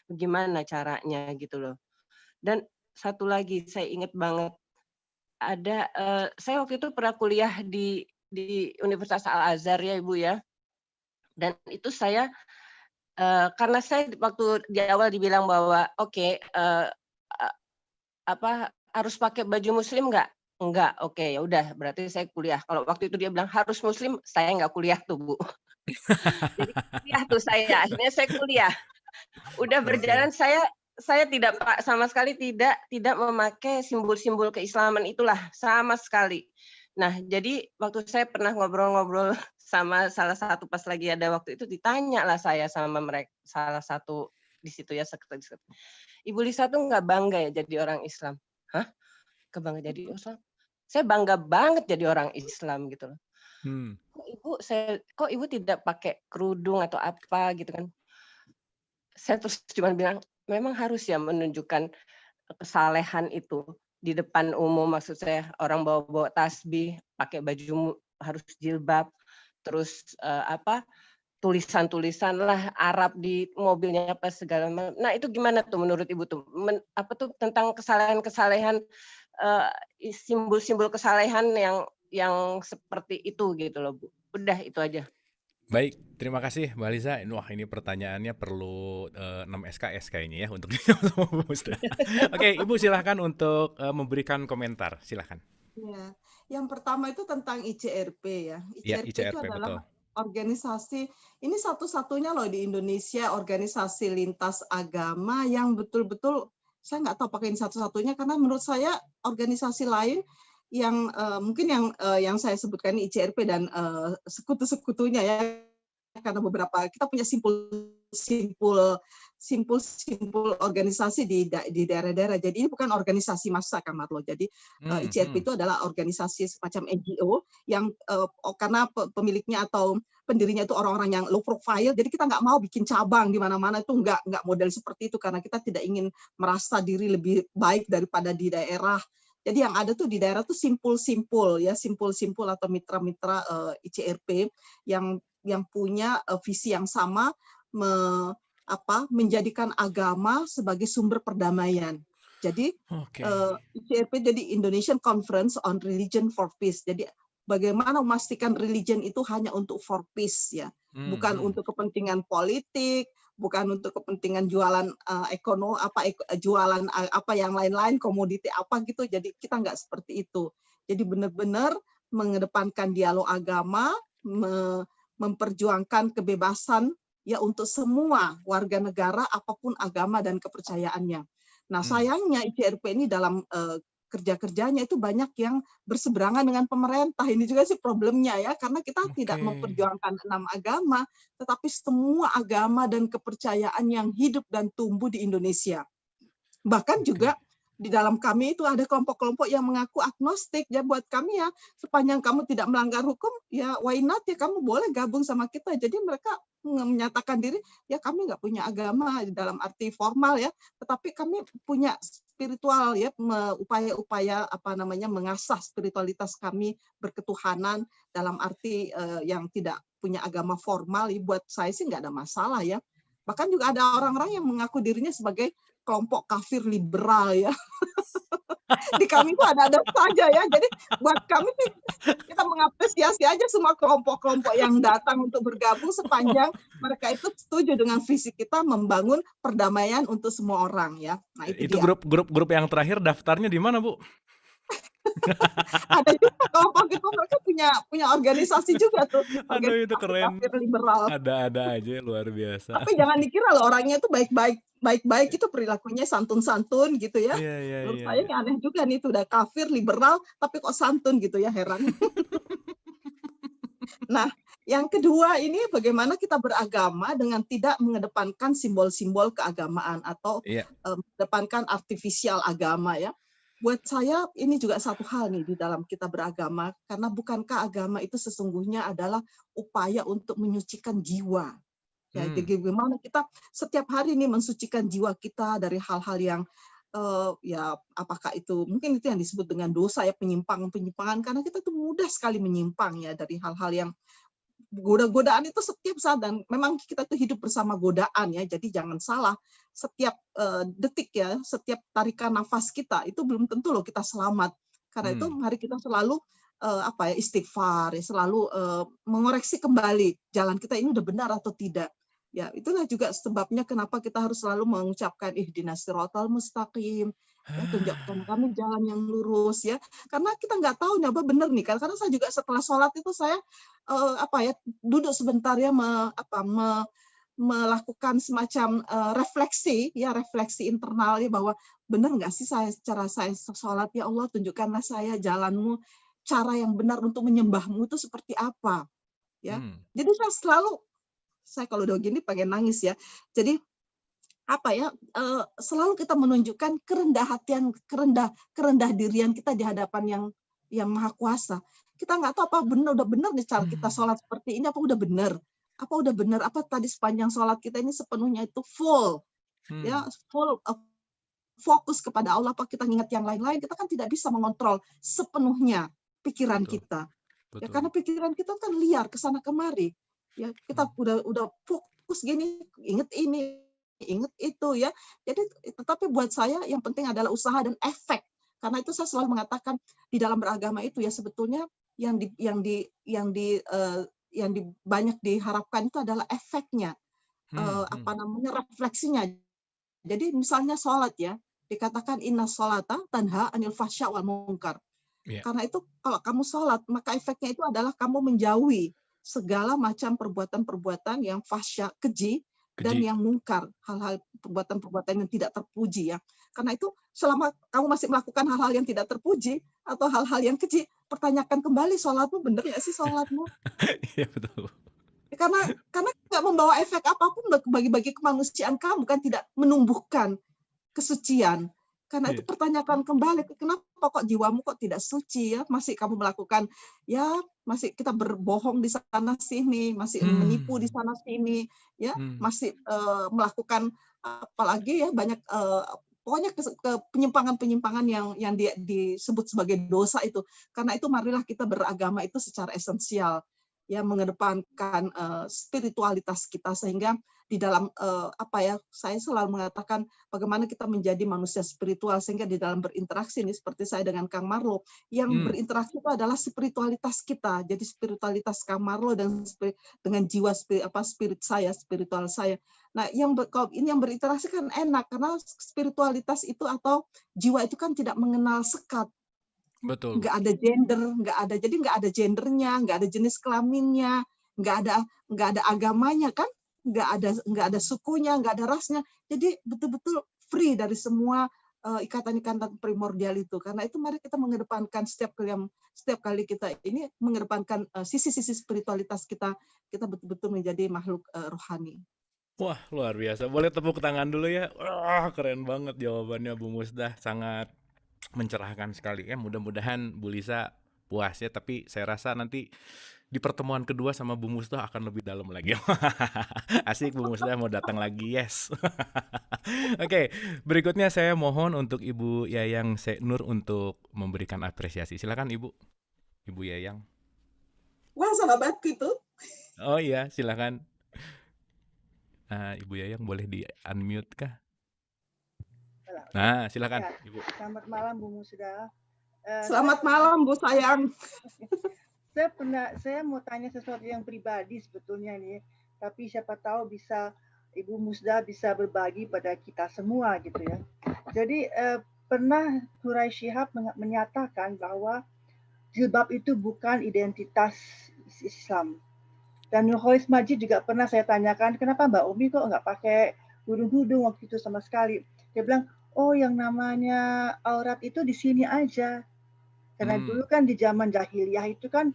C: gimana caranya gitu loh. Dan satu lagi saya ingat banget ada, saya waktu itu pernah kuliah di Universitas Al-Azhar ya Ibu ya, dan itu saya, karena saya waktu di awal dibilang bahwa, "Oke, harus pakai baju muslim nggak?" "Enggak." "Oke, ya udah berarti saya kuliah." Kalau waktu itu dia bilang, "Harus muslim," saya nggak kuliah tuh, Bu. Jadi kuliah tuh saya, akhirnya saya kuliah. Udah
A: Oke.
C: berjalan saya tidak sama sekali tidak memakai simbol-simbol keislaman itulah, sama sekali. Nah, jadi waktu saya pernah ngobrol-ngobrol sama salah satu pas lagi ada waktu itu ditanyalah saya sama salah satu di situ ya, "Ibu Lisa tuh nggak bangga ya jadi orang Islam?" "Hah? Kebangga jadi Islam?" "Saya bangga banget jadi orang Islam," gitu loh.
A: Hmm.
C: Kok Ibu tidak pakai kerudung atau apa?" Gitu kan. Saya terus cuma bilang, "Memang harus ya menunjukkan kesalehan itu di depan umum," maksud saya orang bawa-bawa tasbih, pakai baju harus jilbab, terus, tulisan-tulisan lah Arab di mobilnya apa segala nah itu gimana tuh menurut Ibu tuh? Tentang kesalehan-kesalehan, simbol-simbol kesalehan yang seperti itu gitu loh, Bu. Udah itu aja.
A: Baik, terima kasih Mbak Liza. Wah, ini pertanyaannya perlu 6 SKS kayaknya ya untuk dijawab sama Bu Musda. Oke, Ibu silahkan untuk memberikan komentar. Silahkan.
B: Ya. Yang pertama itu tentang ICRP ya.
A: Ya,
B: ICRP itu
A: ICRP
B: adalah
A: betul.
B: organisasi, ini satu-satunya loh di Indonesia organisasi lintas agama yang betul-betul, saya nggak tahu pakai ini satu-satunya karena menurut saya organisasi lain yang mungkin yang saya sebutkan ini ICRP dan sekutu-sekutunya ya, karena beberapa kita punya simpul organisasi di daerah-daerah. Jadi ini bukan organisasi massa Kang Marlo. Jadi ICRP
A: Mhm.
B: itu adalah organisasi semacam NGO yang karena pemiliknya atau pendirinya itu orang-orang yang low profile, jadi kita nggak mau bikin cabang di mana-mana, itu nggak model seperti itu karena kita tidak ingin merasa diri lebih baik daripada di daerah. Jadi yang ada tuh di daerah tuh simpul-simpul ya, simpul-simpul atau mitra-mitra ICRP yang punya visi yang sama menjadikan agama sebagai sumber perdamaian. Jadi
A: Oke.
B: ICRP jadi Indonesian Conference on Religion for Peace. Jadi bagaimana memastikan religion itu hanya untuk for peace ya, bukan
A: Mhm.
B: untuk kepentingan politik, bukan untuk kepentingan jualan jualan apa yang lain-lain komoditi apa gitu. Jadi kita nggak seperti itu. Jadi benar-benar mengedepankan dialog agama, memperjuangkan kebebasan ya untuk semua warga negara apapun agama dan kepercayaannya. Nah, sayangnya ICRP ini dalam kerja-kerjanya itu banyak yang berseberangan dengan pemerintah. Ini juga sih problemnya ya, karena kita tidak memperjuangkan 6 agama, tetapi semua agama dan kepercayaan yang hidup dan tumbuh di Indonesia. Bahkan juga di dalam kami itu ada kelompok-kelompok yang mengaku agnostik. Ya buat kami ya, sepanjang kamu tidak melanggar hukum, ya why not ya kamu boleh gabung sama kita. Jadi mereka menyatakan diri, ya kami nggak punya agama dalam arti formal ya, tetapi kami punya spiritual ya, upaya-upaya mengasah spiritualitas kami berketuhanan dalam arti yang tidak punya agama formal. Buat saya sih nggak ada masalah ya. Bahkan juga ada orang-orang yang mengaku dirinya sebagai kelompok kafir liberal ya. Di kami itu ada saja ya. Jadi buat kami sih kita mengapresiasi aja semua kelompok-kelompok yang datang untuk bergabung sepanjang mereka itu setuju dengan visi kita membangun perdamaian untuk semua orang ya. Nah,
A: itu grup yang terakhir daftarnya di mana, Bu?
B: Ada juga kelompok itu, mereka punya organisasi juga tuh.
A: Aduh, itu keren.
B: Kafir liberal.
A: Ada aja, luar biasa.
B: Tapi jangan dikira loh orangnya itu baik-baik itu perilakunya santun-santun gitu ya. Menurut saya ini aneh juga nih, itu udah kafir liberal tapi kok santun gitu ya, heran. Nah, yang kedua ini bagaimana kita beragama dengan tidak mengedepankan simbol-simbol keagamaan atau mengedepankan artifisial agama ya. Buat saya ini juga satu hal nih di dalam kita beragama, karena bukankah agama itu sesungguhnya adalah upaya untuk menyucikan jiwa. Ya, jadi bagaimana kita setiap hari ini mensucikan jiwa kita dari hal-hal yang ya apakah itu mungkin itu yang disebut dengan dosa ya, penyimpangan, karena kita tuh mudah sekali menyimpang ya dari hal-hal yang godaan itu setiap saat, dan memang kita tuh hidup bersama godaan ya. Jadi jangan salah, setiap detik ya, setiap tarikan nafas kita itu belum tentu loh kita selamat. Karena itu mari kita selalu istighfar ya, selalu mengoreksi kembali jalan kita ini udah benar atau tidak. Ya, itulah juga sebabnya kenapa kita harus selalu mengucapkan ihdinas siratal mustaqim. Ya, tunjukkan kami jalan yang lurus ya. Karena kita nggak tahu nih apa benar nih kan. Karena saya juga setelah sholat itu saya duduk sebentar ya melakukan semacam refleksi internal ya, bahwa benar nggak sih saya sholat, ya Allah tunjukkanlah saya jalanmu, cara yang benar untuk menyembahmu itu seperti apa ya. Jadi saya kalau udah gini pengen nangis ya. Jadi selalu kita menunjukkan kerendah dirian kita di hadapan yang maha kuasa. Kita nggak tahu apa udah benar nih cara kita sholat seperti ini, apa udah benar, apa tadi sepanjang sholat kita ini sepenuhnya itu full ya, full fokus kepada Allah, apa kita ingat yang lain-lain. Kita kan tidak bisa mengontrol sepenuhnya pikiran kita. Ya, karena pikiran kita kan liar kesana kemari. Ya, kita udah fokus gini, ingat ini, ingat itu ya. Jadi tetapi buat saya yang penting adalah usaha dan efek. Karena itu saya selalu mengatakan di dalam beragama itu ya, sebetulnya yang banyak diharapkan itu adalah efeknya, refleksinya. Jadi misalnya sholat ya, dikatakan inna sholata tanha anil fahsya wal munkar. Karena itu kalau kamu sholat, maka efeknya itu adalah kamu menjauhi segala macam perbuatan-perbuatan yang fahsya, keji, dan yang mungkar, hal-hal perbuatan-perbuatan yang tidak terpuji ya. Karena itu selama kamu masih melakukan hal-hal yang tidak terpuji atau hal-hal yang keji, pertanyakan kembali sholatmu, benar nggak sih sholatmu?
A: Iya betul.
B: Karena nggak membawa efek apapun bagi kemanusiaan kamu, kan tidak menumbuhkan kesucian. Karena itu pertanyakan kembali, kenapa kok jiwamu kok tidak suci ya? Masih kamu melakukan ya, masih kita berbohong di sana sini, masih menipu di sana sini, ya, masih melakukan apalagi ya banyak pokoknya penyimpangan-penyimpangan yang disebut sebagai dosa itu. Karena itu marilah kita beragama itu secara esensial ya, mengedepankan spiritualitas kita, sehingga di dalam saya selalu mengatakan bagaimana kita menjadi manusia spiritual, sehingga di dalam berinteraksi ini seperti saya dengan Kang Marlo, yang berinteraksi itu adalah spiritualitas kita. Jadi spiritualitas Kang Marlo dengan jiwa spiritual saya. Nah, yang berinteraksi kan enak, karena spiritualitas itu atau jiwa itu kan tidak mengenal sekat.
A: Betul.
B: nggak ada gender, nggak ada, jadi nggak ada gendernya, nggak ada jenis kelaminnya, nggak ada nggak ada agamanya kan, nggak ada sukunya, nggak ada rasnya. Jadi betul-betul free dari semua ikatan-ikatan primordial itu. Karena itu mari kita mengedepankan setiap kali kita ini mengedepankan sisi-sisi spiritualitas kita, kita betul-betul menjadi makhluk rohani.
A: Wah, luar biasa. Boleh tepuk tangan dulu ya. Wah, keren banget jawabannya Bu Musdah. Sangat mencerahkan sekali ya. Mudah-mudahan Bu Lisa puas ya. Tapi saya rasa nanti di pertemuan kedua sama Bu Musdah akan lebih dalam lagi. Asik, Bu Musdah mau datang lagi. Yes. Oke, berikutnya saya mohon untuk Ibu Yayang Seknur untuk memberikan apresiasi. Silakan Ibu. Ibu Yayang.
B: Wah, sahabatku itu.
A: Oh iya, silakan. Ibu Yayang boleh di unmute kah? Nah, silakan
D: Ya,
A: Ibu.
D: selamat malam Bu Musda.
B: Selamat malam Bu sayang.
D: Saya mau tanya sesuatu yang pribadi sebetulnya nih, tapi siapa tahu bisa Ibu Musda bisa berbagi pada kita semua gitu ya. Jadi pernah Quraisy Shihab menyatakan bahwa jilbab itu bukan identitas Islam. Dan Nurholis Majid juga pernah saya tanyakan, kenapa Mbak Umi kok nggak pakai hudung-hudung waktu itu sama sekali? Dia bilang, oh yang namanya aurat itu di sini aja. Karena dulu kan di zaman jahiliyah itu kan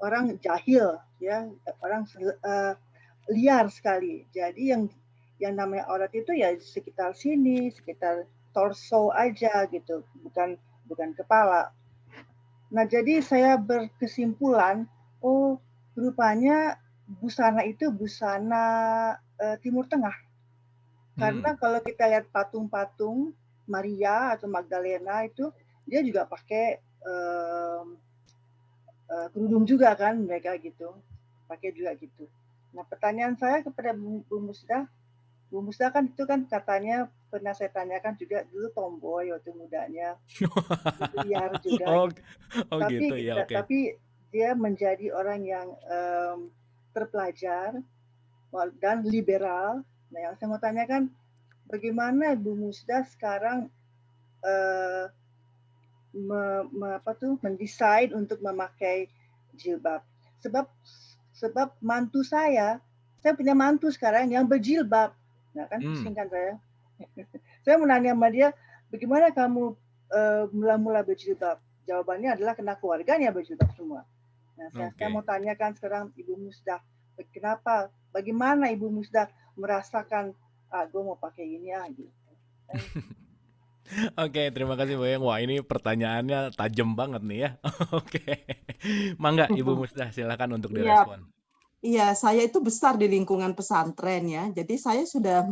D: orang jahil, ya, orang liar sekali. Jadi yang namanya aurat itu ya sekitar sini, sekitar torso aja gitu, bukan kepala. Nah, jadi saya berkesimpulan, oh rupanya busana itu busana Timur Tengah. Karena kalau kita lihat patung-patung Maria atau Magdalena itu, dia juga pakai kerudung juga kan mereka gitu, pakai juga gitu. Nah, pertanyaan saya kepada Bu Musda kan itu kan katanya pernah saya tanyakan juga dulu tomboy waktu mudanya, liar juga.
A: Gitu ya, oke.
D: Tapi dia menjadi orang yang terpelajar dan liberal. Nah, yang saya mau tanyakan, bagaimana Bu Musda sekarang mendesain untuk memakai jilbab? Sebab mantu saya punya mantu sekarang yang berjilbab. Nah, kan pusing kan saya. Saya mau nanya sama dia, bagaimana kamu mula-mula berjilbab? Jawabannya adalah karena keluarganya berjilbab semua. Nah, saya mau tanyakan sekarang Ibu Musda, bagaimana Ibu Musda merasakan, gue mau pakai ini gitu.
A: Oke, terima kasih Bu Yayang. Wah, ini pertanyaannya tajam banget nih ya. Oke. Mangga Ibu Musda, silakan untuk direspon.
B: Iya, saya itu besar di lingkungan pesantren ya. Jadi saya sudah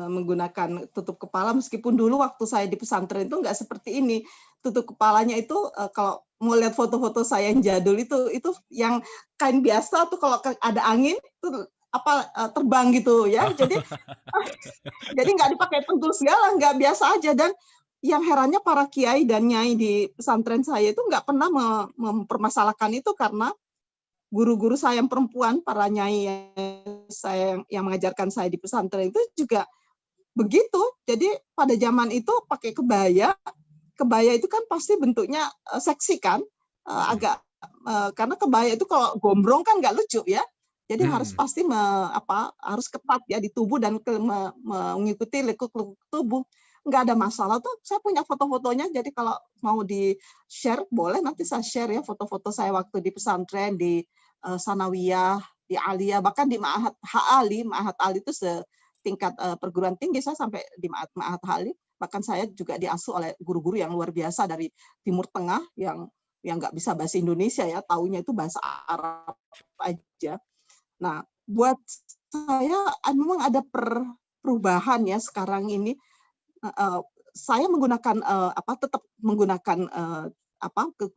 B: menggunakan tutup kepala meskipun dulu waktu saya di pesantren itu nggak seperti ini. Tutup kepalanya itu kalau mau lihat foto-foto saya yang jadul itu yang kain biasa tuh kalau ada angin itu terbang gitu ya. Jadi nggak dipakai pentul segala, nggak, biasa aja. Dan yang herannya para kiai dan nyai di pesantren saya itu nggak pernah mempermasalahkan itu karena guru-guru saya yang perempuan, para nyai yang mengajarkan saya di pesantren itu juga begitu. Jadi pada zaman itu pakai kebaya itu kan pasti bentuknya seksi kan, agak karena kebaya itu kalau gombrong kan nggak lucu ya. Jadi harus pasti harus ketat ya di tubuh dan mengikuti lekuk-lekuk tubuh. Nggak ada masalah tuh. Saya punya foto-fotonya. Jadi kalau mau di-share boleh nanti saya share ya foto-foto saya waktu di pesantren, di Sanawiyah, di Aliyah, bahkan di Ma'had Ali. Ma'had Ali itu setingkat perguruan tinggi, saya sampai di Ma'had Ali. Bahkan saya juga diasuh oleh guru-guru yang luar biasa dari Timur Tengah yang nggak bisa bahasa Indonesia ya, taunya itu bahasa Arab aja. Nah, buat saya memang ada perubahan ya sekarang ini. Saya menggunakan tetap menggunakan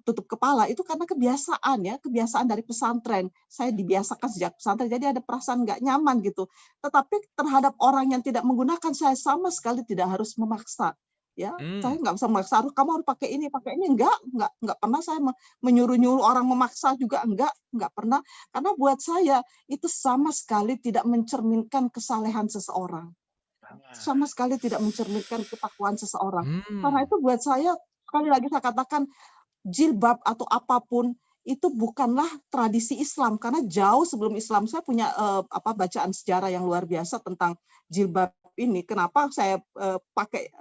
B: tutup kepala itu karena kebiasaan dari pesantren. Saya dibiasakan sejak pesantren, jadi ada perasaan nggak nyaman gitu. Tetapi terhadap orang yang tidak menggunakan, saya sama sekali tidak harus memaksa. Ya, saya nggak bisa memaksa, kamu harus pakai ini, nggak pernah saya menyuruh-nyuruh orang memaksa juga, nggak pernah. Karena buat saya itu sama sekali tidak mencerminkan kesalehan seseorang. Sama sekali tidak mencerminkan ketakwaan seseorang. Karena itu buat saya sekali lagi saya katakan jilbab atau apapun itu bukanlah tradisi Islam, karena jauh sebelum Islam saya punya bacaan sejarah yang luar biasa tentang jilbab ini. Kenapa saya pakai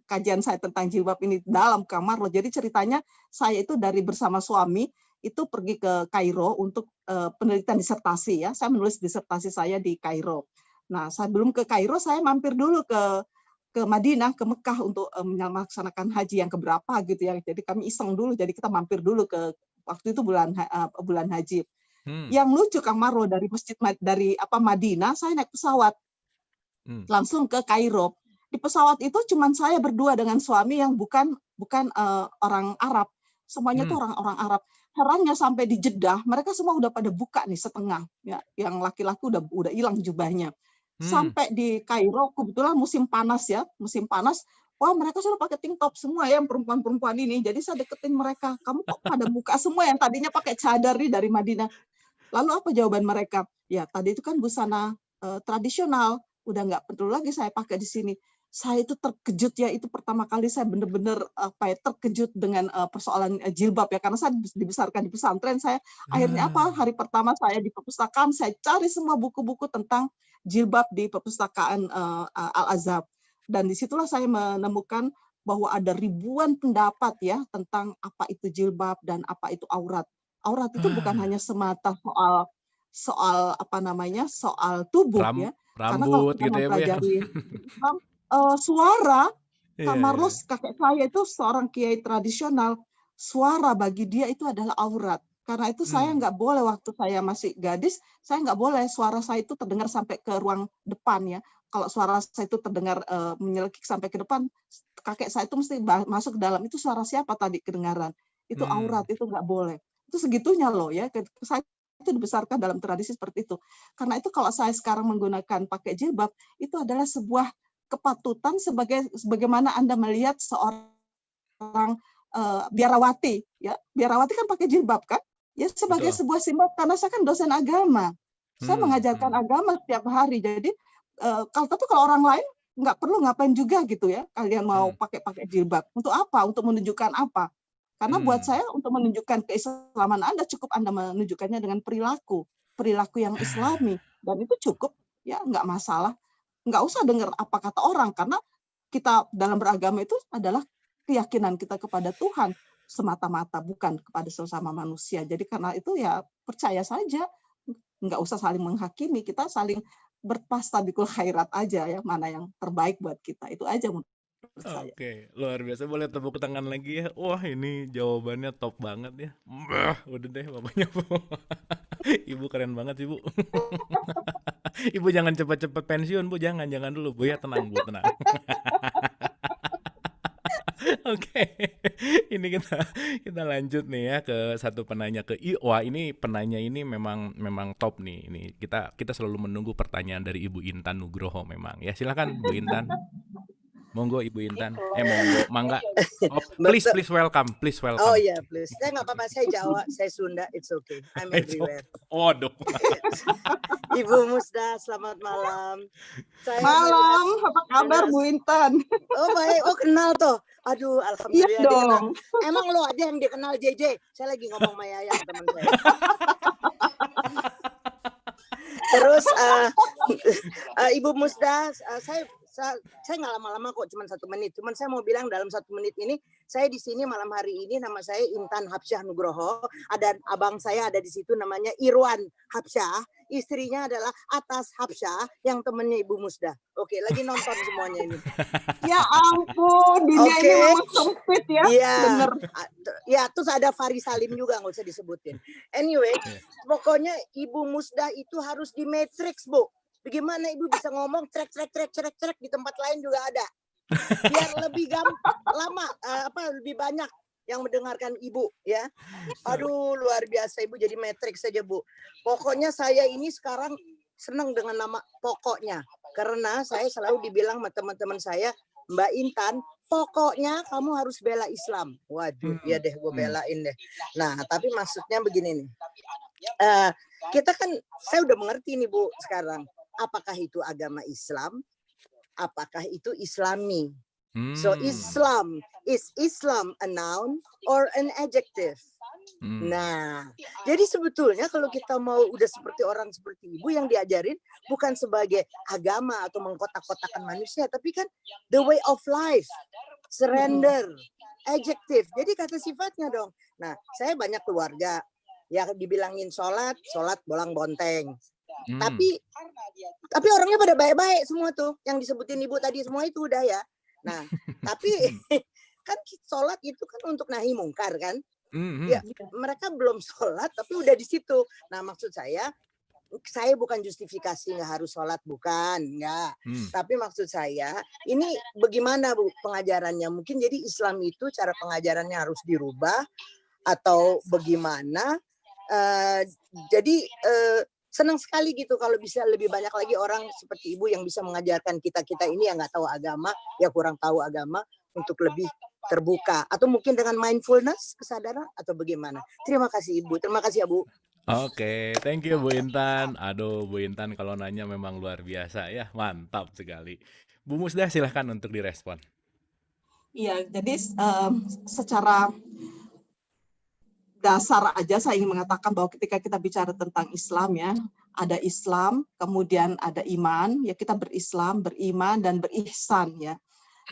B: kajian saya tentang jilbab ini dalam kamar loh. Jadi ceritanya saya itu dari bersama suami itu pergi ke Kairo untuk penelitian disertasi ya. Saya menulis disertasi saya di Kairo. Nah, sebelum ke Kairo saya mampir dulu ke Madinah, ke Mekah untuk melaksanakan haji yang keberapa gitu ya. Jadi kami iseng dulu, jadi kita mampir dulu ke waktu itu bulan haji. Yang lucu Kang Marlo, dari Madinah saya naik pesawat langsung ke Kairo. Di pesawat itu cuman saya berdua dengan suami yang bukan orang Arab. Semuanya itu orang-orang Arab. Herannya sampai di Jeddah mereka semua udah pada buka nih setengah ya. Yang laki-laki udah hilang jubahnya. Sampai di Kairo kebetulan musim panas ya, musim panas. Wah, mereka sudah pakai tank top semua ya, perempuan-perempuan ini. Jadi saya deketin mereka. Kamu kok pada buka semua yang tadinya pakai cadar nih dari Madinah. Lalu apa jawaban mereka? Ya, tadi itu kan busana tradisional. Udah nggak perlu lagi saya pakai di sini. Saya itu terkejut ya, itu pertama kali saya benar-benar terkejut dengan persoalan jilbab ya, karena saya dibesarkan di pesantren. Saya akhirnya hari pertama saya di perpustakaan, saya cari semua buku-buku tentang jilbab di perpustakaan Al-Azhar, dan disitulah saya menemukan bahwa ada ribuan pendapat ya tentang apa itu jilbab dan apa itu aurat. Aurat itu bukan hanya semata soal tubuh ya, karena kalau
A: rambut
B: kita
A: gitu ya Bu ya.
B: mempelajari suara, Kak Marlos, kakek saya itu seorang kiai tradisional, suara bagi dia itu adalah aurat. Karena itu saya nggak boleh, waktu saya masih gadis, saya nggak boleh suara saya itu terdengar sampai ke ruang depan ya. Kalau suara saya itu terdengar menyelekik sampai ke depan, kakek saya itu mesti masuk ke dalam. Itu suara siapa tadi kedengaran? Itu aurat, itu nggak boleh. Itu segitunya loh ya. Saya itu dibesarkan dalam tradisi seperti itu. Karena itu kalau saya sekarang menggunakan pakai jilbab, itu adalah sebuah kepatutan sebagaimana Anda melihat seorang biarawati ya. Biarawati kan pakai jilbab kan? Ya sebagai sebuah simbol, karena saya kan dosen agama. Saya mengajarkan agama setiap hari. Jadi kalau orang lain nggak perlu ngapain juga gitu ya. Kalian mau pakai jilbab. Untuk apa? Untuk menunjukkan apa? Karena buat saya untuk menunjukkan keislaman Anda, cukup Anda menunjukkannya dengan perilaku yang Islami, dan itu cukup ya, nggak masalah. Nggak usah dengar apa kata orang, karena kita dalam beragama itu adalah keyakinan kita kepada Tuhan semata-mata, bukan kepada sesama manusia. Jadi karena itu ya percaya saja, nggak usah saling menghakimi, kita saling berpastabiqul khairat aja ya, mana yang terbaik buat kita, itu aja menurut saya.
A: Oke, luar biasa. Boleh tepuk tangan lagi ya. Wah, ini jawabannya top banget ya. Udah deh pokoknya Bu. Ibu keren banget sih Bu. Ibu jangan cepat-cepat pensiun Bu, jangan dulu Bu ya, tenang Bu, tenang. Oke, ini kita lanjut nih ya ke satu penanya wah, ini penanya ini memang top nih. Ini kita selalu menunggu pertanyaan dari Ibu Intan Nugroho memang. Ya, silakan Bu Intan. Monggo Ibu Intan. Monggo, mangga. Oh, please welcome.
E: Oh ya, please. Saya nggak apa-apa, saya Jawa, saya Sunda, it's okay. I'm everywhere.
A: Waduh.
E: Ibu Musda, selamat malam.
B: Malam, apa kabar Bu Intan?
E: Oh baik, kenal toh. Aduh, alhamdulillah
B: iya dong.
E: Emang lo aja yang dikenal JJ. Saya lagi ngomong sama Yayang, teman saya. Terus Ibu Musda, saya nggak lama-lama kok, cuma 1 menit. Cuman saya mau bilang dalam 1 menit ini, saya di sini malam hari ini, nama saya Intan Habsyah Nugroho. Ada abang saya ada di situ namanya Irwan Habsyah. Istrinya adalah Atas Habsyah yang temennya Ibu Musda. Oke, lagi nonton semuanya ini.
B: Ya ampun, dunia ini memang sempit ya.
E: Iya.
B: Bener.
E: Ya, terus ada Faris Salim juga, nggak usah disebutin. Anyway, pokoknya Ibu Musda itu harus di matrix, Bu. Bagaimana Ibu bisa ngomong trek di tempat lain juga ada. Biar lebih lama, lebih banyak yang mendengarkan Ibu ya. Aduh, luar biasa Ibu jadi matrix saja Bu. Pokoknya saya ini sekarang senang dengan nama pokoknya. Karena saya selalu dibilang sama teman-teman saya, Mbak Intan, pokoknya kamu harus bela Islam. Waduh, ya deh gue belain deh. Nah, tapi maksudnya begini nih. Kita kan, saya udah mengerti nih Bu sekarang. Apakah itu agama Islam? Apakah itu Islami? So Islam, is Islam a noun or an adjective? Nah, jadi sebetulnya kalau kita mau udah seperti orang seperti ibu yang diajarin bukan sebagai agama atau mengkotak-kotakan manusia, tapi kan the way of life, surrender, adjective. Jadi kata sifatnya dong. Nah, saya banyak keluarga yang dibilangin sholat bolang-bonteng. Tapi orangnya pada baik-baik semua tuh. Yang disebutin ibu tadi semua itu udah ya. Nah, tapi kan sholat itu kan untuk nahi mungkar kan. Ya, mereka belum sholat tapi udah di situ. Nah, maksud saya bukan justifikasi nggak harus sholat, bukan, nggak. Tapi maksud saya, ini bagaimana Bu pengajarannya? Mungkin jadi Islam itu cara pengajarannya harus dirubah atau bagaimana? Jadi senang sekali gitu kalau bisa lebih banyak lagi orang seperti ibu yang bisa mengajarkan kita ini yang nggak tahu agama, ya kurang tahu agama untuk lebih terbuka atau mungkin dengan mindfulness, kesadaran atau bagaimana. Terima kasih Ibu, terima kasih ya Bu.
A: Oke, thank you Bu Intan. Aduh, Bu Intan kalau nanya memang luar biasa ya, mantap sekali. Bu Musda silahkan untuk direspon.
B: Iya, jadi secara dasar aja saya ingin mengatakan bahwa ketika kita bicara tentang Islam ya, ada Islam, kemudian ada iman, ya kita berislam, beriman dan berihsan ya.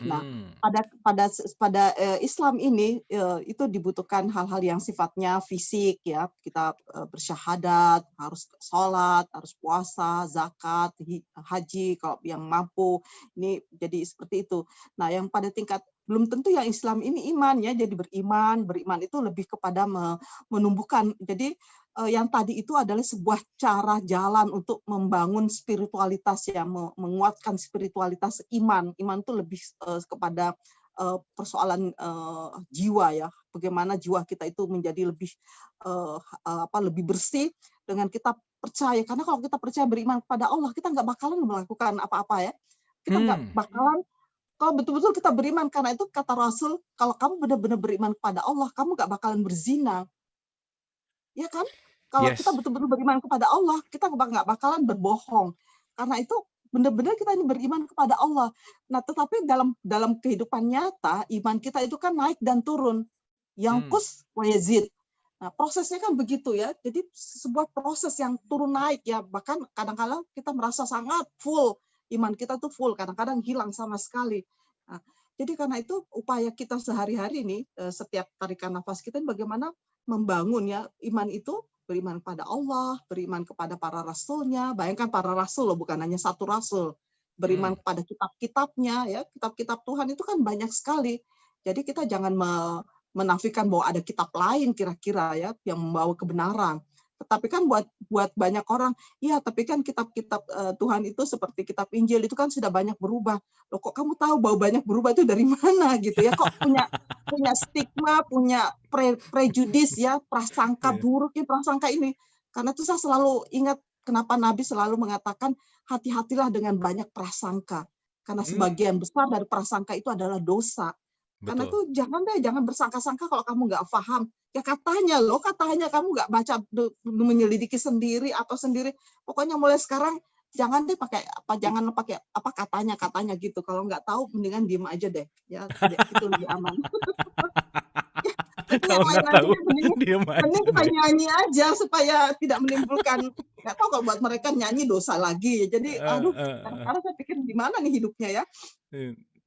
B: Nah, pada Islam ini itu dibutuhkan hal-hal yang sifatnya fisik ya. Kita bersyahadat, harus sholat, harus puasa, zakat, haji kalau yang mampu. Ini jadi seperti itu. Nah, yang pada tingkat belum tentu yang Islam ini iman ya. Jadi beriman itu lebih kepada menumbuhkan. Jadi yang tadi itu adalah sebuah cara jalan untuk membangun spiritualitas ya, menguatkan spiritualitas iman. Iman itu lebih kepada persoalan jiwa ya, bagaimana jiwa kita itu menjadi lebih bersih dengan kita percaya. Karena kalau kita percaya beriman kepada Allah, kita nggak bakalan melakukan apa-apa ya. Kita nggak bakalan, kalau betul-betul kita beriman, karena itu kata Rasul, kalau kamu benar-benar beriman kepada Allah, kamu nggak bakalan berzina. Ya kan? Kalau kita betul-betul beriman kepada Allah, kita nggak bakalan berbohong. Karena itu benar-benar kita ini beriman kepada Allah. Nah, tetapi dalam kehidupan nyata, iman kita itu kan naik dan turun. Yangkus wa yazid. Nah, prosesnya kan begitu ya. Jadi sebuah proses yang turun naik ya. Bahkan kadang-kadang kita merasa sangat full. Iman kita tuh full, kadang-kadang hilang sama sekali. Nah, jadi karena itu upaya kita sehari-hari ini, setiap tarikan nafas kita bagaimana membangun ya iman itu, beriman kepada Allah, beriman kepada para rasulnya. Bayangkan para rasul loh, bukan hanya satu rasul. Beriman kepada kitab-kitabnya ya, kitab-kitab Tuhan itu kan banyak sekali. Jadi kita jangan menafikan bahwa ada kitab lain kira-kira ya yang membawa kebenaran. Tetapi kan buat banyak orang, ya tapi kan kitab-kitab Tuhan itu seperti kitab Injil itu kan sudah banyak berubah. Loh kok kamu tahu bahwa banyak berubah itu dari mana gitu ya? Kok punya stigma, punya prejudis ya, prasangka buruk ya, prasangka ini. Karena itu saya selalu ingat kenapa Nabi selalu mengatakan hati-hatilah dengan banyak prasangka. Karena sebagian besar dari prasangka itu adalah dosa. Karena itu jangan bersangka-sangka kalau kamu nggak paham. Ya katanya kamu nggak baca, menyelidiki sendiri atau sendiri. Pokoknya mulai sekarang jangan pakai katanya gitu. Kalau nggak tahu mendingan diem aja deh. Ya itu lebih aman.
A: Kalau nggak tahu diem aja.
B: Mending kita nyanyi aja supaya tidak menimbulkan. Nggak tahu kalau buat mereka nyanyi dosa lagi. Jadi karena saya pikir gimana nih hidupnya ya.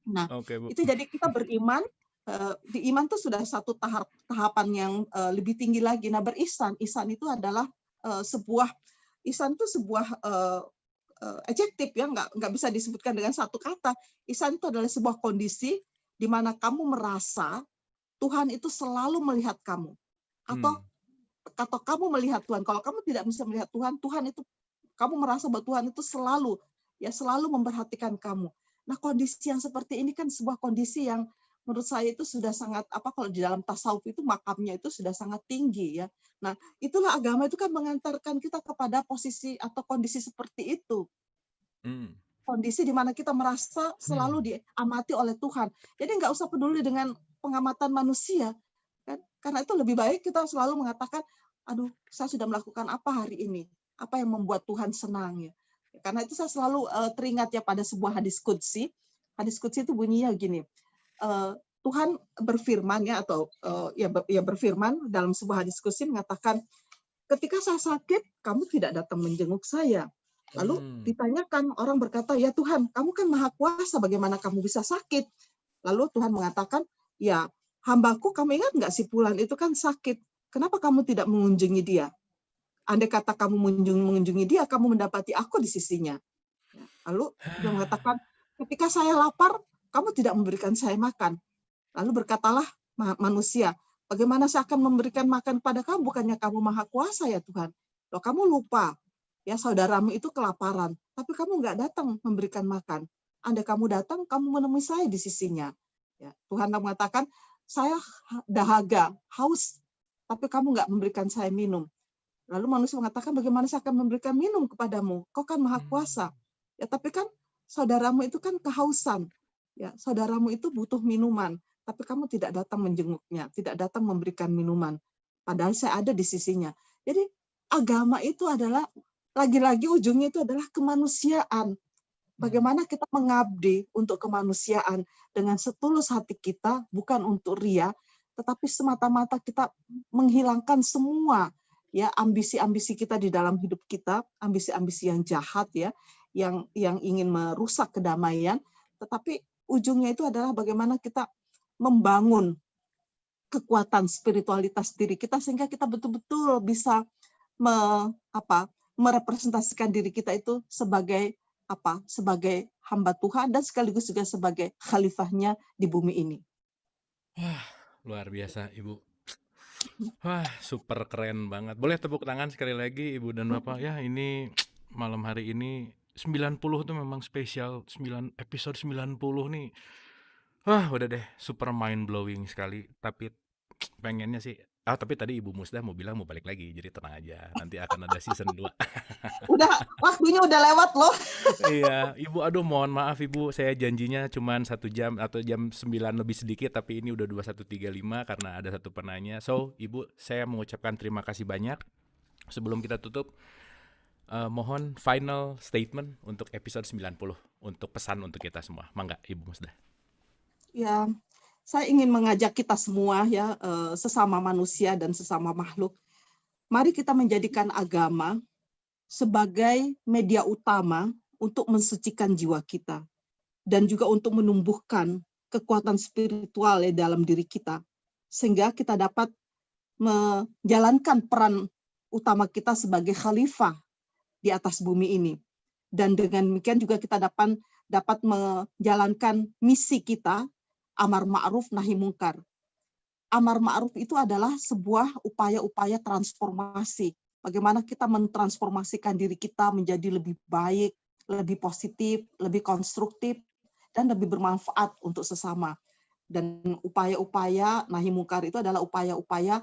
B: Nah, itu jadi kita beriman, di iman itu sudah satu tahapan yang lebih tinggi lagi. Nah, ihsan itu adalah sebuah adjektif ya, nggak bisa disebutkan dengan satu kata. Ihsan itu adalah sebuah kondisi di mana kamu merasa Tuhan itu selalu melihat kamu, atau kamu melihat Tuhan. Kalau kamu tidak bisa melihat Tuhan, itu kamu merasa bahwa Tuhan itu selalu memperhatikan kamu. Nah, kondisi yang seperti ini kan sebuah kondisi yang menurut saya itu sudah sangat, kalau di dalam tasawuf itu makamnya itu sudah sangat tinggi ya. Nah, itulah agama itu kan mengantarkan kita kepada posisi atau kondisi seperti itu. Kondisi di mana kita merasa selalu diamati oleh Tuhan. Jadi nggak usah peduli dengan pengamatan manusia. Kan? Karena itu lebih baik kita selalu mengatakan, aduh, saya sudah melakukan apa hari ini? Apa yang membuat Tuhan senang ya? Karena itu saya selalu teringat ya pada sebuah hadis qudsi. Hadis qudsi itu bunyinya gini, Tuhan berfirman ya, atau berfirman dalam sebuah diskusi mengatakan, ketika saya sakit, kamu tidak datang menjenguk saya. Lalu ditanyakan, orang berkata, ya Tuhan, kamu kan maha kuasa, bagaimana kamu bisa sakit? Lalu Tuhan mengatakan, ya hambaku, kamu ingat nggak si Fulan itu kan sakit, kenapa kamu tidak mengunjungi dia? Andai kata kamu mengunjungi dia, kamu mendapati aku di sisinya. Lalu dia mengatakan, ketika saya lapar, kamu tidak memberikan saya makan. Lalu berkatalah manusia, bagaimana saya akan memberikan makan kepada kamu? Bukannya kamu maha kuasa ya Tuhan? Loh, kamu lupa, ya saudaramu itu kelaparan, tapi kamu nggak datang memberikan makan. Andai kamu datang, kamu menemui saya di sisinya. Ya, Tuhan mengatakan, saya dahaga, haus, tapi kamu nggak memberikan saya minum. Lalu manusia mengatakan, bagaimana saya akan memberikan minum kepadamu? Kau kan maha kuasa. Ya, tapi kan saudaramu itu kan kehausan. Ya, saudaramu itu butuh minuman, tapi kamu tidak datang menjenguknya, tidak datang memberikan minuman. Padahal saya ada di sisinya. Jadi agama itu adalah, lagi-lagi ujungnya itu adalah kemanusiaan. Bagaimana kita mengabdi untuk kemanusiaan dengan setulus hati kita, bukan untuk ria, tetapi semata-mata kita menghilangkan semua ya ambisi-ambisi kita di dalam hidup kita, ambisi-ambisi yang jahat ya, yang ingin merusak kedamaian, tetapi ujungnya itu adalah bagaimana kita membangun kekuatan spiritualitas diri kita sehingga kita betul-betul bisa merepresentasikan diri kita itu sebagai sebagai hamba Tuhan dan sekaligus juga sebagai khalifahnya di bumi ini.
A: Wah, luar biasa Ibu. Wah, super keren banget. Boleh tepuk tangan sekali lagi Ibu dan Bapak. Ya, ini malam hari ini 90 tuh memang spesial, episode 90 nih. Wah, udah deh, super mind blowing sekali. Tapi pengennya sih, tapi tadi Ibu Musda mau bilang mau balik lagi, jadi tenang aja. Nanti akan ada season 2.
B: Udah, waktunya udah lewat loh.
A: Iya, Ibu, aduh mohon maaf Ibu, saya janjinya cuma 1 jam atau jam 9 lebih sedikit, tapi ini udah 21.35 karena ada satu penanya. So, Ibu, saya mengucapkan terima kasih banyak. Sebelum kita tutup, mohon final statement untuk episode 90, untuk pesan untuk kita semua. Mangga, Ibu Musda.
B: Ya, saya ingin mengajak kita semua ya, sesama manusia dan sesama makhluk. Mari kita menjadikan agama sebagai media utama untuk mensucikan jiwa kita dan juga untuk menumbuhkan kekuatan spiritual di dalam diri kita sehingga kita dapat menjalankan peran utama kita sebagai khalifah di atas bumi ini. Dan dengan demikian juga kita dapat menjalankan misi kita, amar ma'ruf nahi mungkar. Amar ma'ruf itu adalah sebuah upaya-upaya transformasi. Bagaimana kita mentransformasikan diri kita menjadi lebih baik, lebih positif, lebih konstruktif, dan lebih bermanfaat untuk sesama. Dan upaya-upaya nahi mungkar itu adalah upaya-upaya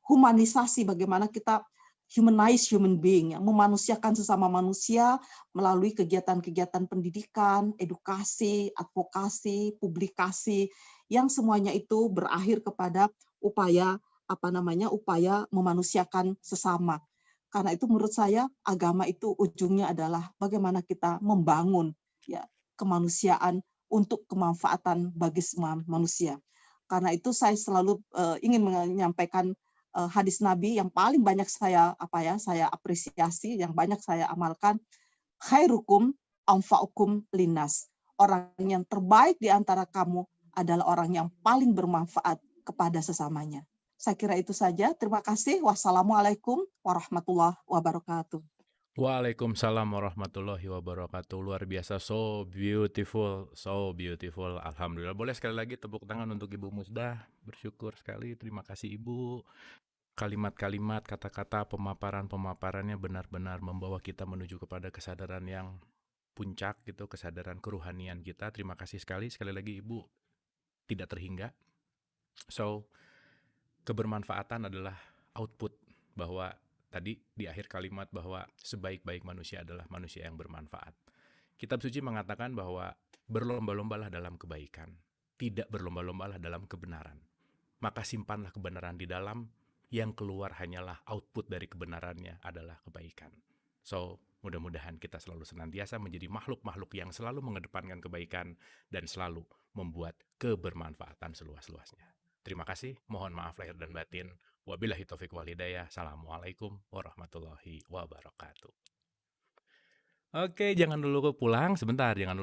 B: humanisasi, bagaimana kita humanize human being, yang memanusiakan sesama manusia melalui kegiatan-kegiatan pendidikan, edukasi, advokasi, publikasi, yang semuanya itu berakhir kepada upaya upaya memanusiakan sesama. Karena itu menurut saya agama itu ujungnya adalah bagaimana kita membangun ya kemanusiaan untuk kemanfaatan bagi semua manusia. Karena itu saya selalu ingin menyampaikan hadis Nabi yang paling banyak saya apresiasi, yang banyak saya amalkan. Khairukum anfa'ukum linnas. Orang yang terbaik di antara kamu adalah orang yang paling bermanfaat kepada sesamanya. Saya kira itu saja. Terima kasih. Wassalamualaikum warahmatullahi wabarakatuh.
A: Waalaikumsalam warahmatullahi wabarakatuh. Luar biasa, so beautiful, alhamdulillah. Boleh sekali lagi tepuk tangan untuk Ibu Musda. Bersyukur sekali, terima kasih Ibu. Kalimat-kalimat, kata-kata, pemaparannya benar-benar membawa kita menuju kepada kesadaran yang puncak gitu, kesadaran keruhanian kita. Terima kasih sekali lagi Ibu, tidak terhingga. So, kebermanfaatan adalah output, bahwa tadi di akhir kalimat bahwa sebaik-baik manusia adalah manusia yang bermanfaat. Kitab suci mengatakan bahwa berlomba-lombalah dalam kebaikan, tidak berlomba-lombalah dalam kebenaran. Maka simpanlah kebenaran di dalam, yang keluar hanyalah output dari kebenarannya adalah kebaikan. So, Mudah-mudahan kita selalu senantiasa menjadi makhluk-makhluk yang selalu mengedepankan kebaikan dan selalu membuat kebermanfaatan seluas-luasnya. Terima kasih, mohon maaf lahir dan batin. Wabillahi taufiq wal hidayah. Assalamualaikum warahmatullahi wabarakatuh. Oke, jangan dulu pulang sebentar, jangan dulu